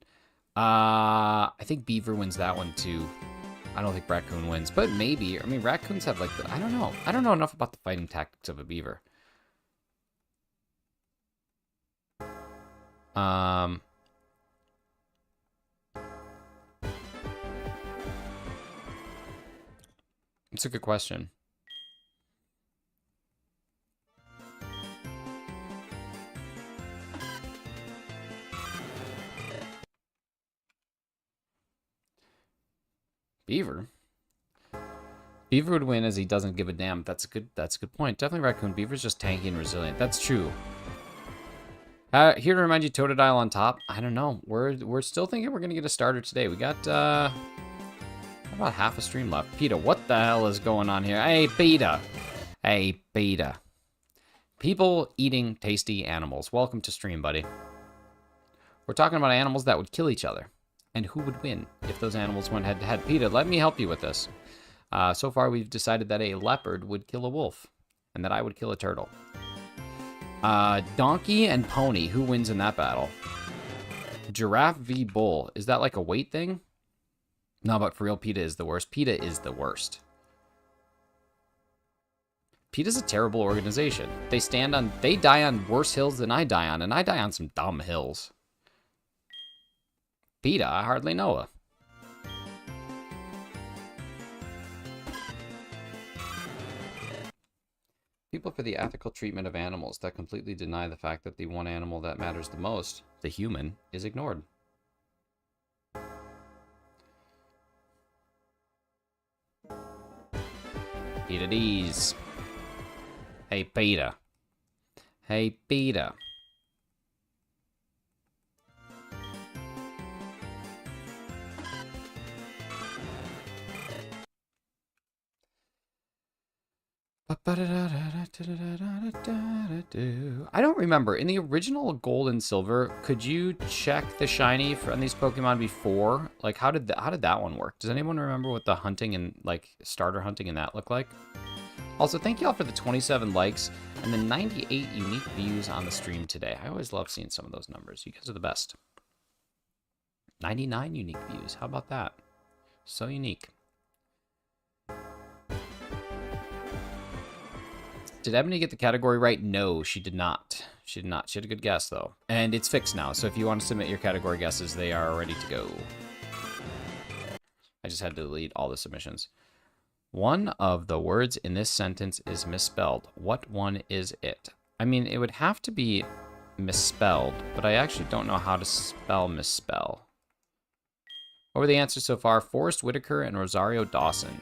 I think Beaver wins that one, too. I don't think Raccoon wins, but maybe. I mean, Raccoons have, like, I don't know. I don't know enough about the fighting tactics of a Beaver. It's a good question. Beaver Beaver would win as he doesn't give a damn. That's a good point. Definitely Raccoon. Beaver's just tanky and resilient. That's true. Here to remind you, Totodile on top. I don't know. We're still thinking we're gonna get a starter today. We got about half a stream left. Peter, what the hell is going on here? Hey, Peter. Hey, Peter. People eating tasty animals. Welcome to stream, buddy. We're talking about animals that would kill each other. And who would win if those animals went head to head. Peter, let me help you with this. So far, we've decided that a leopard would kill a wolf. And that I would kill a turtle. Donkey and pony. Who wins in that battle? Giraffe v. bull. Is that like a weight thing? No, but for real, PETA is the worst. PETA is the worst. PETA's a terrible organization. They die on worse hills than I die on, and I die on some dumb hills. PETA, I hardly know her. People for the ethical treatment of animals that completely deny the fact that the one animal that matters the most, the human, is ignored. Peter D's. Hey, Peter. Hey, Peter. I don't remember. In the original Gold and Silver, could you check the shiny on these Pokemon before? Like, how did that one work? Does anyone remember what the hunting and, like, starter hunting and that look like? Also, thank you all for the 27 likes and the 98 unique views on the stream today. I always love seeing some of those numbers. You guys are the best. 99 unique views. How about that? So unique. Did Ebony get the category right? No, she did not. She did not. She had a good guess, though. And it's fixed now, so if you want to submit your category guesses, they are ready to go. I just had to delete all the submissions. One of the words in this sentence is misspelled. What one is it? I mean, it would have to be misspelled, but I actually don't know how to spell misspell. What were the answers so far? Forrest Whitaker and Rosario Dawson.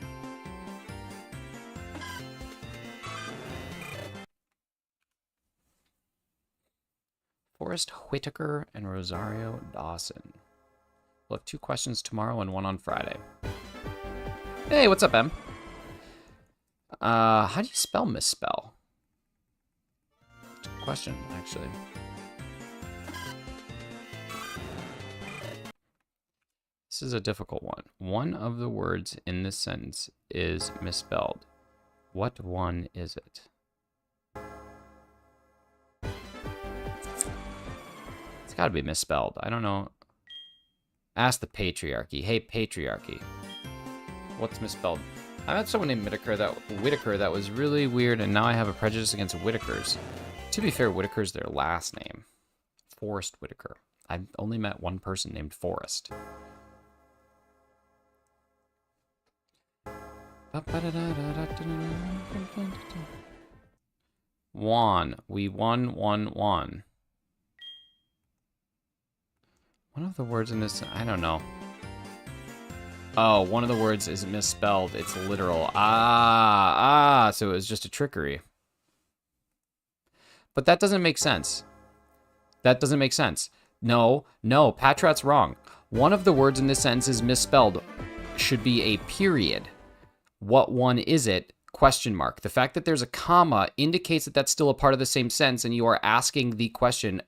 Forrest Whitaker and Rosario Dawson. We'll have 2 questions tomorrow and 1 on Friday. Hey, what's up, Em? How do you spell misspell? Good question, actually. This is a difficult one. One of the words in this sentence is misspelled. What one is it? It's got to be misspelled. I don't know. Ask the patriarchy. Hey, patriarchy. What's misspelled? I met someone named Whitaker that was really weird, and now I have a prejudice against Whitakers. To be fair, Whitaker's their last name. Forrest Whitaker. I've only met one person named Forrest. Won. We won. One of the words in this, I don't know. Oh, one of the words is misspelled. It's literal. So it was just a trickery. But that doesn't make sense. That doesn't make sense. No, Patrat's wrong. One of the words in this sentence is misspelled. Should be a period. What one is it? Question mark. The fact that there's a comma indicates that that's still a part of the same sentence, and you are asking the question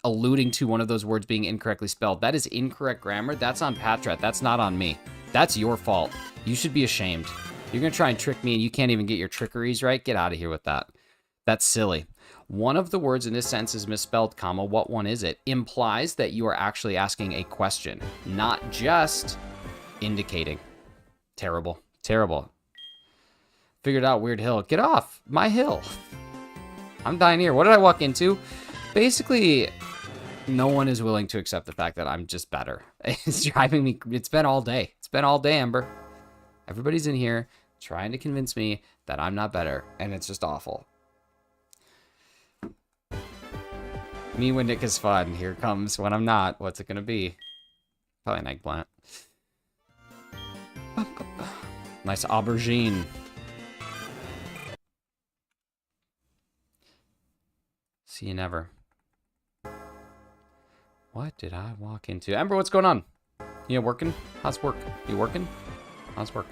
alluding to one of those words being incorrectly spelled. That is incorrect grammar. That's on Patrat. That's not on me. That's your fault. You should be ashamed. You're going to try and trick me and you can't even get your trickeries right? Get out of here with that. That's silly. One of the words in this sentence is misspelled, comma, what one is it? Implies that you are actually asking a question, not just indicating. Terrible. Terrible. Figured out weird hill. Get off my hill. I'm dying here. What did I walk into? Basically, no one is willing to accept the fact that I'm just better. It's driving me. It's been all day. It's been all day, Ember. Everybody's in here trying to convince me that I'm not better, and it's just awful. Me when Nick is fun. Here comes when I'm not. What's it gonna be? Probably an eggplant. Nice aubergine. See you never. What did I walk into? Ember, what's going on? You working? How's work? You working? How's work?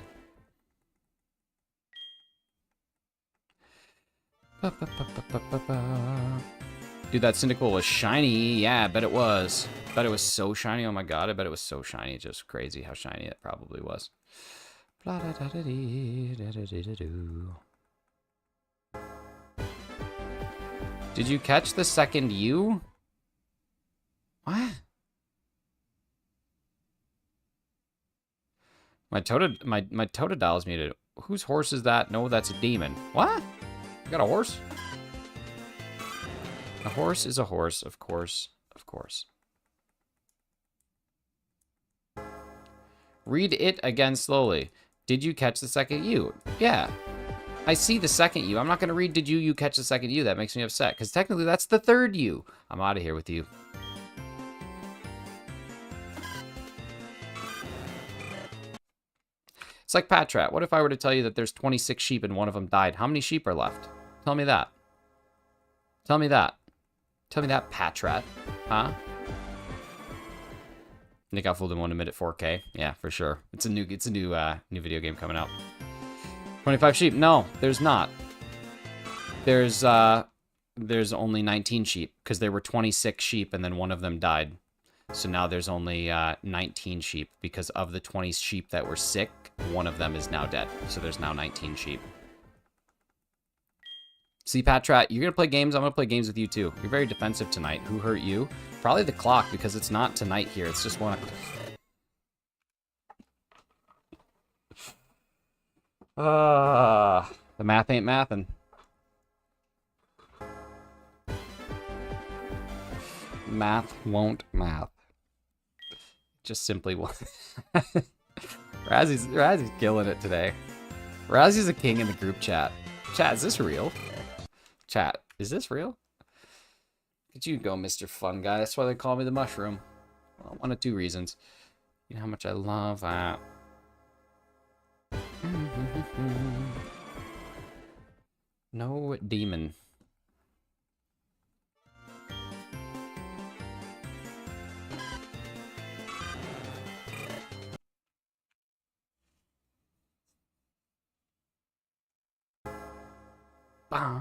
Dude, that Cyndaquil was shiny. Yeah, I bet it was. I bet it was so shiny. Oh my god, I bet it was so shiny. Just crazy how shiny it probably was. Did you catch the second U? What? My Totodile's muted. Whose horse is that? No, that's a demon. What? You got a horse? A horse is a horse, of course. Of course. Read it again slowly. Did you catch the second U? Yeah. I see the second U. I'm not going to read did you catch the second U. That makes me upset. Because technically that's the third U. I'm out of here with you. It's like Patrat. What if I were to tell you that there's 26 sheep and one of them died? How many sheep are left? Tell me that. Tell me that. Tell me that, Patrat. Huh? Nick outfooled him 1 minute 4K. Yeah, for sure. It's a new video game coming out. 25 sheep. No, there's not. There's only 19 sheep because there were 26 sheep and then one of them died. So now there's only 19 sheep because of the 20 sheep that were sick, one of them is now dead. So there's now 19 sheep. See, Patrat, you're going to play games. I'm going to play games with you too. You're very defensive tonight. Who hurt you? Probably the clock because it's not tonight here. It's just 1 o'clock. The math ain't mathin'. Math won't math. Just simply won't. Razzy's killing it today. Razzy's a king in the group chat. Chat, is this real? Chat, is this real? Look at you go, Mr. Fun Guy. That's why they call me the Mushroom. Well, 1 of 2 reasons. You know how much I love that. No demon. Bah.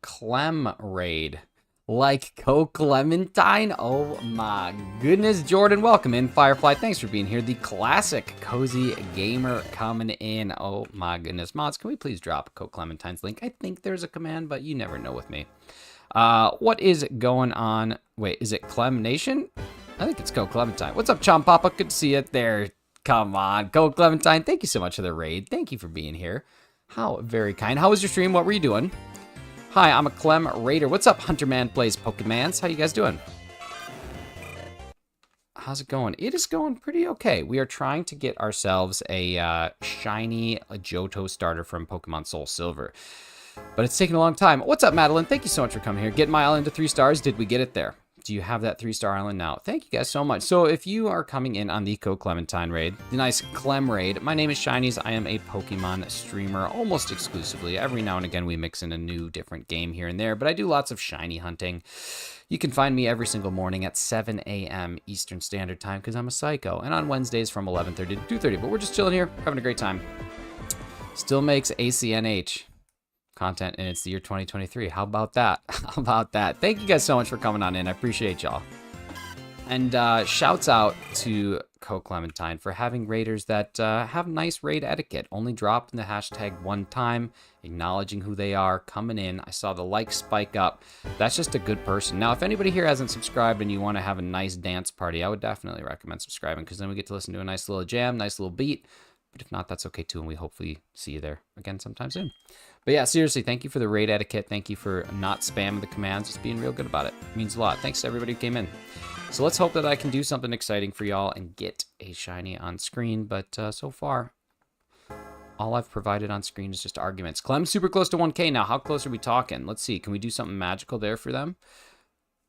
Clem raid. Like Co-Clementine? Oh my goodness. Jordan, welcome in. Firefly, thanks for being here. The classic Cozy Gamer coming in. Oh my goodness. Mods, can we please drop Co-Clementine's link? I think there's a command, but you never know with me. What is going on? Wait, is it Clem Nation? I think it's Co-Clementine. What's up, Chom Papa? Good to see you there. Come on, Co-Clementine. Thank you so much for the raid. Thank you for being here. How very kind. How was your stream? What were you doing? Hi, I'm a Clem Raider. What's up, Hunterman Plays Pokemans? How you guys doing? How's it going? It is going pretty okay. We are trying to get ourselves a shiny Johto starter from Pokemon Soul Silver. But it's taking a long time. What's up, Madeline? Thank you so much for coming here. Get my island to 3 stars. Did we get it there? Do you have that 3-star island now? Thank you guys so much. So if you are coming in on the Co-Clementine raid, the nice Clem raid, my name is Shinies. I am a Pokemon streamer almost exclusively. Every now and again we mix in a new different game here and there, but I do lots of shiny hunting. You can find me every single morning at 7 a.m. Eastern Standard Time because I'm a psycho. And on Wednesdays from 11:30 to 2:30. But we're just chilling here, having a great time. Still makes ACNH content, and it's the year 2023. How about that? How about that? Thank you guys so much for coming on in. I appreciate y'all. And shouts out to Co-Clementine for having raiders that have nice raid etiquette. Only dropping the hashtag 1 time, acknowledging who they are, coming in. I saw the likes spike up. That's just a good person. Now, if anybody here hasn't subscribed and you want to have a nice dance party, I would definitely recommend subscribing because then we get to listen to a nice little jam, nice little beat. But if not, that's okay too, and we hopefully see you there again sometime soon. But yeah, seriously, thank you for the raid etiquette. Thank you for not spamming the commands, just being real good about it. It means a lot. Thanks to everybody who came in. So let's hope that I can do something exciting for y'all and get a shiny on screen. But so far, all I've provided on screen is just arguments. Clem's super close to 1K now. How close are we talking? Let's see. Can we do something magical there for them?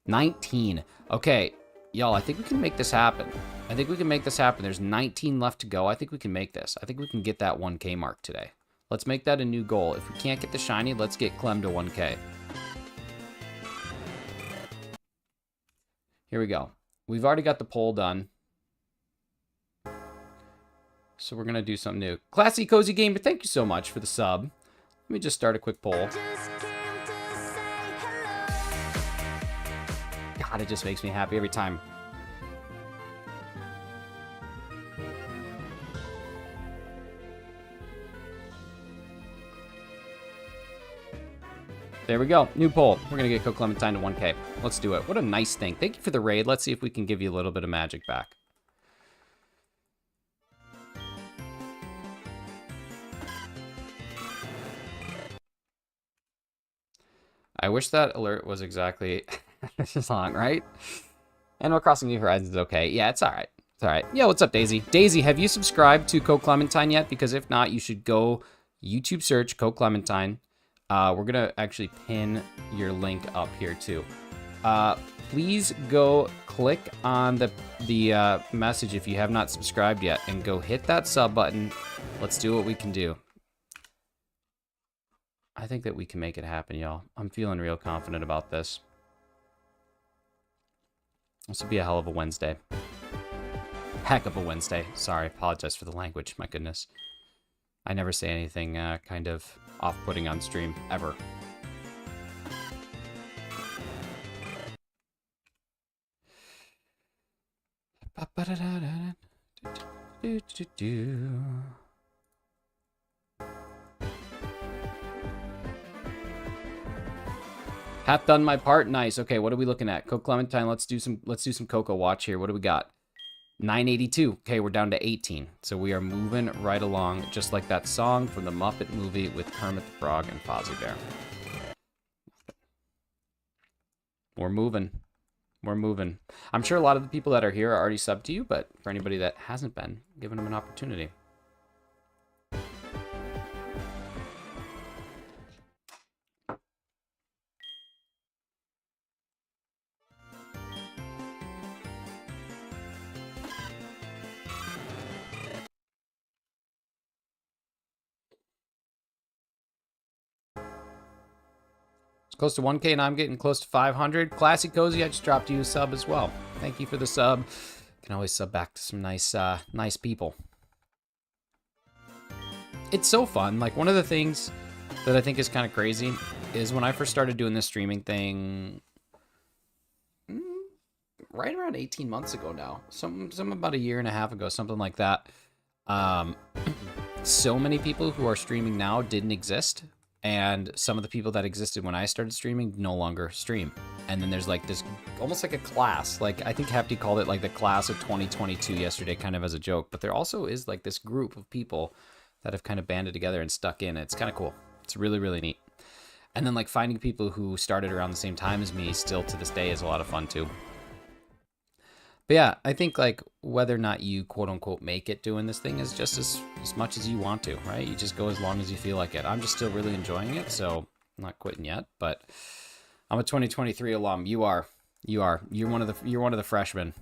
19. Okay, y'all, I think we can make this happen. I think we can make this happen. There's 19 left to go. I think we can make this. I think we can get that 1K mark today. Let's make that a new goal. If we can't get the shiny, let's get Clem to 1K. Here we go. We've already got the poll done. So we're going to do something new. Classy Cozy Gamer, thank you so much for the sub. Let me just start a quick poll. God, it just makes me happy every time. There we go. New poll. We're going to get Coke Clementine to 1K. Let's do it. What a nice thing. Thank you for the raid. Let's see if we can give you a little bit of magic back. I wish that alert was exactly this long, right? Animal Crossing New Horizons is okay. Yeah, it's all right. It's all right. Yeah, what's up, Daisy? Daisy, have you subscribed to Coke Clementine yet? Because if not, you should go YouTube search Coke Clementine. We're going to actually pin your link up here, too. Please go click on the message if you have not subscribed yet and go hit that sub button. Let's do what we can do. I think that we can make it happen, y'all. I'm feeling real confident about this. This will be a hell of a Wednesday. Heck of a Wednesday. Sorry, apologize for the language. My goodness. I never say anything kind of off-putting on stream, ever. Hath done my part. Nice. Okay, what are we looking at? Coke Clementine. Let's do some Cocoa Watch here. What do we got? 982. Okay, we're down to 18. So we are moving right along, just like that song from the Muppet movie with Kermit the Frog and Fozzie Bear. We're moving. We're moving. I'm sure a lot of the people that are here are already subbed to you, but for anybody that hasn't been, giving them an opportunity. Close to 1K, and I'm getting close to 500. Classic Cozy, I just dropped you a sub as well. Thank you for the sub. Can always sub back to some nice people. It's so fun. Like, one of the things that I think is kind of crazy is when I first started doing this streaming thing, right around 18 months ago now. Some about a year and a half ago, something like that. So many people who are streaming now didn't exist. And some of the people that existed when I started streaming no longer stream. And then there's like this, almost like a class. Like, I think Hefty called it like the class of 2022 yesterday, kind of as a joke. But there also is like this group of people that have kind of banded together and stuck in. It's kind of cool. It's really, really neat. And then like finding people who started around the same time as me still to this day is a lot of fun too. But yeah, I think like whether or not you quote unquote make it doing this thing is just as much as you want to, right? You just go as long as you feel like it. I'm just still really enjoying it, so I'm not quitting yet, but I'm a 2023 alum. You're one of the freshmen.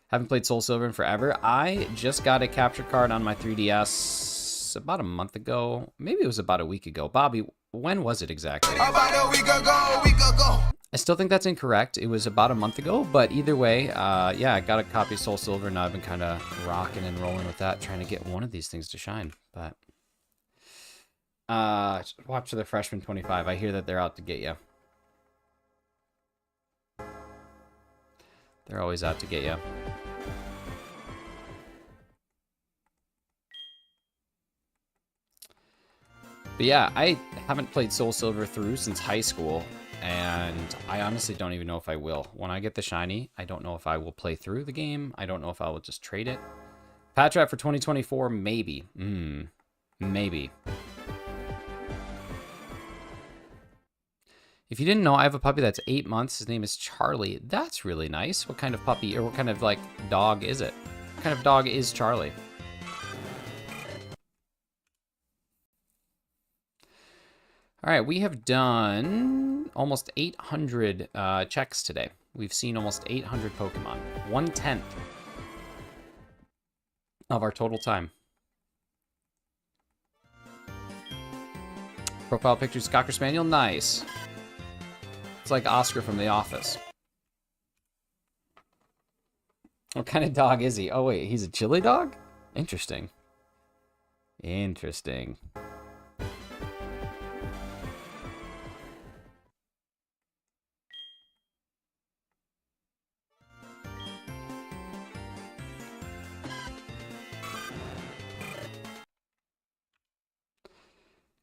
Haven't played Soul Silver in forever. I just got a capture card on my 3DS about a month ago. Maybe it was about a week ago. Bobby, when was it exactly? About a week ago. I still think that's incorrect. It was about a month ago, but either way, yeah, I got a copy of Soul Silver, and I've been kind of rocking and rolling with that, trying to get one of these things to shine. But watch the Freshman 25. I hear that they're out to get you. They're always out to get you. But yeah, I haven't played Soul Silver through since high school. And I honestly don't even know if I will. When I get the shiny, I don't know if I will play through the game. I don't know if I will just trade it Patch Rat for 2024, maybe. Maybe. If you didn't know, I have a puppy that's 8 months. His name is Charlie. That's really nice. What kind of puppy, or what kind of, like, dog is it? What kind of dog is Charlie? All right, we have done almost 800 checks today. We've seen almost 800 Pokemon. 1/10 of our total time. Profile pictures, Cocker Spaniel, nice. It's like Oscar from The Office. What kind of dog is he? Oh, wait, he's a chili dog? Interesting. Interesting.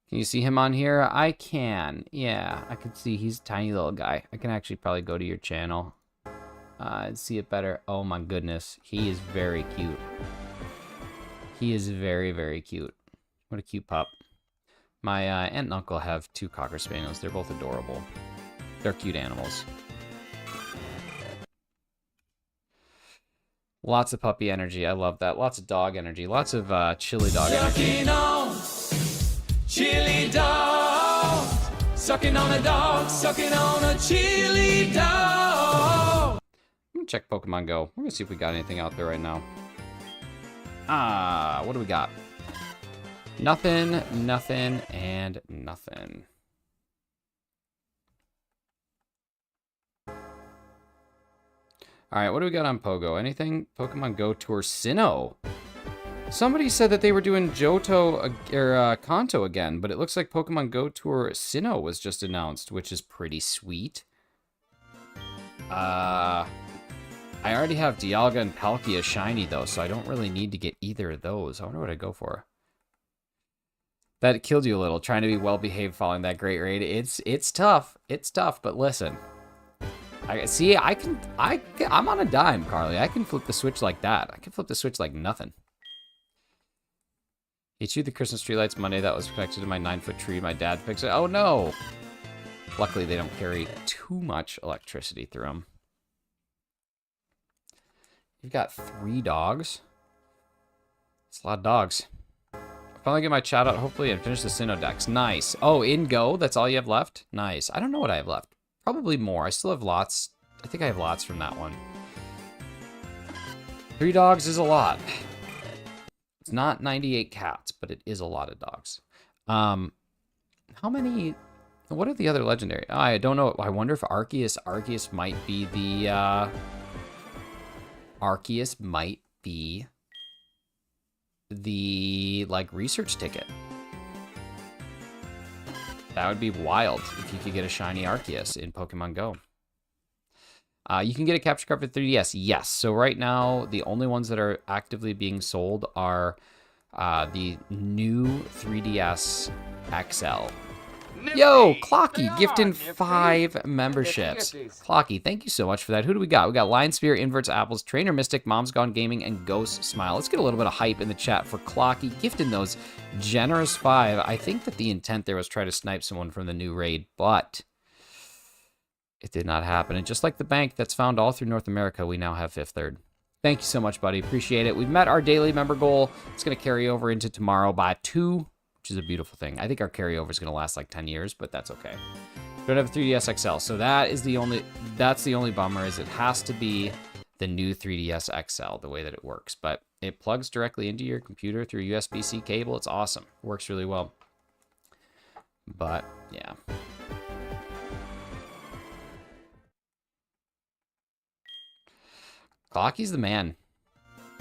Can you see him on here? I can. Yeah, I can see he's a tiny little guy. I can actually probably go to your channel and see it better. Oh my goodness. He is very cute. He is very, very cute. What a cute pup. My aunt and uncle have 2 Cocker Spaniels. They're both adorable. They're cute animals. Lots of puppy energy. I love that. Lots of dog energy. Lots of chili dog energy. Chili dog, sucking on a dog, sucking on a chili dog. I'm gonna check Pokemon Go. We're gonna see if we got anything out there right now. What do we got? Nothing, nothing, and nothing. All right, what do we got on Pogo? Anything? Pokemon Go Tour Sinnoh. Somebody said that they were doing Johto or Kanto again, but it looks like Pokemon Go Tour Sinnoh was just announced, which is pretty sweet. I already have Dialga and Palkia shiny, though, so I don't really need to get either of those. I wonder what I go for. That killed you a little, trying to be well-behaved following that great raid. It's tough. It's tough, but listen. I'm on a dime, Carly. I can flip the switch like that. I can flip the switch like nothing. He chewed the Christmas tree lights Monday. That was connected to my 9-foot tree. My dad fixed it. Oh, no. Luckily, they don't carry too much electricity through them. You've got 3 dogs. It's a lot of dogs. I'll finally get my chat out, hopefully, and finish the Sinnoh decks. Nice. Oh, in Go? That's all you have left? Nice. I don't know what I have left. Probably more. I still have lots. I think I have lots from that one. 3 dogs is a lot. It's not 98 cats, but it is a lot of dogs. How many... What are the other legendary? I don't know. I wonder if Arceus... Arceus might be the... Arceus might be the, like, research ticket. That would be wild if you could get a shiny Arceus in Pokemon Go. You can get a capture card for 3DS. Yes. So right now, the only ones that are actively being sold are the new 3DS XL. Yo, Clocky, gifting 5 memberships. Clocky, thank you so much for that. Who do we got? We got Lion Spear, Inverts, Apples, Trainer Mystic, Mom's Gone Gaming, and Ghost Smile. Let's get a little bit of hype in the chat for Clocky, gifting those generous 5. I think that the intent there was try to snipe someone from the new raid, but it did not happen. And just like the bank that's found all through North America, we now have Fifth Third. Thank you so much, buddy. Appreciate it. We've met our daily member goal. It's going to carry over into tomorrow by 2, which is a beautiful thing. I think our carryover is going to last like 10 years, but that's okay. We don't have a 3DS XL, so that's the only bummer, is it has to be the new 3DS XL, the way that it works. But it plugs directly into your computer through a USB-C cable. It's awesome. It works really well. But, yeah. Clocky's the man.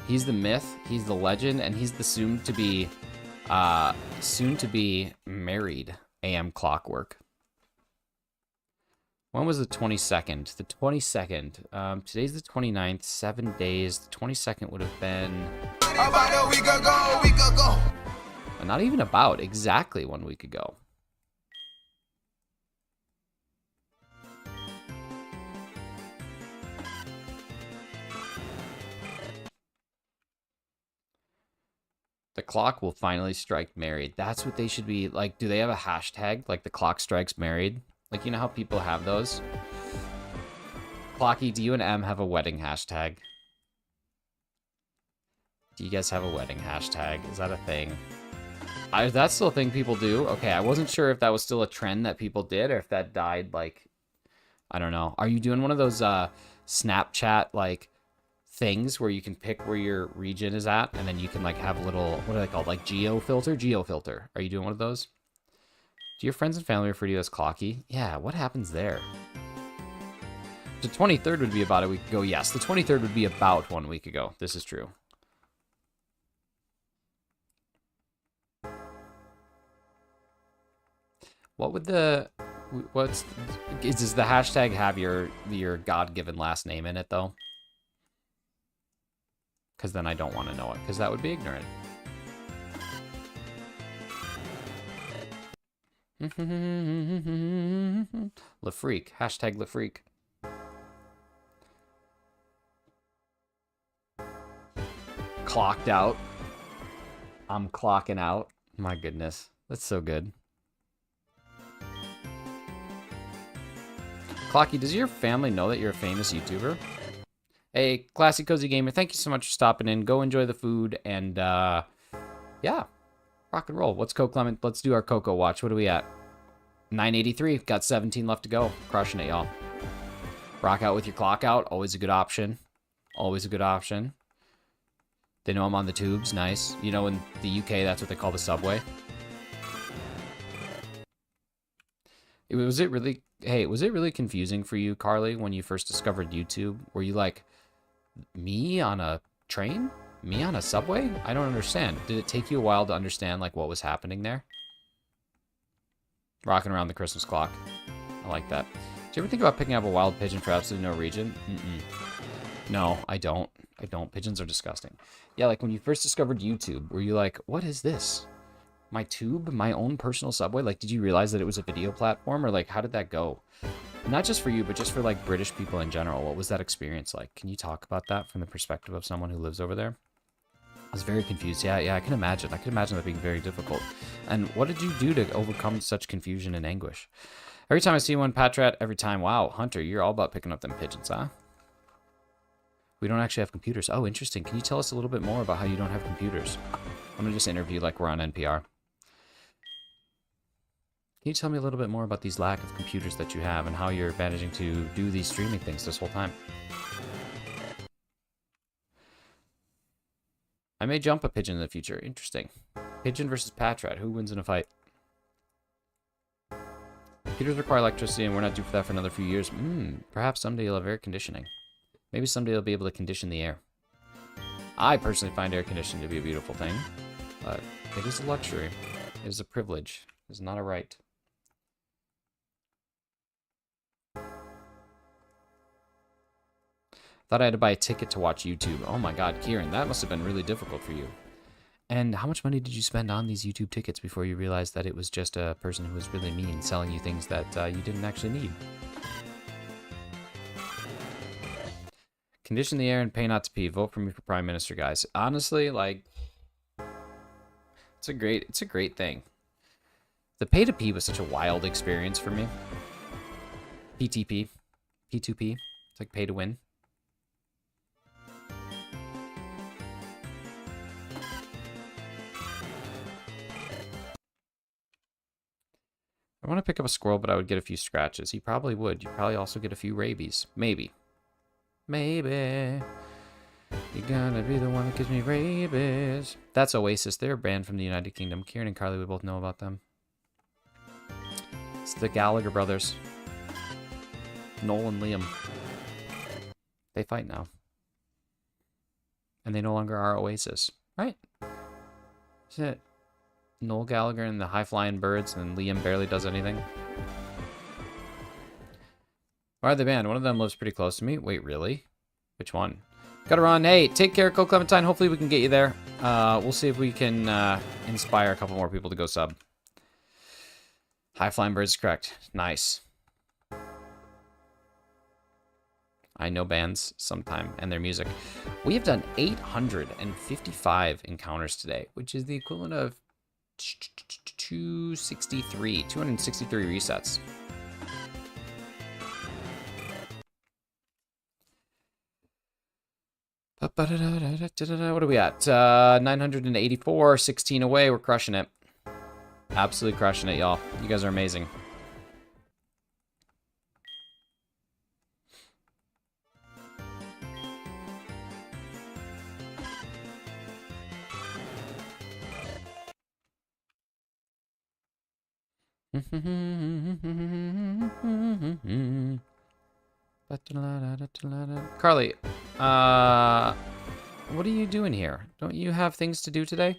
He's the myth, he's the legend, and he's the soon-to-be married AM Clockwork. When was the 22nd? The 22nd. Today's the 29th, 7 days. The 22nd would have been... About a week ago. Not even about, exactly 1 week ago. The clock will finally strike married. That's what they should be like. Do they have a hashtag like the clock strikes married? Like, you know how people have those? Clocky, do you and M have a wedding hashtag? Do you guys have a wedding hashtag? Is that a thing? Is that still a thing people do? Okay, I wasn't sure if that was still a trend that people did or if that died, like, I don't know. Are you doing one of those Snapchat, like, things where you can pick where your region is at and then you can, like, have a little, what are they called? Like, geo-filter? Geo-filter. Are you doing one of those? Do your friends and family refer to you as Clocky? Yeah, what happens there? The 23rd would be about a week ago. Yes, the 23rd would be about 1 week ago. This is true. What would the... Does the hashtag have your God-given last name in it, though? Because then I don't want to know it, because that would be ignorant. LaFreak. Hashtag LaFreak. Clocked out. I'm clocking out. My goodness. That's so good. Clocky, does your family know that you're a famous YouTuber? Hey, Classy Cozy Gamer, thank you so much for stopping in. Go enjoy the food, and, yeah. Rock and roll. What's Coke Clement? Let's do our Cocoa watch. What are we at? 983. Got 17 left to go. Crushing it, y'all. Rock out with your clock out. Always a good option. Always a good option. They know I'm on the tubes. Nice. You know, in the UK, that's what they call the subway. Was it really confusing for you, Carly, when you first discovered YouTube? Were you like, me on a train? Me on a subway? I don't understand. Did it take you a while to understand, like, what was happening there? Rocking around the Christmas clock. I like that. Do you ever think about picking up a wild pigeon for absolutely no reason? No, I don't. I don't. Pigeons are disgusting. Yeah, like, when you first discovered YouTube, were you like, what is this? My tube? My own personal subway? Like, did you realize that it was a video platform? Or, like, how did that go? Not just for you, but just for, like, British people in general. What was that experience like? Can you talk about that from the perspective of someone who lives over there? I was very confused. Yeah, I can imagine. I can imagine that being very difficult. And what did you do to overcome such confusion and anguish? Every time I see one, Patrat, every time. Wow, Hunter, you're all about picking up them pigeons, huh? We don't actually have computers. Oh, interesting. Can you tell us a little bit more about how you don't have computers? I'm going to just interview like we're on NPR. Can you tell me a little bit more about these lack of computers that you have and how you're managing to do these streaming things this whole time? I may jump a pigeon in the future. Interesting. Pigeon versus Patrat. Who wins in a fight? Computers require electricity and we're not due for that for another few years. Perhaps someday you'll have air conditioning. Maybe someday you'll be able to condition the air. I personally find air conditioning to be a beautiful thing. But it is a luxury. It is a privilege. It is not a right. Thought I had to buy a ticket to watch YouTube. Oh my god, Kieran, that must have been really difficult for you. And how much money did you spend on these YouTube tickets before you realized that it was just a person who was really mean selling you things that you didn't actually need? Condition the air and pay not to pee. Vote for me for Prime Minister, guys. Honestly, like, it's a great thing. The pay to pee was such a wild experience for me. PTP. P2P. It's like pay to win. I want to pick up a squirrel, but I would get a few scratches. He probably would. You'd probably also get a few rabies. Maybe. Maybe. You're gonna be the one that gives me rabies. That's Oasis. They're banned from the United Kingdom. Kieran and Carly, we both know about them. It's the Gallagher brothers. Noel and Liam. They fight now. And they no longer are Oasis. Right? Is it Noel Gallagher and the high-flying birds, and Liam barely does anything? Why are they banned? One of them lives pretty close to me. Wait, really? Which one? Gotta run. Hey, take care, Coke Clementine. Hopefully we can get you there. We'll see if we can inspire a couple more people to go sub. High-flying birds is correct. Nice. I know bands sometime and their music. We have done 855 encounters today, which is the equivalent of 263 resets. What are we at? 984, 16 away. We're crushing it. Absolutely crushing it, y'all. You guys are amazing. Carly, what are you doing here? Don't you have things to do today?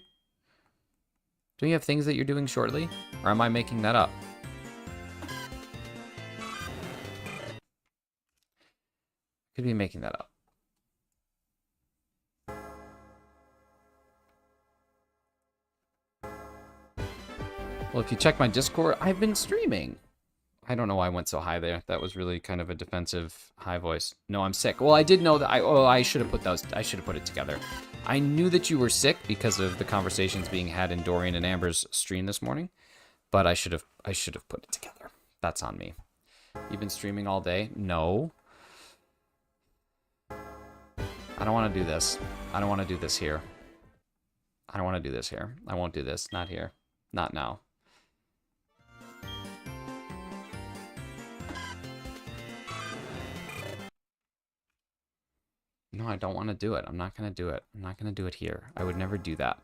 Don't you have things that you're doing shortly? Or am I making that up? Could be making that up. Well, if you check my Discord, I've been streaming. I don't know why I went so high there. That was really kind of a defensive high voice. No, I'm sick. Well, I did know that I should have put those. I should have put it together. I knew that you were sick because of the conversations being had in Dorian and Amber's stream this morning, but I should have put it together. That's on me. You've been streaming all day? No. I don't want to do this. I don't want to do this here. I don't want to do this here. I won't do this. Not here. Not now. No, I don't want to do it. I'm not going to do it. I'm not going to do it here. I would never do that.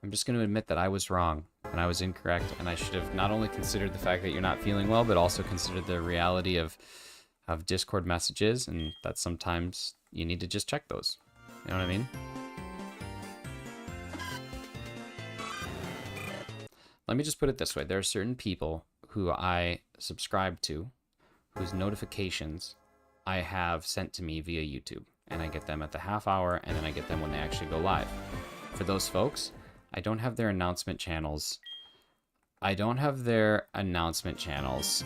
I'm just going to admit that I was wrong and I was incorrect, and I should have not only considered the fact that you're not feeling well, but also considered the reality of Discord messages, and that sometimes you need to just check those. You know what I mean? Let me just put it this way. There are certain people who I subscribe to, whose notifications I have sent to me via YouTube, and I get them at the half hour, and then I get them when they actually go live. For those folks, I don't have their announcement channels. I don't have their announcement channels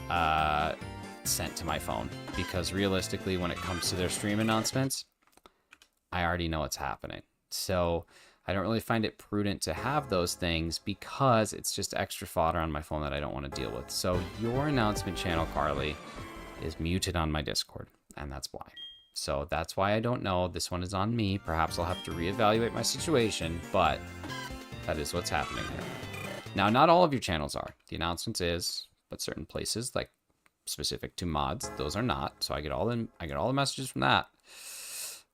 sent to my phone, because realistically, when it comes to their stream announcements, I already know what's happening. So I don't really find it prudent to have those things because it's just extra fodder on my phone that I don't want to deal with. So your announcement channel, Carly, is muted on my Discord. And that's why. So that's why I don't know. This one is on me. Perhaps I'll have to reevaluate my situation, but that is what's happening here. Now, not all of your channels are. The announcements is, but certain places, like specific to mods, those are not. So I get all the messages from that.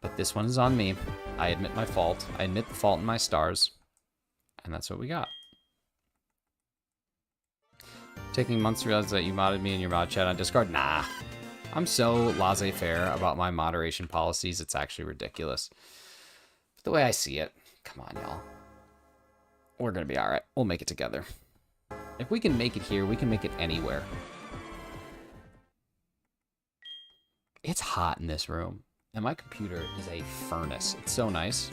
But this one is on me. I admit my fault. I admit the fault in my stars. And that's what we got. Taking months to realize that you modded me in your mod chat on Discord? Nah. I'm so laissez-faire about my moderation policies, it's actually ridiculous. But the way I see it, come on, y'all. We're going to be all right. We'll make it together. If we can make it here, we can make it anywhere. It's hot in this room, and my computer is a furnace. It's so nice.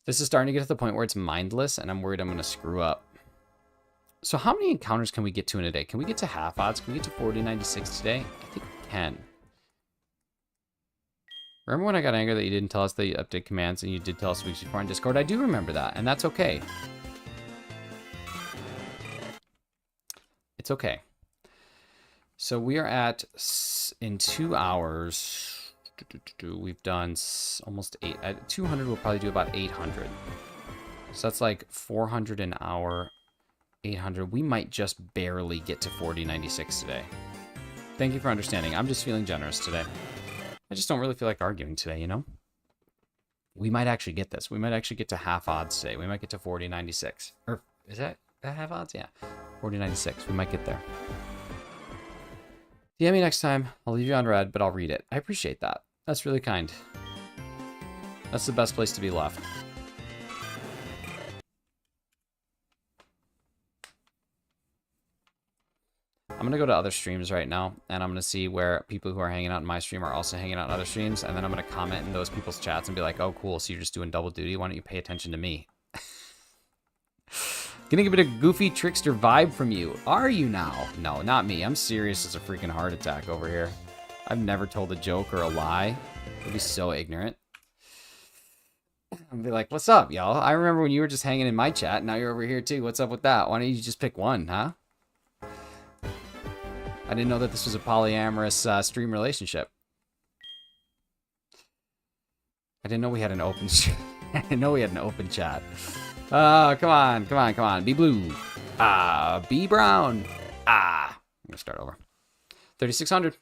This is starting to get to the point where it's mindless, and I'm worried I'm going to screw up. So how many encounters can we get to in a day? Can we get to half odds? Can we get to 4096 today? I think we can. Remember when I got angry that you didn't tell us that you update commands and you did tell us weeks before on Discord? I do remember that, and that's okay. It's okay. So we are at, in 2 hours, we've done almost 200, we'll probably do about 800. So that's like 400 an hour. 800. We might just barely get to 4096 today. Thank you for understanding. I'm just feeling generous today. I just don't really feel like arguing today, you know? We might actually get this. We might actually get to half odds today. We might get to 4096. Or is that half odds? Yeah. 4096. We might get there. DM me next time. I'll leave you on red, but I'll read it. I appreciate that. That's really kind. That's the best place to be left. I'm going to go to other streams right now, and I'm going to see where people who are hanging out in my stream are also hanging out in other streams, and then I'm going to comment in those people's chats and be like, oh, cool, so you're just doing double duty? Why don't you pay attention to me? Getting a bit of goofy trickster vibe from you. Are you now? No, not me. I'm serious as a freaking heart attack over here. I've never told a joke or a lie. I'd be so ignorant. I'd be like, what's up, y'all? I remember when you were just hanging in my chat. Now you're over here, too. What's up with that? Why don't you just pick one, huh? I didn't know that this was a polyamorous stream relationship. I didn't know we had an open I didn't know we had an open chat. Come on, come on, come on. Be blue. Be brown. I'm gonna start over. 3,600.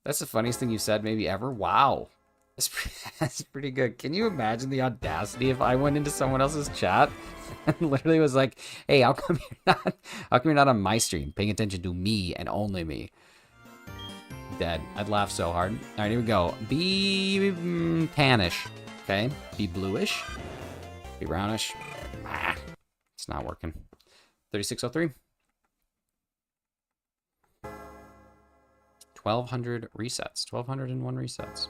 That's the funniest thing you said maybe ever. Wow. That's pretty good. Can you imagine the audacity if I went into someone else's chat and literally was like, hey, how come you're not on my stream? Paying attention to me and only me. Dead. I'd laugh so hard. All right, here we go. Be tannish. Okay. Be bluish. Be brownish. It's not working. 3,603. 1,200 resets. 1,201 resets.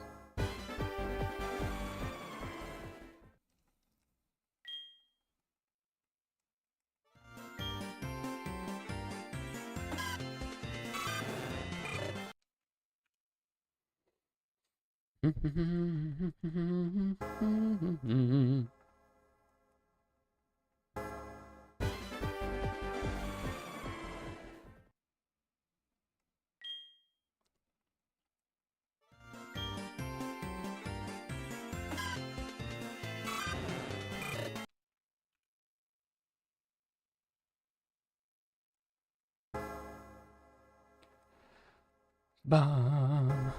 Bomb.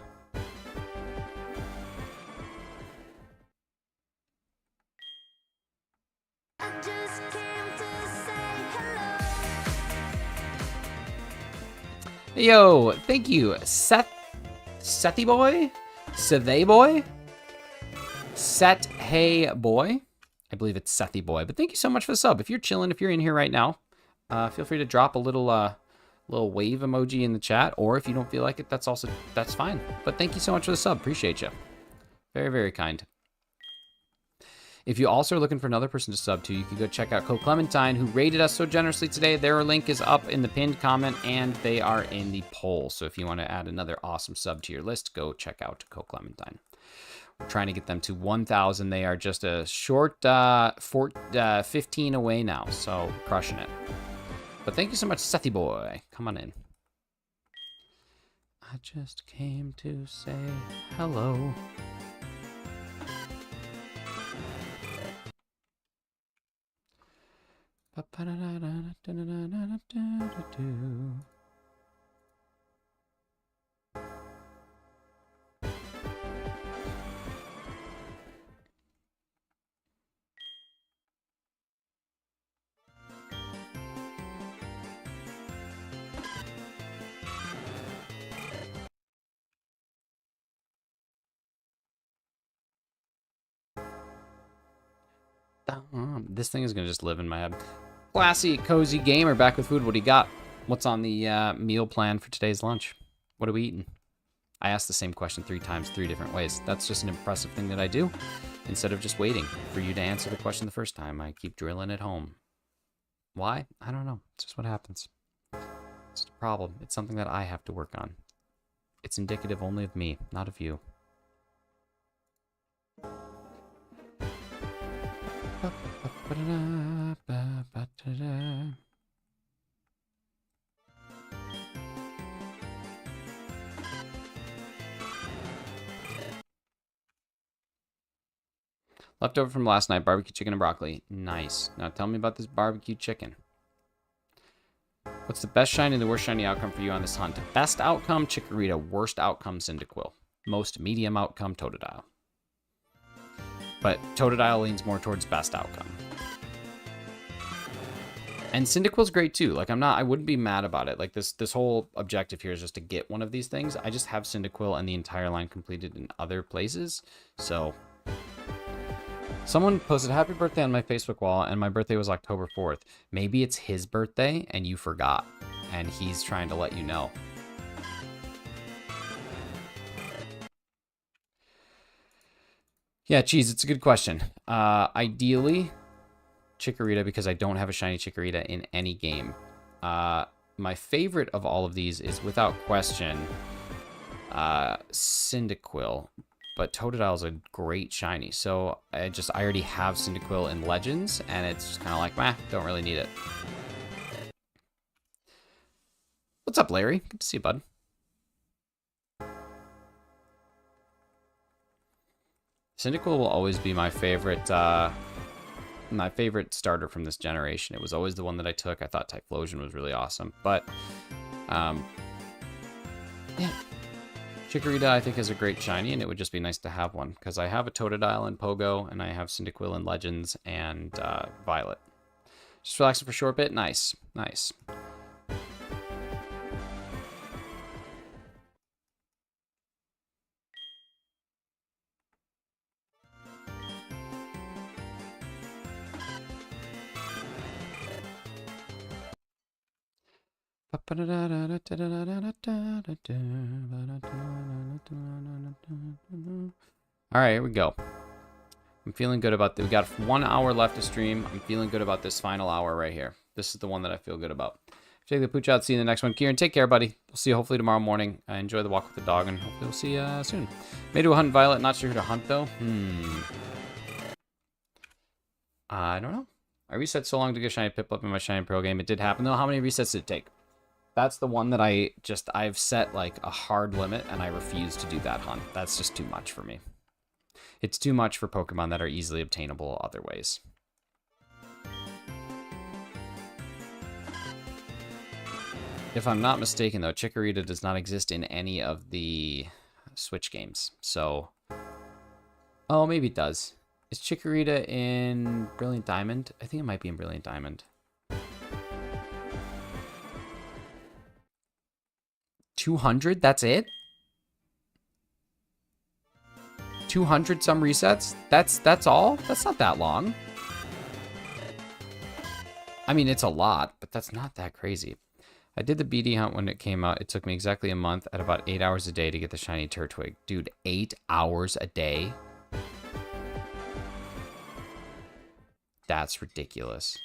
Yo, thank you, Sethy boy, Sethy boy, Set Hey boy. I believe it's Sethy boy, but thank you so much for the sub. If you're chilling, if you're in here right now, feel free to drop a little wave emoji in the chat, or if you don't feel like it, that's fine. But thank you so much for the sub. Appreciate you. Very, very kind. If you also are looking for another person to sub to, you can go check out Clementine, who rated us so generously today. Their link is up in the pinned comment, and they are in the poll. So if you want to add another awesome sub to your list, go check out Clementine. We're trying to get them to 1,000. They are just a short 15 away now, so crushing it. But thank you so much, Sethy boy. Come on in. I just came to say hello. This thing is gonna just live in my head. Classy, cozy gamer, back with food. What do you got? What's on the meal plan for today's lunch? What are we eating? I asked the same question 3 times, 3 different ways. That's just an impressive thing that I do. Instead of just waiting for you to answer the question the first time, I keep drilling it home. Why? I don't know. It's just what happens. It's a problem. It's something that I have to work on. It's indicative only of me, not of you. Leftover from last night, barbecue chicken and broccoli. Nice. Now tell me about this barbecue chicken. What's the best shiny and the worst shiny outcome for you on this hunt? Best outcome, Chikorita. Worst outcome, Cyndaquil. Most medium outcome, Totodile. But Totodile leans more towards best outcome. And Cyndaquil's great too. Like I wouldn't be mad about it. Like this whole objective here is just to get one of these things. I just have Cyndaquil and the entire line completed in other places. So someone posted happy birthday on my Facebook wall, and my birthday was October 4th. Maybe it's his birthday and you forgot, and he's trying to let you know. Yeah, Cheese, it's a good question. Ideally, Chikorita because I don't have a shiny Chikorita in any game. My favorite of all of these is without question Cyndaquil, but Totodile is a great shiny. So I already have Cyndaquil in Legends, and it's kind of like, meh, don't really need it. What's up, Larry? Good to see you, bud. Cyndaquil will always be my favorite starter from this generation. It was always the one that I took. I thought Typhlosion was really awesome, but yeah, Chikorita I think is a great shiny, and it would just be nice to have one because I have a Totodile and Pogo, and I have Cyndaquil in Legends and Violet. Just relaxing for a short bit. Nice, nice. Alright, here we go. I'm feeling good about this. We got 1 hour left to stream. I'm feeling good about this final hour right here. This is the one that I feel good about. Take the pooch out. See you in the next one. Kieran, take care, buddy. We'll see you hopefully tomorrow morning. Enjoy the walk with the dog, and hopefully we'll see you soon. Made to a hunt Violet. Not sure who to hunt, though. I don't know. I reset so long to get shiny Piplup in my shiny pro game. It did happen, though. How many resets did it take? That's the one that I've set like a hard limit, and I refuse to do that hunt. That's just too much for me. It's too much for Pokemon that are easily obtainable other ways. If I'm not mistaken, though, Chikorita does not exist in any of the Switch games. So, oh, maybe it does. Is Chikorita in Brilliant Diamond? I think it might be in Brilliant Diamond. 200? That's it? 200 some resets? That's all? That's not that long. I mean, it's a lot, but that's not that crazy. I did the BD hunt when it came out. It took me exactly a month at about 8 hours a day to get the shiny Turtwig. Dude, 8 hours a day? That's ridiculous.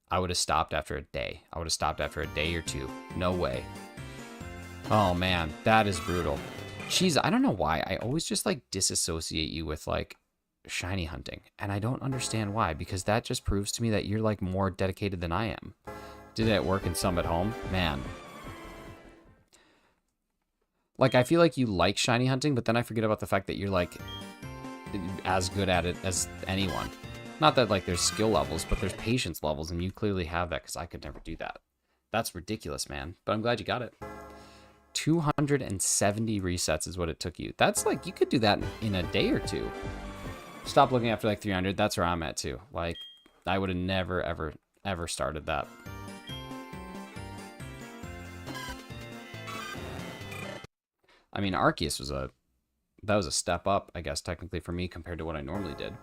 I would have stopped after a day. I would have stopped after a day or two. No way. Oh man, that is brutal. Jeez, I don't know why. I always just like disassociate you with like shiny hunting. And I don't understand why, because that just proves to me that you're like more dedicated than I am. Did it at work and some at home? Man. Like, I feel like you like shiny hunting, but then I forget about the fact that you're like as good at it as anyone. Not that like there's skill levels, but there's patience levels, and you clearly have that because I could never do that. That's ridiculous, man. But I'm glad you got it. 270 resets is what it took you. That's like, you could do that in a day or two. Stop looking after like 300. That's where I'm at too. Like, I would have never, ever, ever started that. I mean, Arceus was a step up, I guess, technically for me compared to what I normally did.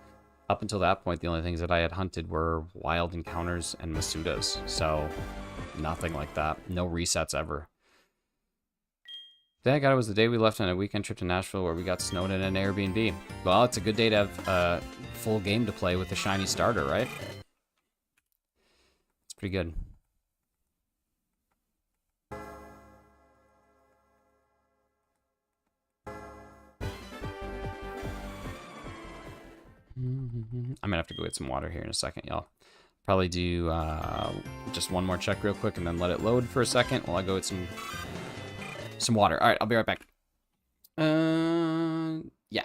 Up until that point, the only things that I had hunted were wild encounters and Masudas. So, nothing like that. No resets ever. The day I got it was the day we left on a weekend trip to Nashville where we got snowed in an Airbnb. Well, it's a good day to have a full game to play with a shiny starter, right? It's pretty good. I'm gonna have to go get some water here in a second, y'all. Probably do just one more check real quick and then let it load for a second while I go get some water. All right, I'll be right back. Yeah.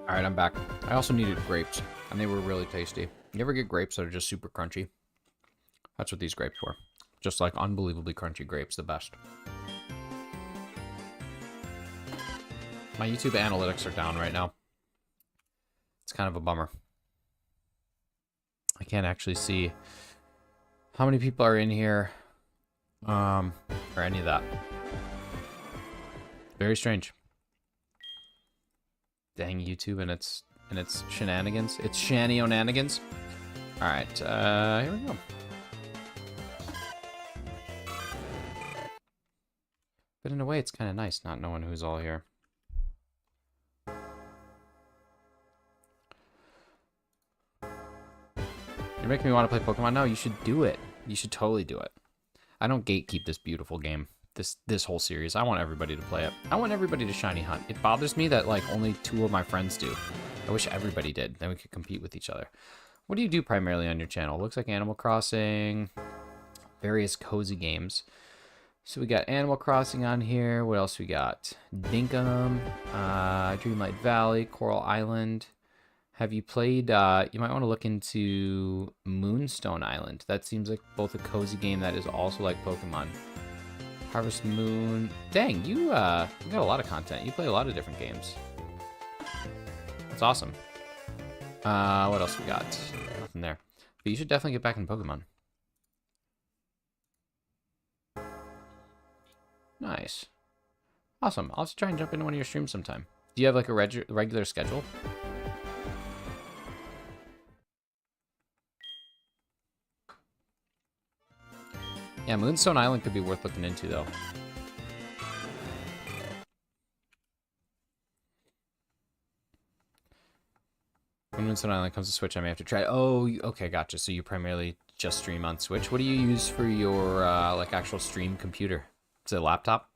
All right, I'm back. I also needed grapes, and they were really tasty. You ever get grapes that are just super crunchy? That's what these grapes were. Just like unbelievably crunchy grapes, the best. My YouTube analytics are down right now. It's kind of a bummer. I can't actually see how many people are in here, or any of that. Very strange. Dang YouTube and its shenanigans. It's shanny-onanigans. All right, here we go. But in a way, it's kind of nice not knowing who's all here. You're making me want to play Pokemon. No, you should do it. You should totally do it. I don't gatekeep this beautiful game. This whole series. I want everybody to play it. I want everybody to shiny hunt. It bothers me that like only 2 of my friends do. I wish everybody did. Then we could compete with each other. What do you do primarily on your channel? Looks like Animal Crossing, various cozy games. So we got Animal Crossing on here. What else we got? Dinkum, Dreamlight Valley, Coral Island. Have you played, you might want to look into Moonstone Island. That seems like both a cozy game that is also like Pokemon. Harvest Moon. Dang, you got a lot of content. You play a lot of different games. That's awesome. What else we got? Nothing there. But you should definitely get back in Pokemon. Nice. Awesome. I'll just try and jump into one of your streams sometime. Do you have like a regular schedule? Yeah, Moonstone Island could be worth looking into, though. When Moonstone Island comes to Switch, I may have to try it. Oh, okay, gotcha. So you primarily just stream on Switch. What do you use for your, like, actual stream computer? Is it a laptop?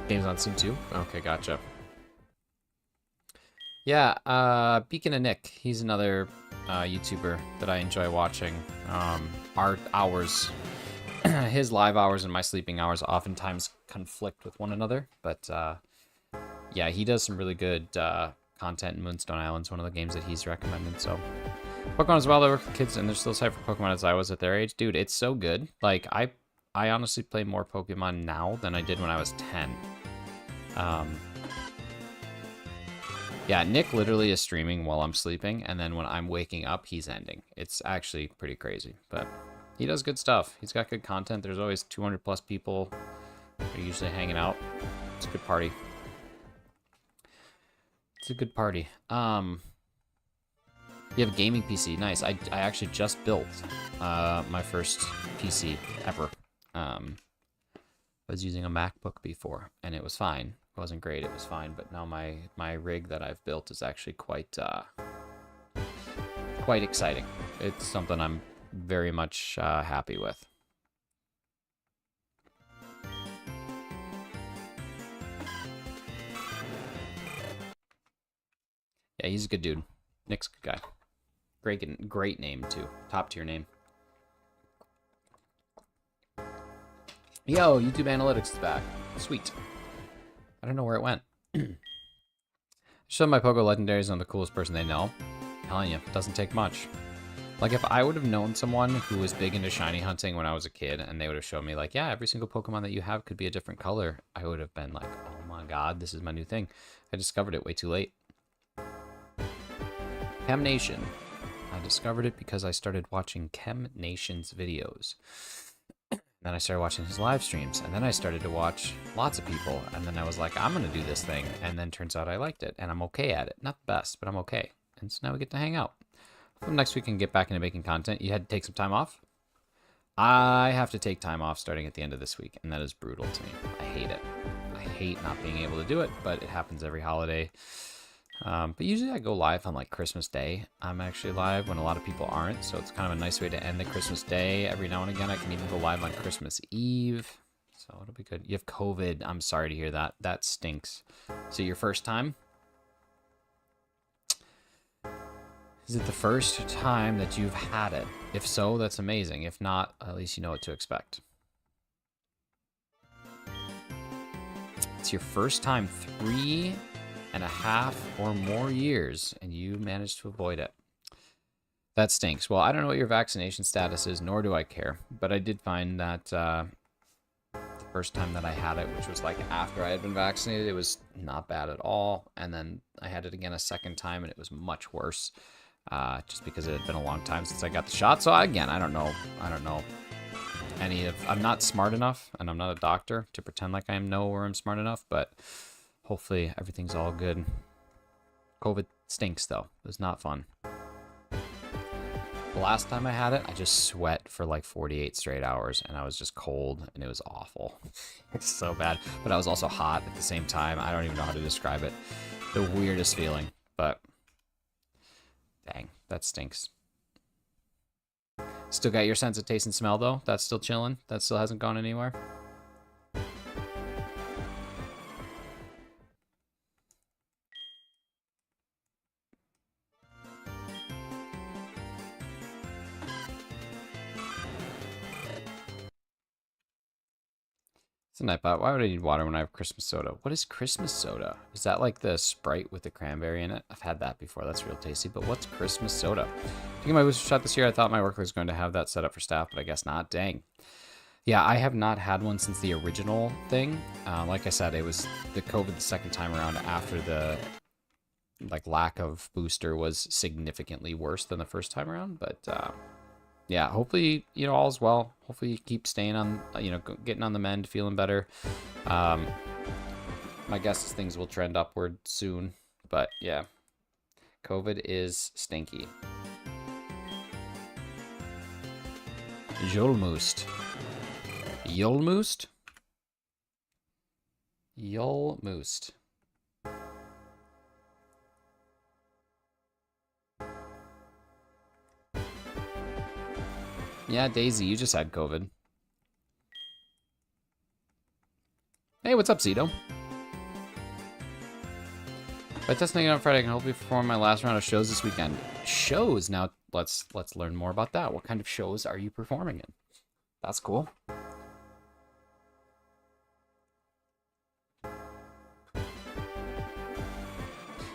Games on Steam too? Okay, gotcha. Yeah, Beacon and Nick. He's another YouTuber that I enjoy watching. Our hours, his live hours and my sleeping hours oftentimes conflict with one another. But yeah, he does some really good content in Moonstone Island. It's one of the games that he's recommended. So Pokemon as well. There were kids and they're still excited for Pokemon as I was at their age. Dude, it's so good. Like, I honestly play more Pokemon now than I did when I was 10. Yeah, Nick literally is streaming while I'm sleeping, and then when I'm waking up, he's ending. It's actually pretty crazy, but he does good stuff. He's got good content. There's always 200 plus people who are usually hanging out. It's a good party. It's a good party. You have a gaming PC. Nice. I actually just built my first PC ever. I was using a MacBook before, and it was fine. It wasn't great, it was fine, but now my rig that I've built is actually quite exciting. It's something I'm very much happy with. Yeah, he's a good dude. Nick's a good guy. Great name too. Top tier name. Yo, YouTube Analytics is back. Sweet. I don't know where it went. Show my Pogo legendaries on the coolest person they know. I'm telling you, it doesn't take much. Like, if I would have known someone who was big into shiny hunting when I was a kid, and they would have shown me, like, yeah, every single Pokemon that you have could be a different color, I would have been like, oh my god, this is my new thing. I discovered it way too late. Chem Nation. I discovered it because I started watching Chem Nation's videos. Then I started watching his live streams, and then I started to watch lots of people, and then I was like, I'm gonna do this thing, and then turns out I liked it, and I'm okay at it. Not the best, but I'm okay. And so now we get to hang out. Next week we can get back into making content. You had to take some time off? I have to take time off starting at the end of this week, and that is brutal to me. I hate it. I hate not being able to do it, but it happens every holiday. But usually I go live on like Christmas Day. I'm actually live when a lot of people aren't, so it's kind of a nice way to end the Christmas Day. Every now and again I can even go live on Christmas Eve. So it'll be good. You have COVID. I'm sorry to hear that. That stinks. So your first time? Is it the first time that you've had it? If so, that's amazing. If not, at least you know what to expect. It's your first time 3.5 or more years, and you managed to avoid it. That stinks. Well, I don't know what your vaccination status is, nor do I care. But I did find that the first time that I had it, which was like after I had been vaccinated, it was not bad at all. And then I had it again a second time, and it was much worse. Just because it had been a long time since I got the shot. So again, I don't know I'm not smart enough, and I'm not a doctor to pretend like I know or I'm smart enough, but hopefully everything's all good. COVID stinks though. It was not fun. The last time I had it, I just sweat for like 48 straight hours, and I was just cold, and it was awful. It's so bad. But I was also hot at the same time. I don't even know how to describe it. The weirdest feeling, but dang, that stinks. Still got your sense of taste and smell, though? That's still chilling? That still hasn't gone anywhere? It's a Nightbot. Why would I need water when I have Christmas soda? What is Christmas soda? Is that like the Sprite with the cranberry in it? I've had that before. That's real tasty. But what's Christmas soda? Taking my booster shot this year, I thought my work was going to have that set up for staff, but I guess not. Dang. Yeah, I have not had one since the original thing. Like I said, it was the COVID the second time around after the lack of booster was significantly worse than the first time around. But yeah, hopefully, all's well. Hopefully you keep staying on, getting on the mend, feeling better. My guess is things will trend upward soon. But yeah, COVID is stinky. Jolmoost. Jolmoost? Jolmoost. Yeah, Daisy, you just had COVID. Hey, what's up, Zito? By testing it on Friday, I can hopefully perform my last round of shows this weekend. Shows? Now, let's learn more about that. What kind of shows are you performing in? That's cool.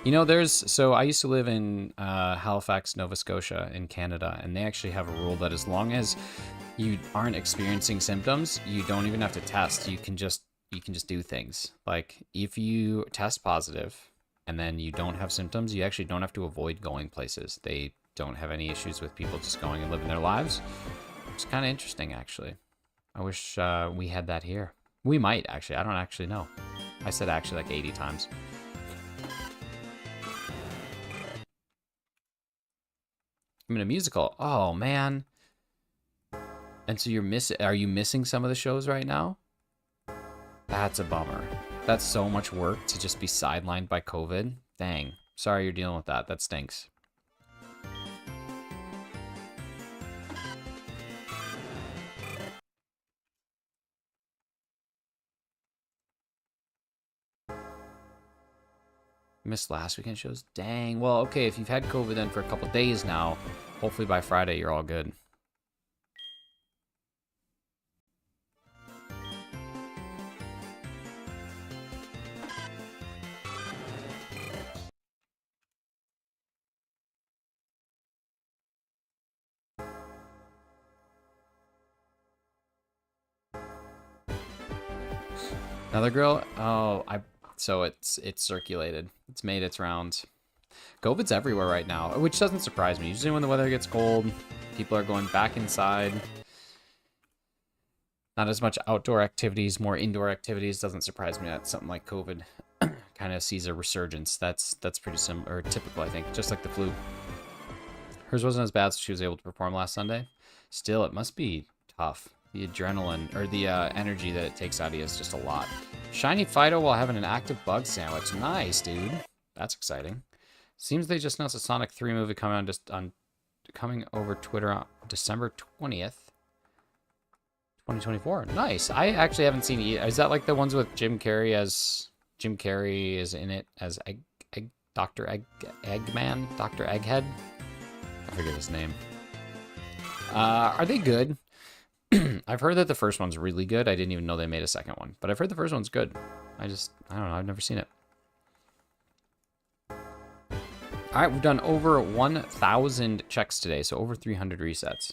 So I used to live in Halifax, Nova Scotia in Canada, and they actually have a rule that as long as you aren't experiencing symptoms, you don't even have to test. You can just do things. Like if you test positive and then you don't have symptoms, you actually don't have to avoid going places. They don't have any issues with people just going and living their lives. It's kind of interesting, actually. I wish we had that here. We might, actually. I don't actually know. I said actually like 80 times. I'm in a musical. Oh, man. And so are you missing some of the shows right now? That's a bummer. That's so much work to just be sidelined by COVID. Dang. Sorry you're dealing with that. That stinks. Missed last weekend shows? Dang. Well, okay, if you've had COVID then for a couple days now, hopefully by Friday you're all good. Another girl? Oh, so it's circulated. It's made its rounds. COVID's everywhere right now, which doesn't surprise me. Usually when the weather gets cold, people are going back inside. Not as much outdoor activities, more indoor activities. Doesn't surprise me that something like COVID kind of sees a resurgence. That's pretty similar, or typical, I think, just like the flu. Hers wasn't as bad, so she was able to perform last Sunday. Still, it must be tough. The adrenaline, or the energy that it takes out of you is just a lot. Shiny Fido while having an active bug sandwich. Nice, dude. That's exciting. Seems they just announced a Sonic 3 movie coming over Twitter on December 20th. 2024. Nice. I actually haven't seen it. Is that like the ones with Jim Carrey as Jim Carrey is in it as Dr. Eggman? Dr. Egghead? I forget his name. Are they good? I've heard that the first one's really good. I didn't even know they made a second one, but I've heard the first one's good. I don't know. I've never seen it. All right, we've done over 1,000 checks today, so over 300 resets.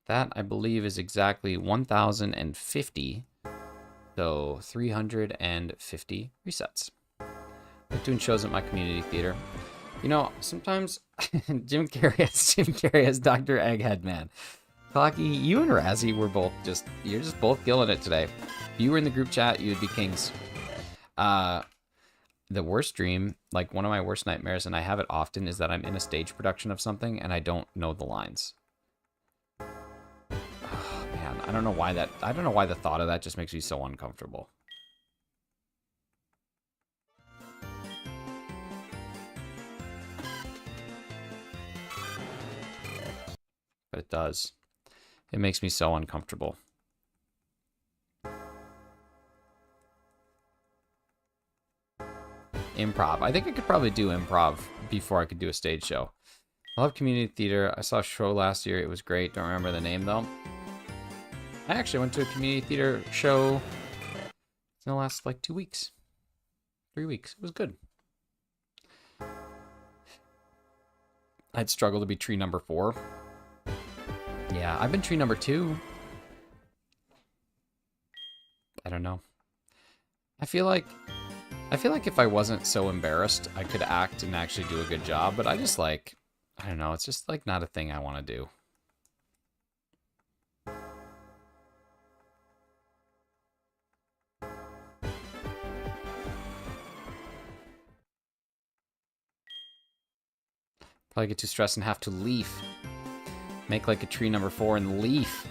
That, I believe, is exactly 1,050. So 350 resets. I'm doing shows at my community theater. You know, sometimes Jim Carrey as Dr. Egghead, man. Clocky, you and Razzie were both you're just both killing it today. If you were in the group chat, you would be kings. The worst dream, like one of my worst nightmares, and I have it often, is that I'm in a stage production of something and I don't know the lines. Oh, man, I don't know why the thought of that just makes me so uncomfortable. But it does. It makes me so uncomfortable. Improv. I think I could probably do improv before I could do a stage show. I love community theater. I saw a show last year. It was great. Don't remember the name, though. I actually went to a community theater show in the last, like, 2 weeks. 3 weeks. It was good. I'd struggle to be tree number 4. Yeah, I've been tree number 2. I don't know. I feel like if I wasn't so embarrassed, I could act and actually do a good job, but I just like, I don't know, it's just like not a thing I want to do. Probably get too stressed and have to leave. Make like a tree number 4 and leaf.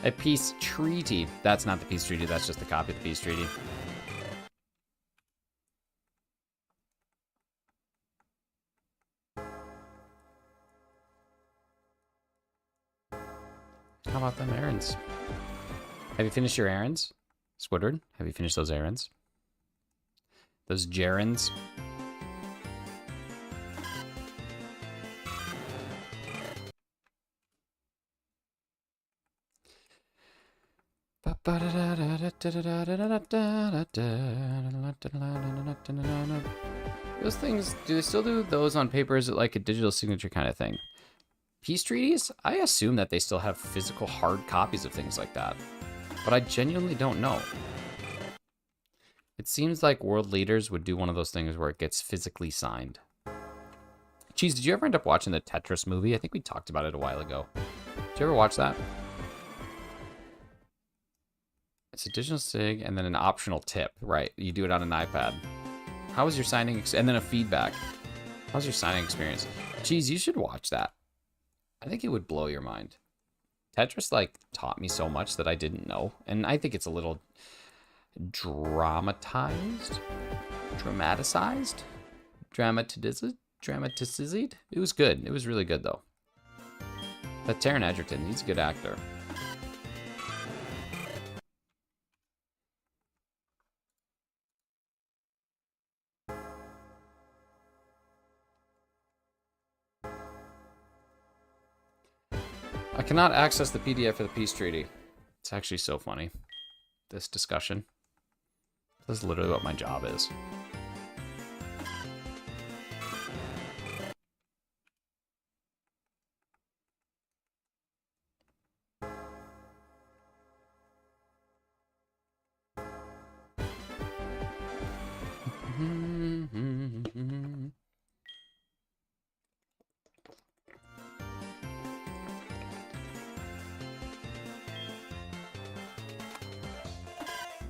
A peace treaty. That's not the peace treaty, that's just a copy of the peace treaty. How about them errands? Have you finished your errands? Squidward, have you finished those errands? Those gerunds? Those things, do they still do those on paper? Is it like a digital signature kind of thing? Peace treaties? I assume that they still have physical hard copies of things like that, but I genuinely don't know. It seems like world leaders would do one of those things where it gets physically signed. Cheese, did you ever end up watching the Tetris movie? I think we talked about it a while ago. Did you ever watch that? It's a digital sig and then an optional tip, right? You do it on an iPad. How was your signing? And then a feedback. How's your signing experience? Cheese, you should watch that. I think it would blow your mind. Tetris, like, taught me so much that I didn't know. And I think it's a little dramatized? Dramatized? It was good. It was really good, though. But Taron Egerton, he's a good actor. I cannot access the PDF for the peace treaty. It's actually so funny, this discussion. This is literally what my job is.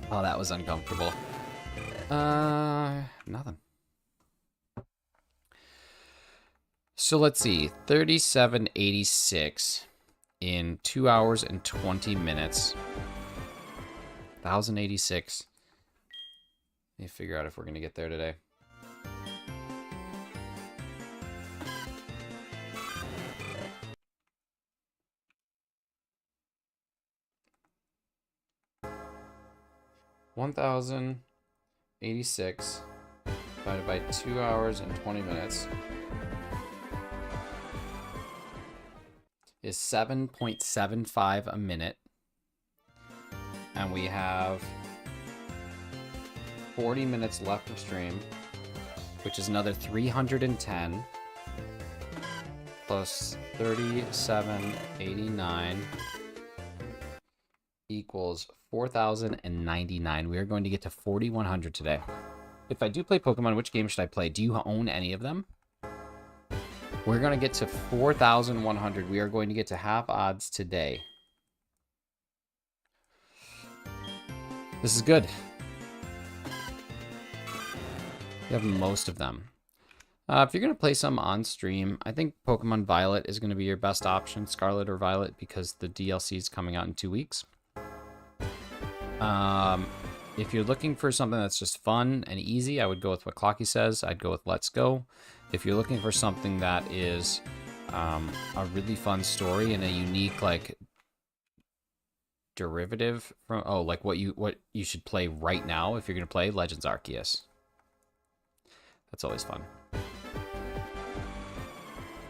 Oh, that was uncomfortable. Nothing. So let's see. 3786 in 2 hours and 20 minutes. 1086. Let me figure out if we're going to get there today. $1,086 divided by 2 hours and 20 minutes is 7.75 a minute. And we have 40 minutes left of stream, which is another 310 plus 3789 equals 4,099. We are going to get to 4,100 today. If I do play Pokemon, which game should I play? Do you own any of them? We're going to get to 4,100. We are going to get to half odds today. This is good. You have most of them. If you're going to play some on stream, I think Pokemon Violet is going to be your best option, Scarlet or Violet, because the DLC is coming out in 2 weeks. If you're looking for something that's just fun and easy, I would go with what Clocky says. I'd go with Let's Go. If you're looking for something that is a really fun story and a unique, like, derivative from, like what you should play right now if you're going to play Legends Arceus. That's always fun.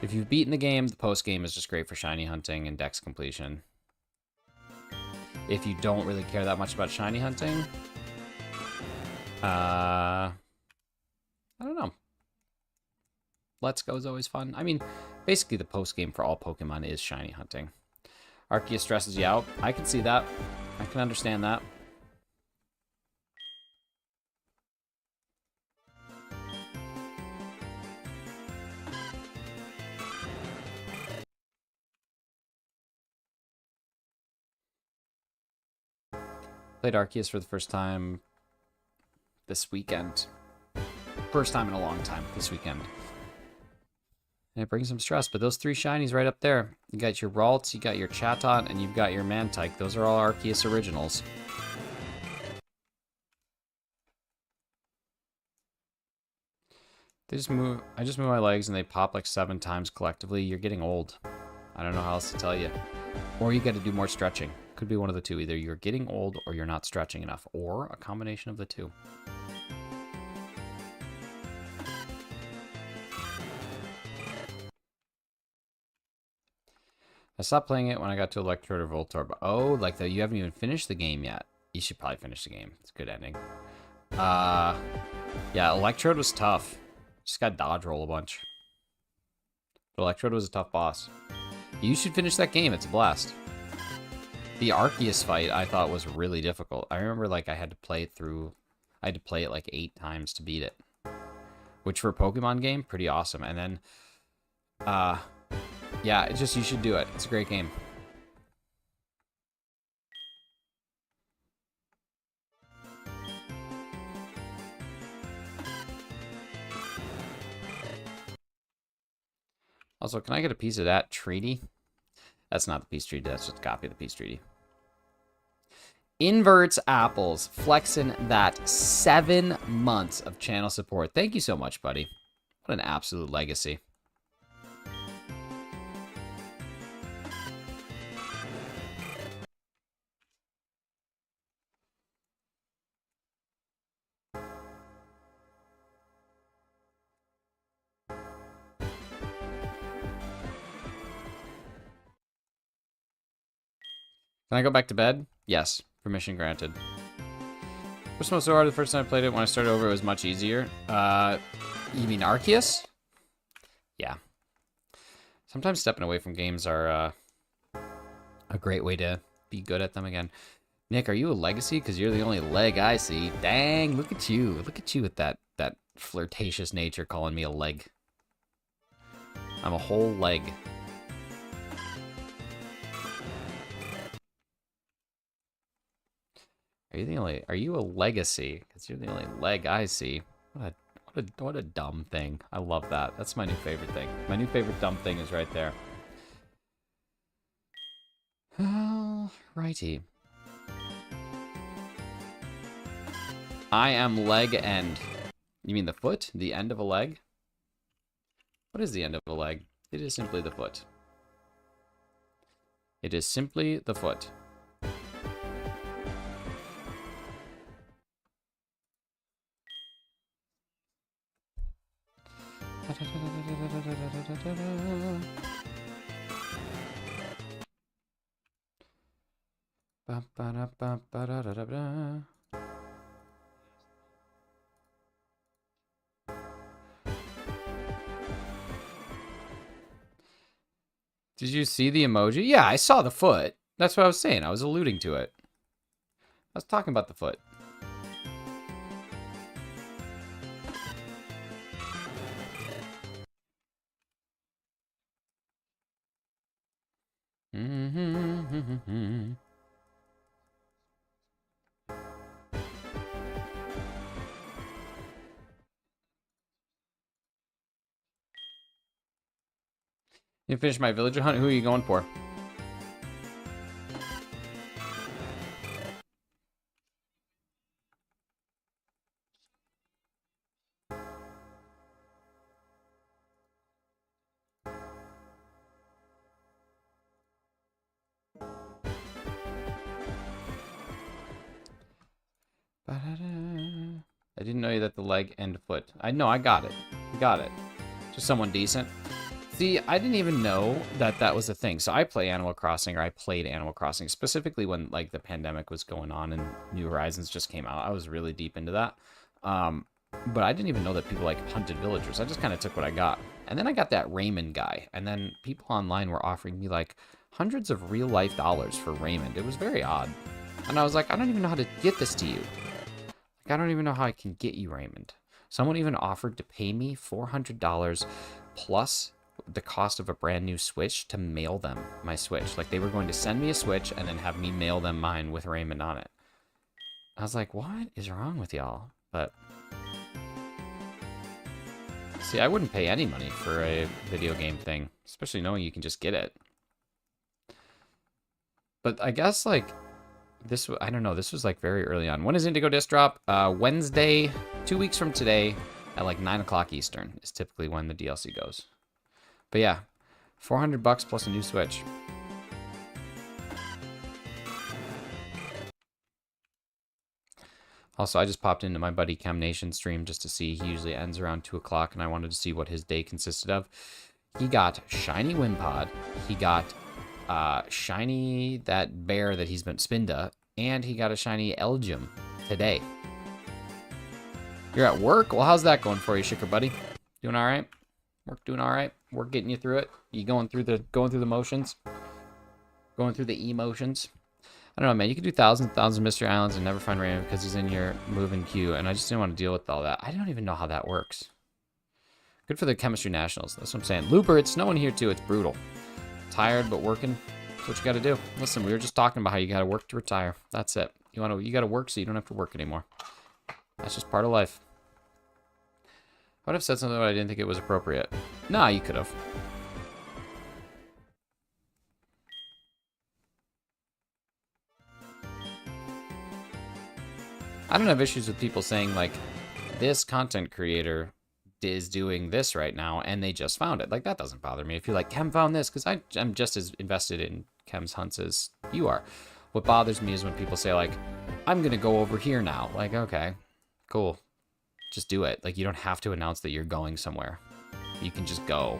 If you've beaten the game, the post-game is just great for shiny hunting and dex completion. If you don't really care that much about shiny hunting, I don't know. Let's Go is always fun. I mean, basically the post-game for all Pokemon is shiny hunting. Arceus stresses you out. I can see that. I can understand that. Played Arceus for the first time this weekend. First time in a long time this weekend. And it brings some stress, but those 3 shinies right up there. You got your Ralts, you got your Chatot, and you've got your Mantike. Those are all Arceus originals. I just move my legs and they pop like 7 times collectively. You're getting old. I don't know how else to tell you. Or you got to do more stretching. Could be one of the two. Either you're getting old or you're not stretching enough, or a combination of the two. I stopped playing it when I got to Electrode or Voltorb. Oh, like you haven't even finished the game yet. You should probably finish the game. It's a good ending. Yeah, Electrode was tough. Just got dodge roll a bunch. But Electrode was a tough boss. You should finish that game. It's a blast. The Arceus fight I thought was really difficult. I remember like I had to play it like 8 times to beat it. Which for a Pokemon game, pretty awesome. And then yeah, it's just, you should do it. It's a great game. Also, can I get a piece of that treaty? That's not the peace treaty, that's just a copy of the peace treaty. Inverts Apples, flexing that 7 months of channel support. Thank you so much, buddy. What an absolute legacy. Can I go back to bed? Yes. Permission granted. Push so hard the first time I played it. When I started over, it was much easier. You mean Arceus? Yeah. Sometimes stepping away from games are a great way to be good at them again. Nick, are you a legacy? Because you're the only leg I see. Dang, look at you. Look at you with that flirtatious nature calling me a leg. I'm a whole leg. Are you a legacy? Because you're the only leg I see. What a dumb thing. I love that. That's my new favorite thing. My new favorite dumb thing is right there. Righty. I am leg end. You mean the foot? The end of a leg? What is the end of a leg? It is simply the foot. It is simply the foot. Did you see the emoji? Yeah, I saw the foot. That's what I was saying. I was alluding to it. I was talking about the foot. You finish my villager hunt? Who are you going for? I didn't know you that the leg and foot. I know, I got it. Got it. Just someone decent. See, I didn't even know that that was a thing. So I play Animal Crossing, or I played Animal Crossing, specifically when like the pandemic was going on and New Horizons just came out. I was really deep into that. But I didn't even know that people like hunted villagers. I just kind of took what I got. And then I got that Raymond guy. And then people online were offering me like hundreds of real life dollars for Raymond. It was very odd. And I was like, I don't even know how to get this to you. Like, I don't even know how I can get you Raymond. Someone even offered to pay me $400 plus the cost of a brand new Switch to mail them my Switch. Like, they were going to send me a Switch and then have me mail them mine with Raymond on it. I was like, what is wrong with y'all? But see, I wouldn't pay any money for a video game thing, especially knowing you can just get it. But I guess like this, I don't know, this was like very early on. When is Indigo disc drop? Wednesday, 2 weeks from today at like 9 o'clock Eastern is typically when the DLC goes. But yeah, $400 plus a new Switch. Also, I just popped into my buddy Chem Nation stream just to see. He usually ends around 2 o'clock, and I wanted to see what his day consisted of. He got Shiny Wimpod. He got Shiny that bear that he's been Spinda. And he got a Shiny Elgium today. You're at work? Well, how's that going for you, Shicker buddy? Doing all right? Work doing all right? Work getting you through it? You going through the motions? Going through the emotions? I don't know, man. You could do thousands of Mystery Islands and never find Raymond because he's in your moving queue, and I just didn't want to deal with all that. I don't even know how that works. Good for the Chemistry Nationals. That's what I'm saying. Looper, it's snowing here too. It's brutal. Tired, but working. That's what you got to do. Listen, we were just talking about how you got to work to retire. That's it. You got to work so you don't have to work anymore. That's just part of life. I would have said something, but I didn't think it was appropriate. Nah, you could have. I don't have issues with people saying, like, this content creator is doing this right now, and they just found it. Like, that doesn't bother me. If you're like, Chem found this, because I'm just as invested in Chem's hunts as you are. What bothers me is when people say, like, I'm going to go over here now. Like, okay, cool. Just do it. Like, you don't have to announce that you're going somewhere. You can just go.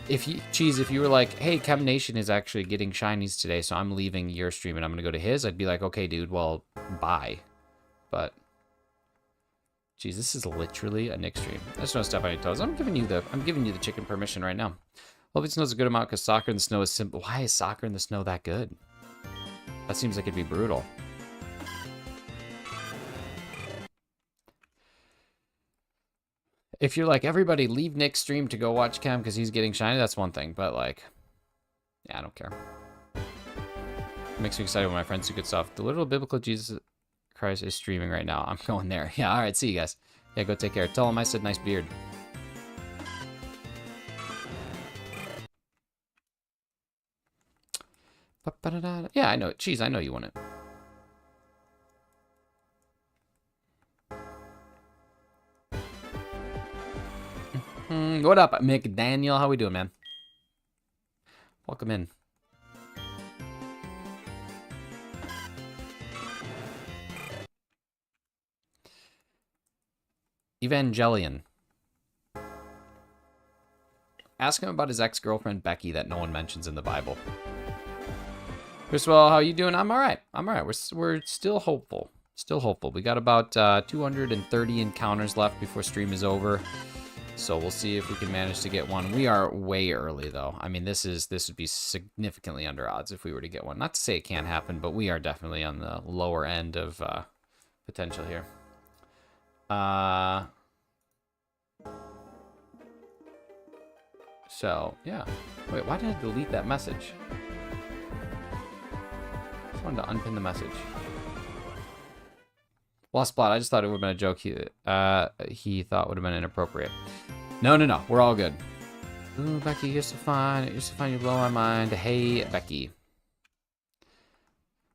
If you were like, hey, Chem Nation is actually getting shinies today, so I'm leaving your stream and I'm going to go to his, I'd be like, okay, dude, well, bye. But, geez, this is literally a Nick stream. There's no stuff on your toes. I'm giving you the chicken permission right now. Well, if it snows a good amount because soccer in the snow is simple. Why is soccer in the snow that good? That seems like it'd be brutal. If you're like, everybody leave Nick's stream to go watch Chem because he's getting shiny, that's one thing. But, like, yeah, I don't care. Makes me excited when my friends do good stuff. The literal biblical Jesus Christ is streaming right now. I'm going there. Yeah, all right. See you guys. Yeah, go take care. Tell him I said nice beard. Yeah, I know. Cheese, I know you want it. What up, McDaniel? How we doing, man? Welcome in. Evangelion. Ask him about his ex-girlfriend Becky that no one mentions in the Bible. Chriswell, how you doing? I'm all right. I'm all right. We're still hopeful. Still hopeful. We got about 230 encounters left before stream is over. So we'll see if we can manage to get one. We are way early though. I mean, this would be significantly under odds if we were to get one. Not to say it can't happen, but we are definitely on the lower end of potential here. So yeah. Wait, why did I delete that message? Just wanted to unpin the message. Lost plot. I just thought it would have been a joke he thought would have been inappropriate. No. We're all good. Ooh, Becky, you're so fine. You're so fine. You blow my mind. Hey, Becky.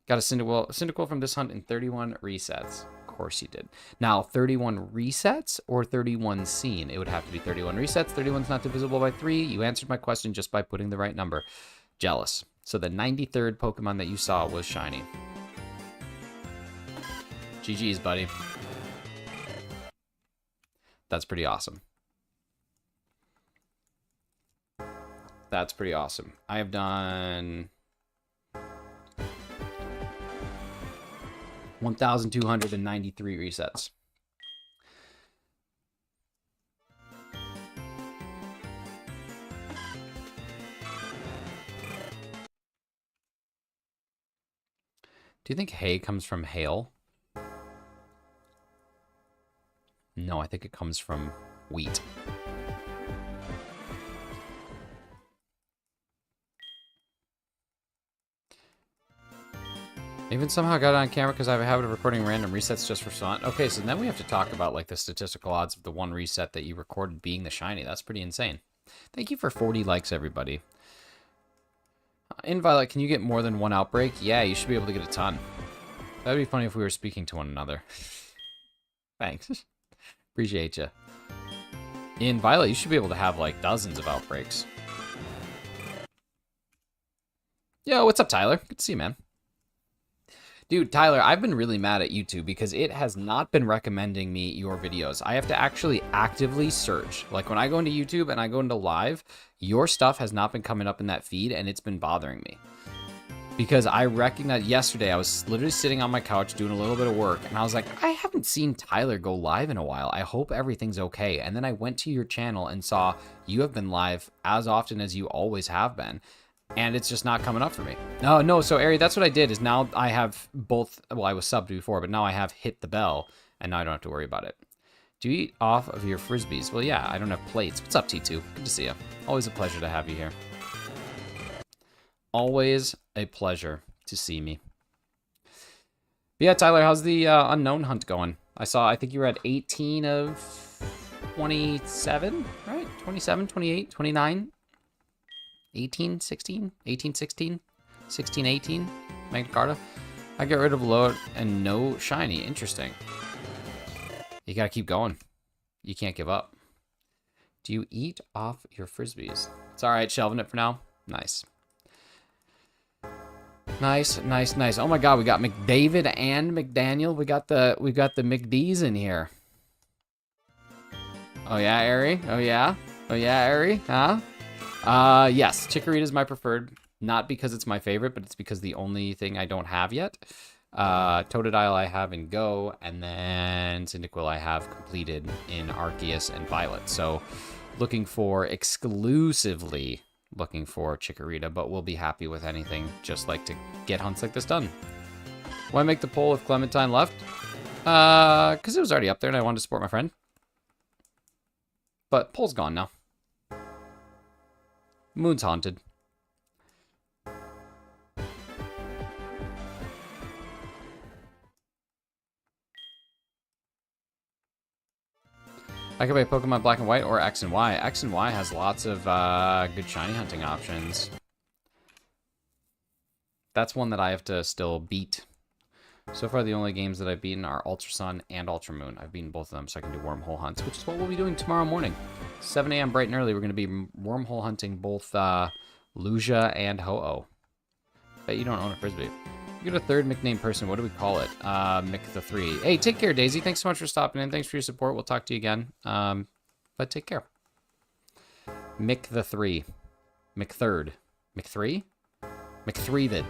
Got a Cyndaquil from this hunt in 31 resets. Of course you did. Now, 31 resets or 31 seen? It would have to be 31 resets. 31's not divisible by 3. You answered my question just by putting the right number. Jealous. So the 93rd Pokemon that you saw was shiny. GG's, buddy. That's pretty awesome. That's pretty awesome. I have done 1,293 resets. Do you think hay comes from hail? No, I think it comes from wheat. I even somehow got it on camera because I have a habit of recording random resets just for fun. Okay, so then we have to talk about like the statistical odds of the one reset that you recorded being the shiny. That's pretty insane. Thank you for 40 likes, everybody. Inviolet, can you get more than one outbreak? Yeah, you should be able to get a ton. That'd be funny if we were speaking to one another. Thanks. Appreciate you. In Violet, you should be able to have like dozens of outbreaks. Yo, what's up, Tyler? Good to see you, man. Dude, Tyler, I've been really mad at YouTube because it has not been recommending me your videos. I have to actually actively search. Like when I go into YouTube and I go into live, your stuff has not been coming up in that feed and it's been bothering me. Because I recognize yesterday I was literally sitting on my couch doing a little bit of work and I was like, I haven't seen Tyler go live in a while. I hope everything's okay. And then I went to your channel and saw you have been live as often as you always have been. And it's just not coming up for me. No, so Ari, that's what I did is now I have both, well, I was subbed before, but now I have hit the bell and now I don't have to worry about it. Do you eat off of your Frisbees? Well, yeah, I don't have plates. What's up, T2? Good to see you. Always a pleasure to have you here. Always a pleasure to see me. But yeah, Tyler, how's the unknown hunt going? I think you were at 18 of 27, right? 27, 28, 29? 18, 16, 18, 16, 16, 18, Magna Carta. I get rid of load and no shiny. Interesting. You gotta keep going. You can't give up. Do you eat off your Frisbees? It's all right, shelving it for now. Nice. Nice. Oh my God, we got McDavid and McDaniel. We got the McD's in here. Oh yeah, Ari? Oh yeah, Ari? Huh? Yes, Chikorita is my preferred, not because it's my favorite, but it's because the only thing I don't have yet. Totodile I have in Go, and then Cyndaquil I have completed in Arceus and Violet. So exclusively looking for Chikorita, but we'll be happy with anything, just like to get hunts like this done. Why make the poll if Clementine left? Because it was already up there and I wanted to support my friend. But poll's gone now. Moon's haunted. I could play Pokemon Black and White or X and Y. X and Y has lots of good shiny hunting options. That's one that I have to still beat. So far, the only games that I've beaten are Ultra Sun and Ultra Moon. I've beaten both of them, so I can do wormhole hunts, which is what we'll be doing tomorrow morning. 7 a.m. bright and early, we're going to be wormhole hunting both Lugia and Ho-Oh. Bet you don't own a Frisbee. We get a third nickname person. What do we call it? Mick the 3. Hey, take care, Daisy. Thanks so much for stopping in. Thanks for your support. We'll talk to you again. But take care. Mick the 3. Mick 3rd. Mick 3? Mick 3vid.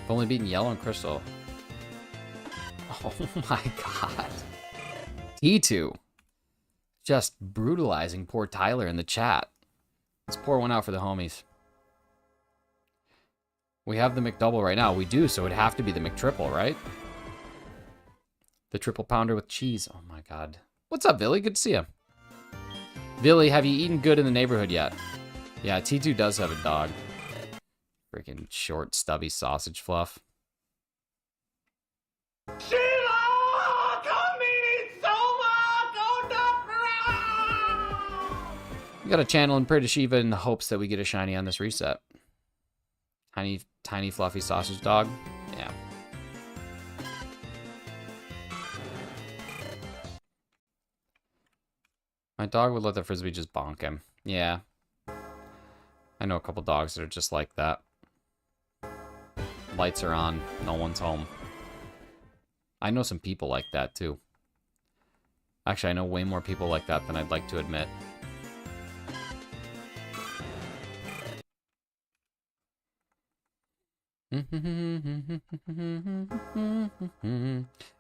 I've only beaten Yellow and Crystal. Oh my god. T2. Just brutalizing poor Tyler in the chat. Let's pour one out for the homies. We have the McDouble right now. We do, so it'd have to be the McTriple, right? The triple pounder with cheese. Oh my god. What's up, Billy? Good to see you. Billy, have you eaten good in the neighborhood yet? Yeah, T2 does have a dog. Freaking short, stubby sausage fluff. Sheila, come eat We got a channel and pray to Shiva in the hopes that we get a shiny on this reset. Tiny fluffy sausage dog. Yeah. My dog would let the Frisbee just bonk him. Yeah. I know a couple dogs that are just like that. Lights are on. No one's home. I know some people like that, too. Actually, I know way more people like that than I'd like to admit. Hey,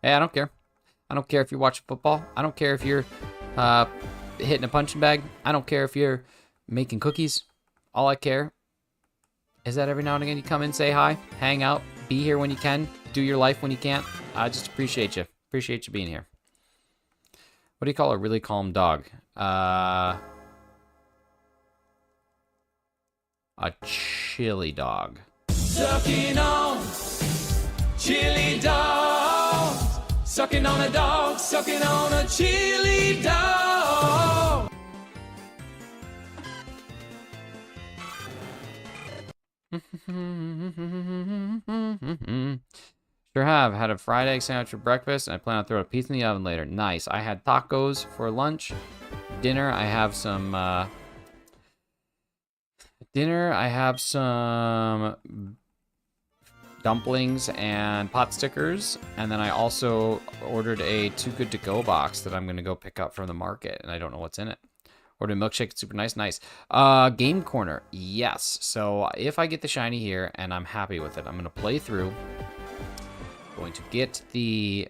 I don't care. I don't care if you're watching football. I don't care if you're hitting a punching bag. I don't care if you're making cookies. All I care is that every now and again you come in, say hi, hang out, be here when you can, do your life when you can't. I just appreciate you. Appreciate you being here. What do you call a really calm dog? A chili dog. Sucking on chili dogs. Sucking on a dog, sucking on a chili dog. Sure have. Had a fried egg sandwich for breakfast, and I plan on throwing a pizza in the oven later. Nice. I had tacos for lunch. Dinner, I have some dumplings and pot stickers, and then I also ordered a Too Good To Go box that I'm going to go pick up from the market, and I don't know what's in it. Ordered a milkshake. It's super nice. Nice. Game corner. Yes. So if I get the shiny here and I'm happy with it, I'm going to play through. Going to get the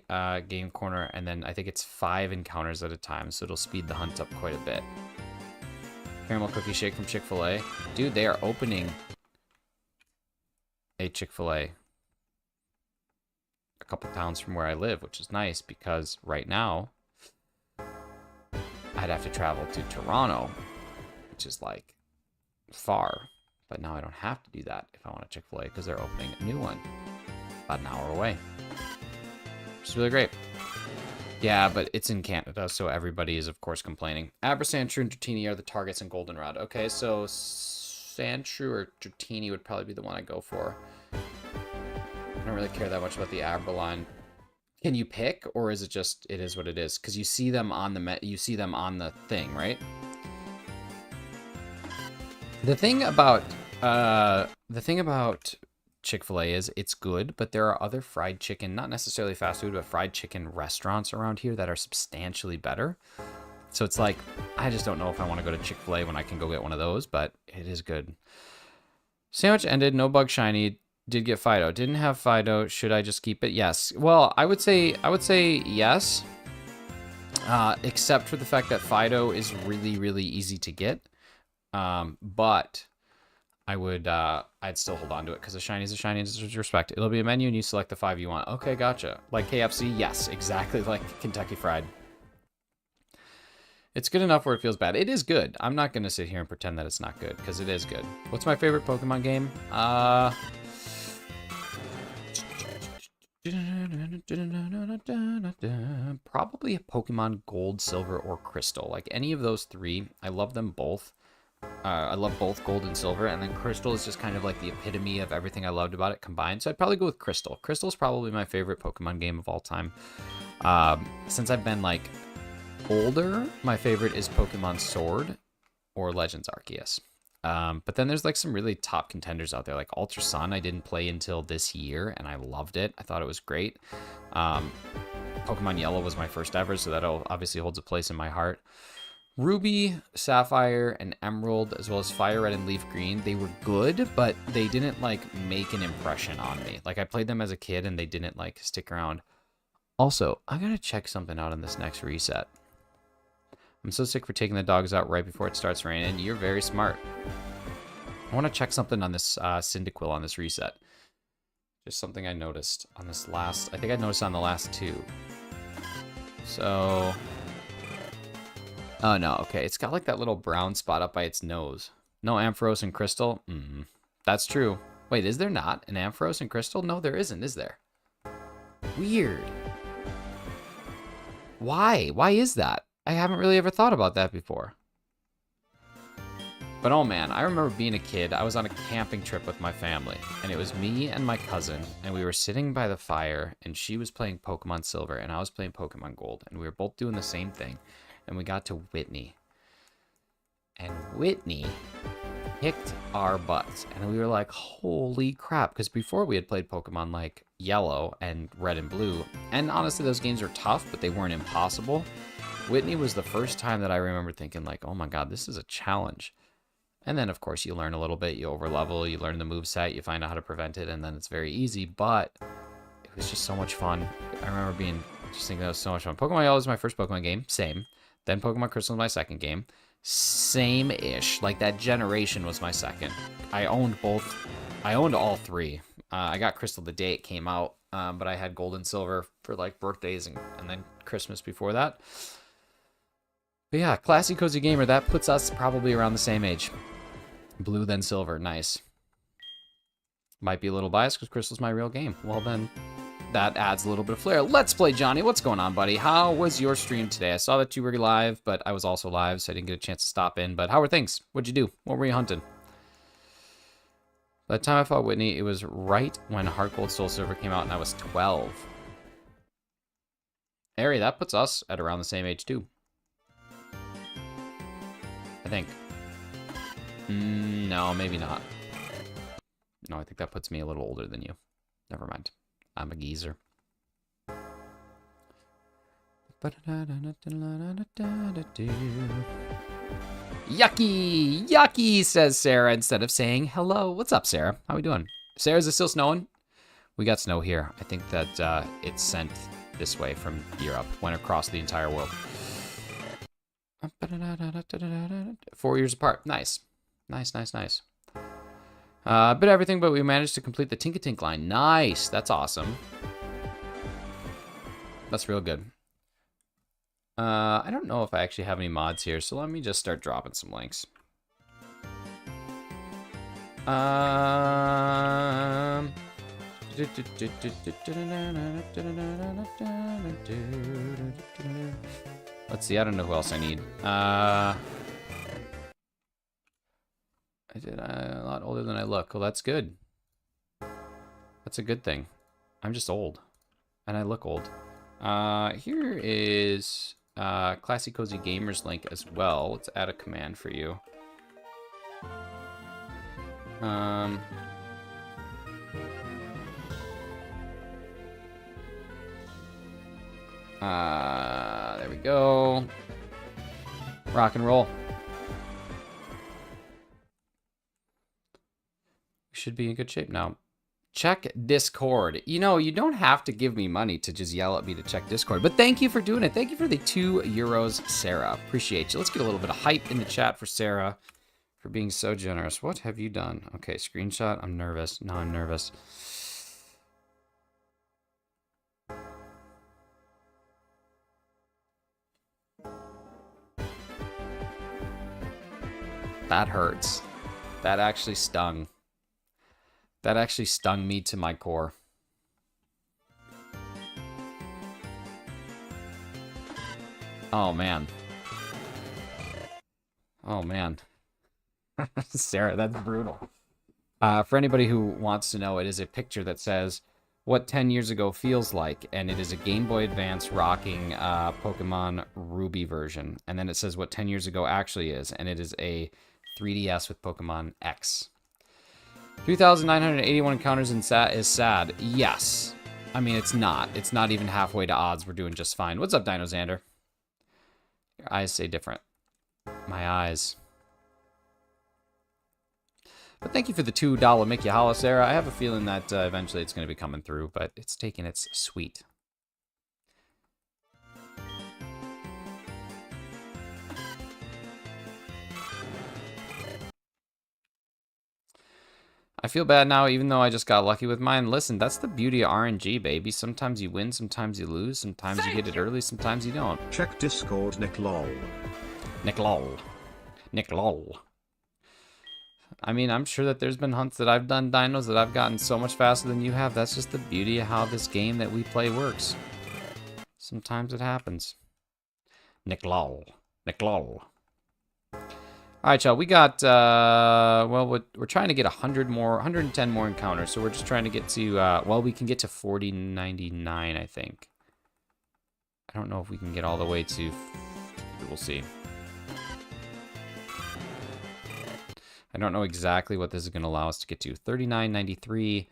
game corner, and then I think it's 5 encounters at a time, so it'll speed the hunt up quite a bit. Caramel cookie shake from Chick-fil-A. Dude, they are opening a Chick-fil-A a couple towns from where I live, which is nice because right now I'd have to travel to Toronto, which is like far, but now I don't have to do that if I want a Chick-fil-A because they're opening a new one about an hour away, which is really great. Yeah, but it's in Canada, so everybody is, of course, complaining. Abra, Sandshrew, and Dratini are the targets in Goldenrod. Okay, so Sandshrew or Dratini would probably be the one I go for. I don't really care that much about the Abra line. Can you pick, or is it just it is what it is? Because you see them on the thing, right? The thing about Chick-fil-A is it's good, but there are other fried chicken, not necessarily fast food, but fried chicken restaurants around here that are substantially better. So it's like, I just don't know if I want to go to Chick-fil-A when I can go get one of those, but it is good. Sandwich ended, no bug shiny. Did get Fido. Didn't have Fido. Should I just keep it? Yes. Well, I would say yes. Except for the fact that Fido is really, really easy to get. But I would, I'd still hold on to it because a shiny is a shiny and deserves respect. It'll be a menu and you select the 5 you want. Okay, gotcha. Like KFC? Yes, exactly like Kentucky Fried. It's good enough where it feels bad. It is good. I'm not going to sit here and pretend that it's not good because it is good. What's my favorite Pokemon game? Probably Pokemon Gold, Silver, or Crystal. Like any of those three, I love them both. I love both Gold and Silver, and then Crystal is just kind of like the epitome of everything I loved about it combined. So I'd probably go with Crystal. Crystal's probably my favorite Pokemon game of all time. Since I've been like older, my favorite is Pokemon Sword or Legends Arceus. But then there's like some really top contenders out there, like Ultra Sun. I didn't play until this year, and I loved it. I thought it was great. Pokemon Yellow was my first ever, so that obviously holds a place in my heart. Ruby, Sapphire, and Emerald, as well as Fire Red and Leaf Green, they were good, but they didn't like make an impression on me. Like I played them as a kid, and they didn't like stick around. Also, I gotta check something out on this next reset. I'm so sick for taking the dogs out right before it starts raining. You're very smart. I want to check something on this Cyndaquil on this reset. Just something I noticed on this last... I think I noticed on the last two. So... Oh, no. Okay. It's got like that little brown spot up by its nose. No Ampharos and Crystal? That's true. Wait, is there not an Ampharos and Crystal? No, there isn't, is there? Weird. Why? Why is that? I haven't really ever thought about that before. But oh man, I remember being a kid, I was on a camping trip with my family, and it was me and my cousin, and we were sitting by the fire, and she was playing Pokemon Silver, and I was playing Pokemon Gold, and we were both doing the same thing, and we got to Whitney. And Whitney kicked our butts, and we were like, holy crap, because before we had played Pokemon like Yellow and Red and Blue, and honestly those games were tough, but they weren't impossible. Whitney was the first time that I remember thinking like, oh my god, this is a challenge. And then, of course, you learn a little bit, you overlevel, you learn the moveset, you find out how to prevent it, and then it's very easy, but it was just so much fun. I remember just thinking that was so much fun. Pokemon Yellow was my first Pokemon game, same. Then Pokemon Crystal was my second game, same-ish. Like, that generation was my second. I owned both. I owned all three. I got Crystal the day it came out, but I had Gold and Silver for, like, birthdays and then Christmas before that. But yeah, Classy Cozy Gamer, that puts us probably around the same age. Blue, then Silver. Nice. Might be a little biased because Crystal's my real game. Well, then that adds a little bit of flair. Let's play, Johnny. What's going on, buddy? How was your stream today? I saw that you were live, but I was also live, so I didn't get a chance to stop in. But how were things? What'd you do? What were you hunting? By the time I fought Whitney, it was right when Heart Gold Soul Silver came out, and I was 12. Ari, that puts us at around the same age, too. I think. No, maybe not. No, I think that puts me a little older than you. Never mind. I'm a geezer. Yucky! Yucky, says Sarah, instead of saying hello. What's up, Sarah? How we doing? Sarah, is it still snowing? We got snow here. I think that it's sent this way from Europe. Went across the entire world. 4 years apart. Nice. Nice, nice, nice. Bit everything, but we managed to complete the Tinkatink line. Nice. That's awesome. That's real good. I don't know if I actually have any mods here, so let me just start dropping some links. Let's see, I don't know who else I need. I did a lot older than I look. Well, that's good. That's a good thing. I'm just old. And I look old. Here is Classy Cozy Gamers link as well. Let's add a command for you. There we go. Rock and roll. We should be in good shape now. Check Discord. You know, you don't have to give me money to just yell at me to check Discord, but thank you for doing it. Thank you for the €2, Sarah. Appreciate you. Let's get a little bit of hype in the chat for Sarah for being so generous. What have you done? Okay, screenshot. I'm nervous. Now I'm nervous. That hurts. That actually stung. That actually stung me to my core. Oh, man. Oh, man. Sarah, that's brutal. For anybody who wants to know, it is a picture that says what 10 years ago feels like, and it is a Game Boy Advance rocking Pokemon Ruby version. And then it says what 10 years ago actually is, and it is a 3DS with Pokemon X. 3,981 encounters is sad. Yes. I mean, it's not. It's not even halfway to odds. We're doing just fine. What's up, Dino Xander? Your eyes say different. My eyes. But thank you for the $2 Mickey Holla, Sarah. I have a feeling that eventually it's going to be coming through, but it's taking its sweet. I feel bad now, even though I just got lucky with mine. Listen, that's the beauty of RNG, baby. Sometimes you win, sometimes you lose, sometimes you get it early, sometimes you don't. Check Discord, Nick Lol. Nick Lol. Nick Lol. I mean, I'm sure that there's been hunts that I've done, dinos, that I've gotten so much faster than you have. That's just the beauty of how this game that we play works. Sometimes it happens. Nick Lol. Nick Lol. Alright, y'all, we got, well, we're trying to get 110 more encounters, so we're just trying to get to, well, we can get to 4099, I think. I don't know if we can get all the way to, we'll see. I don't know exactly what this is going to allow us to get to. 3993.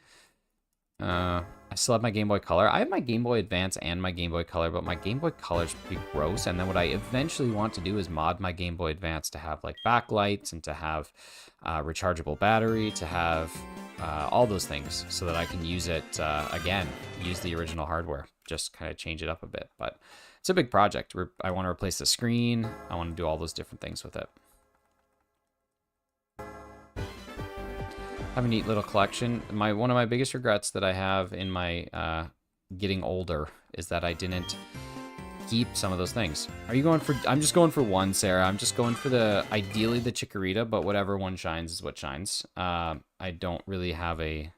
I still have my Game Boy Color. I have my Game Boy Advance and my Game Boy Color, but my Game Boy Color is pretty gross. And then what I eventually want to do is mod my Game Boy Advance to have like backlights and to have rechargeable battery, to have all those things so that I can use it again, use the original hardware, just kind of change it up a bit. But it's a big project. I want to replace the screen. I want to do all those different things with it. I have a neat little collection. One of my biggest regrets that I have in my getting older is that I didn't keep some of those things. Are you going for? I'm just going for one, Sarah. I'm just going for ideally the Chikorita, but whatever one shines is what shines. I don't really have a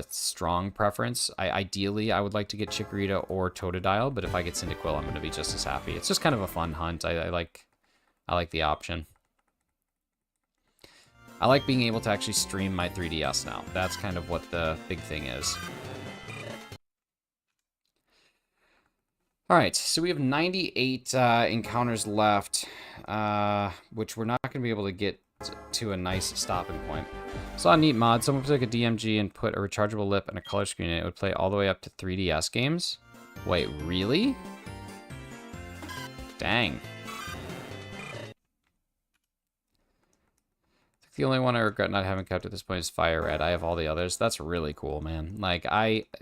strong preference. Ideally, I would like to get Chikorita or Totodile, but if I get Cyndaquil, I'm going to be just as happy. It's just kind of a fun hunt. I like the option. I like being able to actually stream my 3DS now. That's kind of what the big thing is. Alright, so we have 98 encounters left, which we're not going to be able to get to a nice stopping point. Saw a neat mod. Someone took a DMG and put a rechargeable lip and a color screen in it. It would play all the way up to 3DS games. Wait, really? Dang. The only one I regret not having kept at this point is Fire Red. I have all the others. That's really cool, man. Like,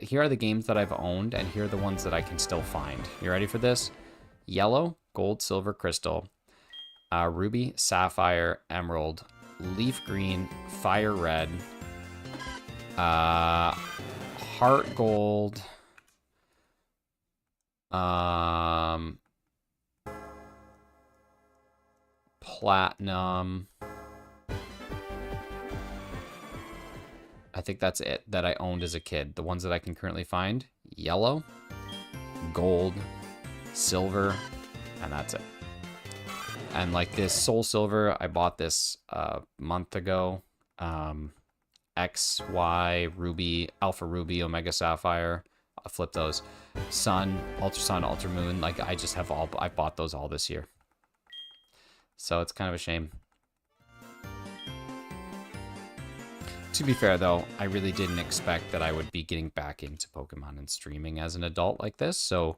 here are the games that I've owned, and here are the ones that I can still find. You ready for this? Yellow, Gold, Silver, Crystal, Ruby, Sapphire, Emerald, Leaf Green, Fire Red, Heart Gold, Platinum. I think that's it that I owned as a kid. The ones that I can currently find: yellow, gold, silver, and that's it. And like this Soul Silver, I bought this a month ago. X, Y, Ruby, Alpha Ruby, Omega Sapphire. I'll flip those. Sun, Ultra Moon. Like I just have I bought those all this year. So it's kind of a shame. To be fair, though, I really didn't expect that I would be getting back into Pokemon and streaming as an adult like this, so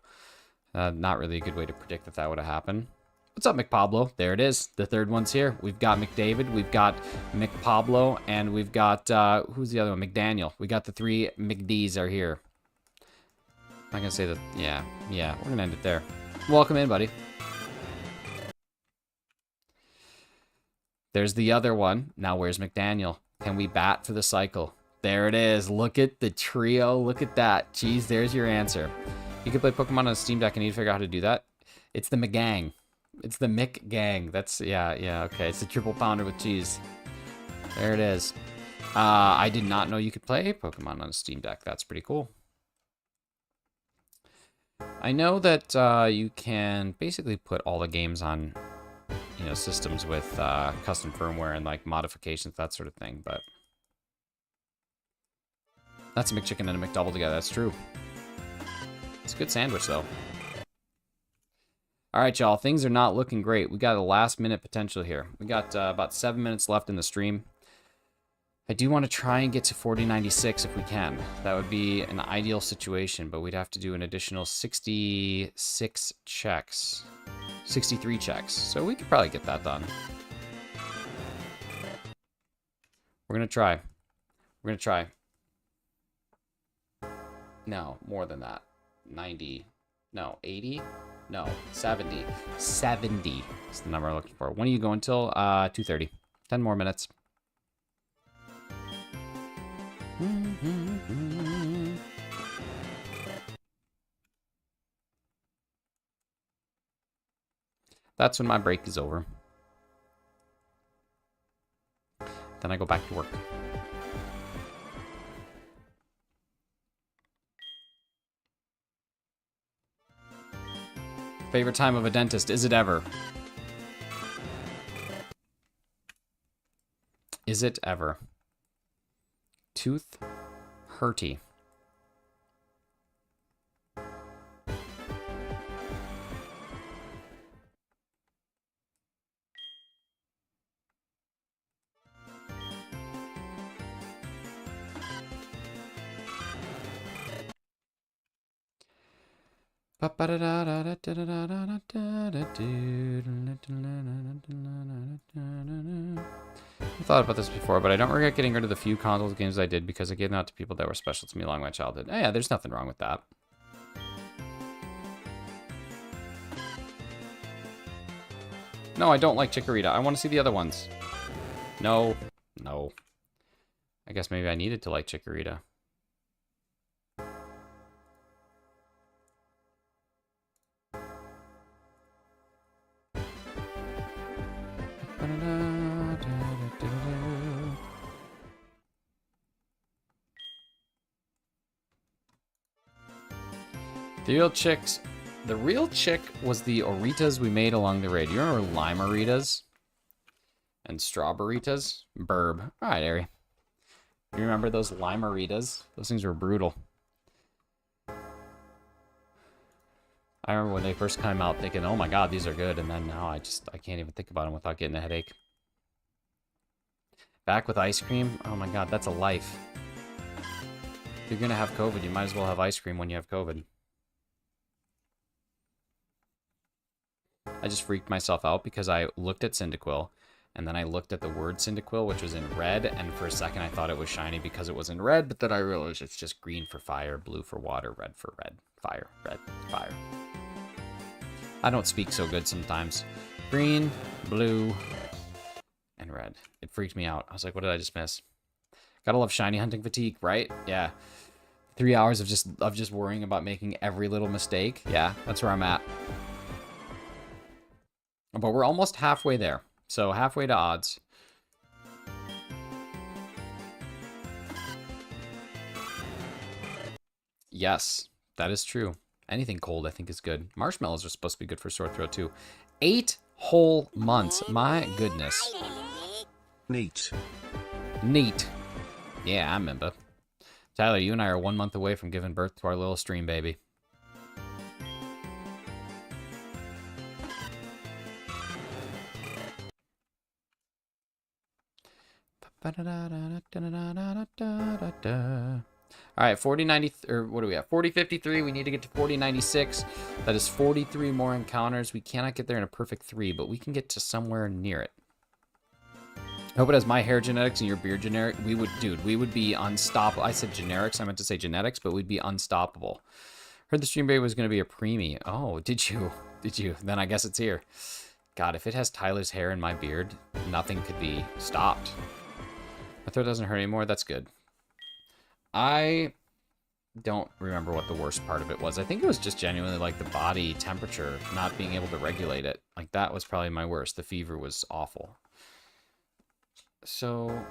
not really a good way to predict that would have happened. What's up, McPablo? There it is. The third one's here. We've got McDavid, we've got McPablo, and we've got, who's the other one? McDaniel. We got the three McDs are here. I'm not going to say that. Yeah, we're going to end it there. Welcome in, buddy. There's the other one. Now, where's McDaniel? Can we bat for the cycle? There it is. Look at the trio. Look at that. Jeez, there's your answer. You can play Pokemon on a Steam Deck. I need to figure out how to do that. It's the McGang. It's the Mick Gang. That's, yeah, okay. It's the triple pounder with cheese. There it is. I did not know you could play Pokemon on a Steam Deck. That's pretty cool. I know that you can basically put all the games on, you know, systems with custom firmware and like modifications, that sort of thing, but that's a McChicken and a McDouble together. That's true. It's a good sandwich, though. All right, y'all. Things are not looking great. We got a last-minute potential here. We got about 7 minutes left in the stream. I do want to try and get to 4096 if we can. That would be an ideal situation, but we'd have to do an additional 66 checks. 63 checks. So we could probably get that done. We're going to try. We're going to try. No, more than that. 90. No, 80. No, 70. 70 is the number I'm looking for. When are you going till? 2:30. 10 more minutes. That's when my break is over. Then I go back to work. Favorite time of a dentist, is it ever? Is it ever? Tooth hurty. I thought about this before, but I don't regret getting rid of the few console games I did because I gave them out to people that were special to me along my childhood. Oh, yeah, there's nothing wrong with that. No, I don't like Chikorita. I want to see the other ones. No. No. I guess maybe I needed to like Chikorita. The real chick was the Oritas we made along the raid. You remember Limeritas? And Strawberritas? Burb. Alright, Ari. You remember those Limeritas? Those things were brutal. I remember when they first came out thinking, oh my god, these are good. And then now I can't even think about them without getting a headache. Back with ice cream? Oh my god, that's a life. If you're gonna have COVID, you might as well have ice cream when you have COVID. I just freaked myself out because I looked at Cyndaquil, and then I looked at the word Cyndaquil, which was in red, and for a second I thought it was shiny because it was in red, but then I realized it's just green for fire, blue for water, red for red. Fire, red, fire. I don't speak so good sometimes. Green, blue, and red. It freaked me out. I was like, what did I just miss? Gotta love shiny hunting fatigue, right? Yeah. 3 hours of just worrying about making every little mistake. Yeah, that's where I'm at. But we're almost halfway there. So halfway to odds. Yes, that is true. Anything cold I think is good. Marshmallows are supposed to be good for sore throat too. 8 whole months. My goodness. Neat. Neat. Yeah, I remember. Tyler, you and I are 1 month away from giving birth to our little stream baby. All right, 4090, or what do we have? 4053. We need to get to 4096. That is 43 more encounters. We cannot get there in a perfect 3, but we can get to somewhere near it. I hope it has my hair genetics and your beard generic. We would be unstoppable. I said generics. I meant to say genetics, but we'd be unstoppable. Heard the stream baby was going to be a preemie. Oh, did you? Did you? Then I guess it's here. God, if it has Tyler's hair and my beard, nothing could be stopped. My throat doesn't hurt anymore. That's good. I don't remember what the worst part of it was. I think it was just genuinely like the body temperature, not being able to regulate it. Like that was probably my worst. The fever was awful. So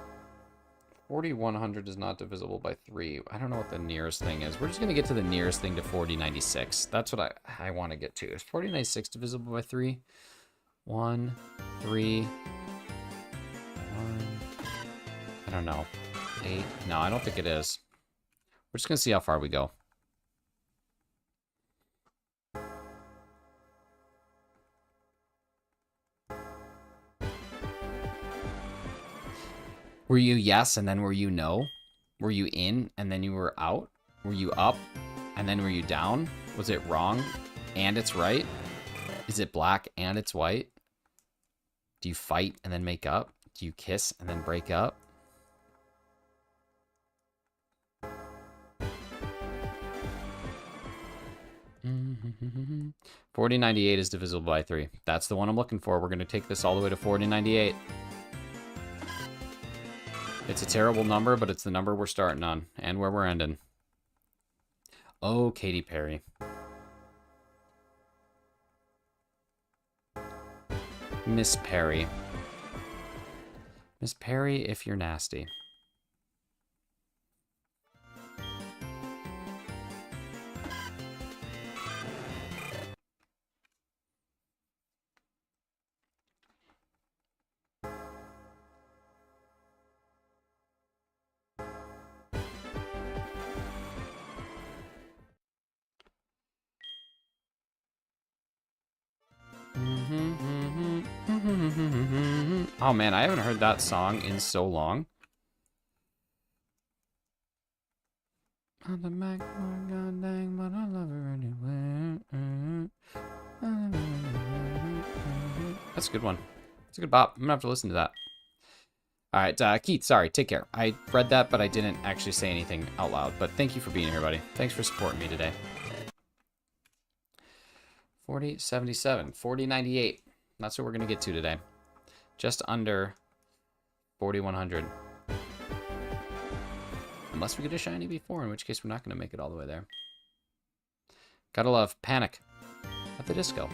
4100 is not divisible by 3. I don't know what the nearest thing is. We're just going to get to the nearest thing to 4096. That's what I want to get to. Is 4096 divisible by 3? 1, 3, 1. I don't know. 8. No, I don't think it is. We're just going to see how far we go. Were you yes, and then were you no? Were you in, and then you were out? Were you up, and then were you down? Was it wrong, and it's right? Is it black, and it's white? Do you fight, and then make up? Do you kiss, and then break up? Mm-hmm. 4098 is divisible by 3. That's the one I'm looking for. We're going to take this all the way to 4098. It's a terrible number, but it's the number we're starting on and where we're ending. Oh, Katy Perry. Miss Perry. Miss Perry, if you're nasty. Oh man, I haven't heard that song in so long. On the Mac, god dang, but I love her anyway. That's a good one. It's a good bop. I'm gonna have to listen to that. All right, Keith, sorry, take care. I read that, but I didn't actually say anything out loud. But thank you for being here, buddy. Thanks for supporting me today. 4077, 4098. That's what we're gonna get to today. Just under 4100. Unless we get a shiny before, in which case we're not gonna make it all the way there. Gotta love Panic at the Disco.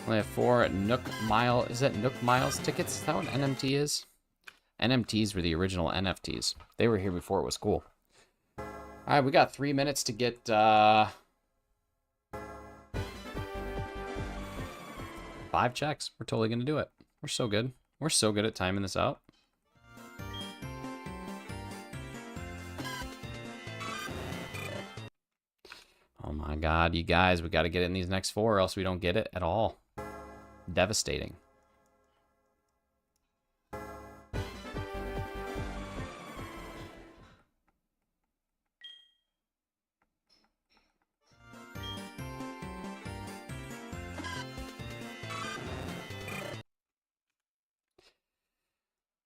Only have 4 Nook Mile. Is that Nook Miles tickets? Is that what NMT is? NMTs were the original NFTs. They were here before it was cool. All right, we got 3 minutes to get 5 checks. We're totally gonna do it. We're so good. We're so good at timing this out. Oh my God, you guys, we got to get in these next 4 or else we don't get it at all. Devastating.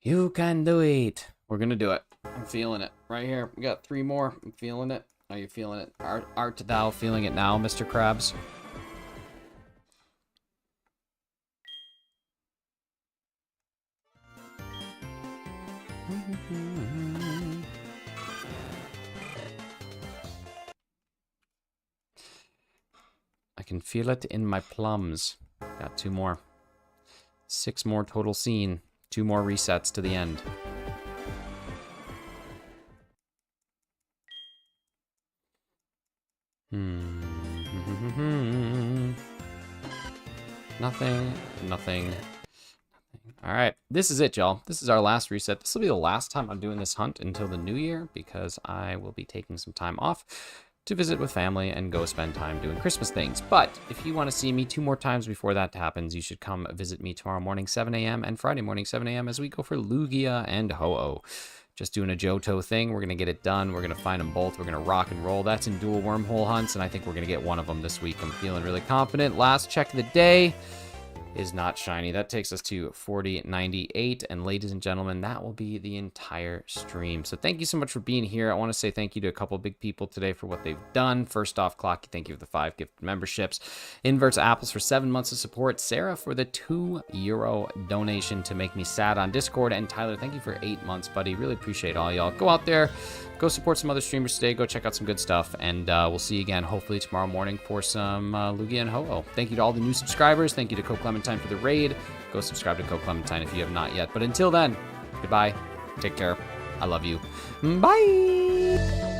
You can do it. We're gonna do it. I'm feeling it right here. We got 3 more. I'm feeling it. Are you feeling it? Art thou feeling it now, Mr. Krabs? I can feel it in my plums. Got 2 more. 6 more total scene. 2 more resets to the end. Nothing. All right, this is it, y'all. This is our last reset. This will be the last time I'm doing this hunt until the new year because I will be taking some time off to visit with family and go spend time doing Christmas things. But if you want to see me 2 more times before that happens, you should come visit me tomorrow morning, 7 a.m. and Friday morning, 7 a.m. as we go for Lugia and Ho-Oh. Just doing a Johto thing. We're going to get it done. We're going to find them both. We're going to rock and roll. That's in dual wormhole hunts, and I think we're going to get one of them this week. I'm feeling really confident. Last check of the day. is not shiny. That takes us to 4098, and ladies and gentlemen, that will be the entire stream. So thank you so much for being here. I want to say thank you to a couple big people today for what they've done. First off, Clocky, thank you for the 5 gift memberships. Inverts Apples for 7 months of support. Sarah for the €2 donation to make me sad on Discord. And Tyler, thank you for 8 months, buddy. Really appreciate all y'all. Go out there, go support some other streamers today. Go check out some good stuff. And we'll see you again hopefully tomorrow morning for some Lugia and Ho-Oh. Thank you to all the new subscribers. Thank you to Coke Clementine for the raid. Go subscribe to Coke Clementine if you have not yet. But until then, goodbye. Take care. I love you. Bye.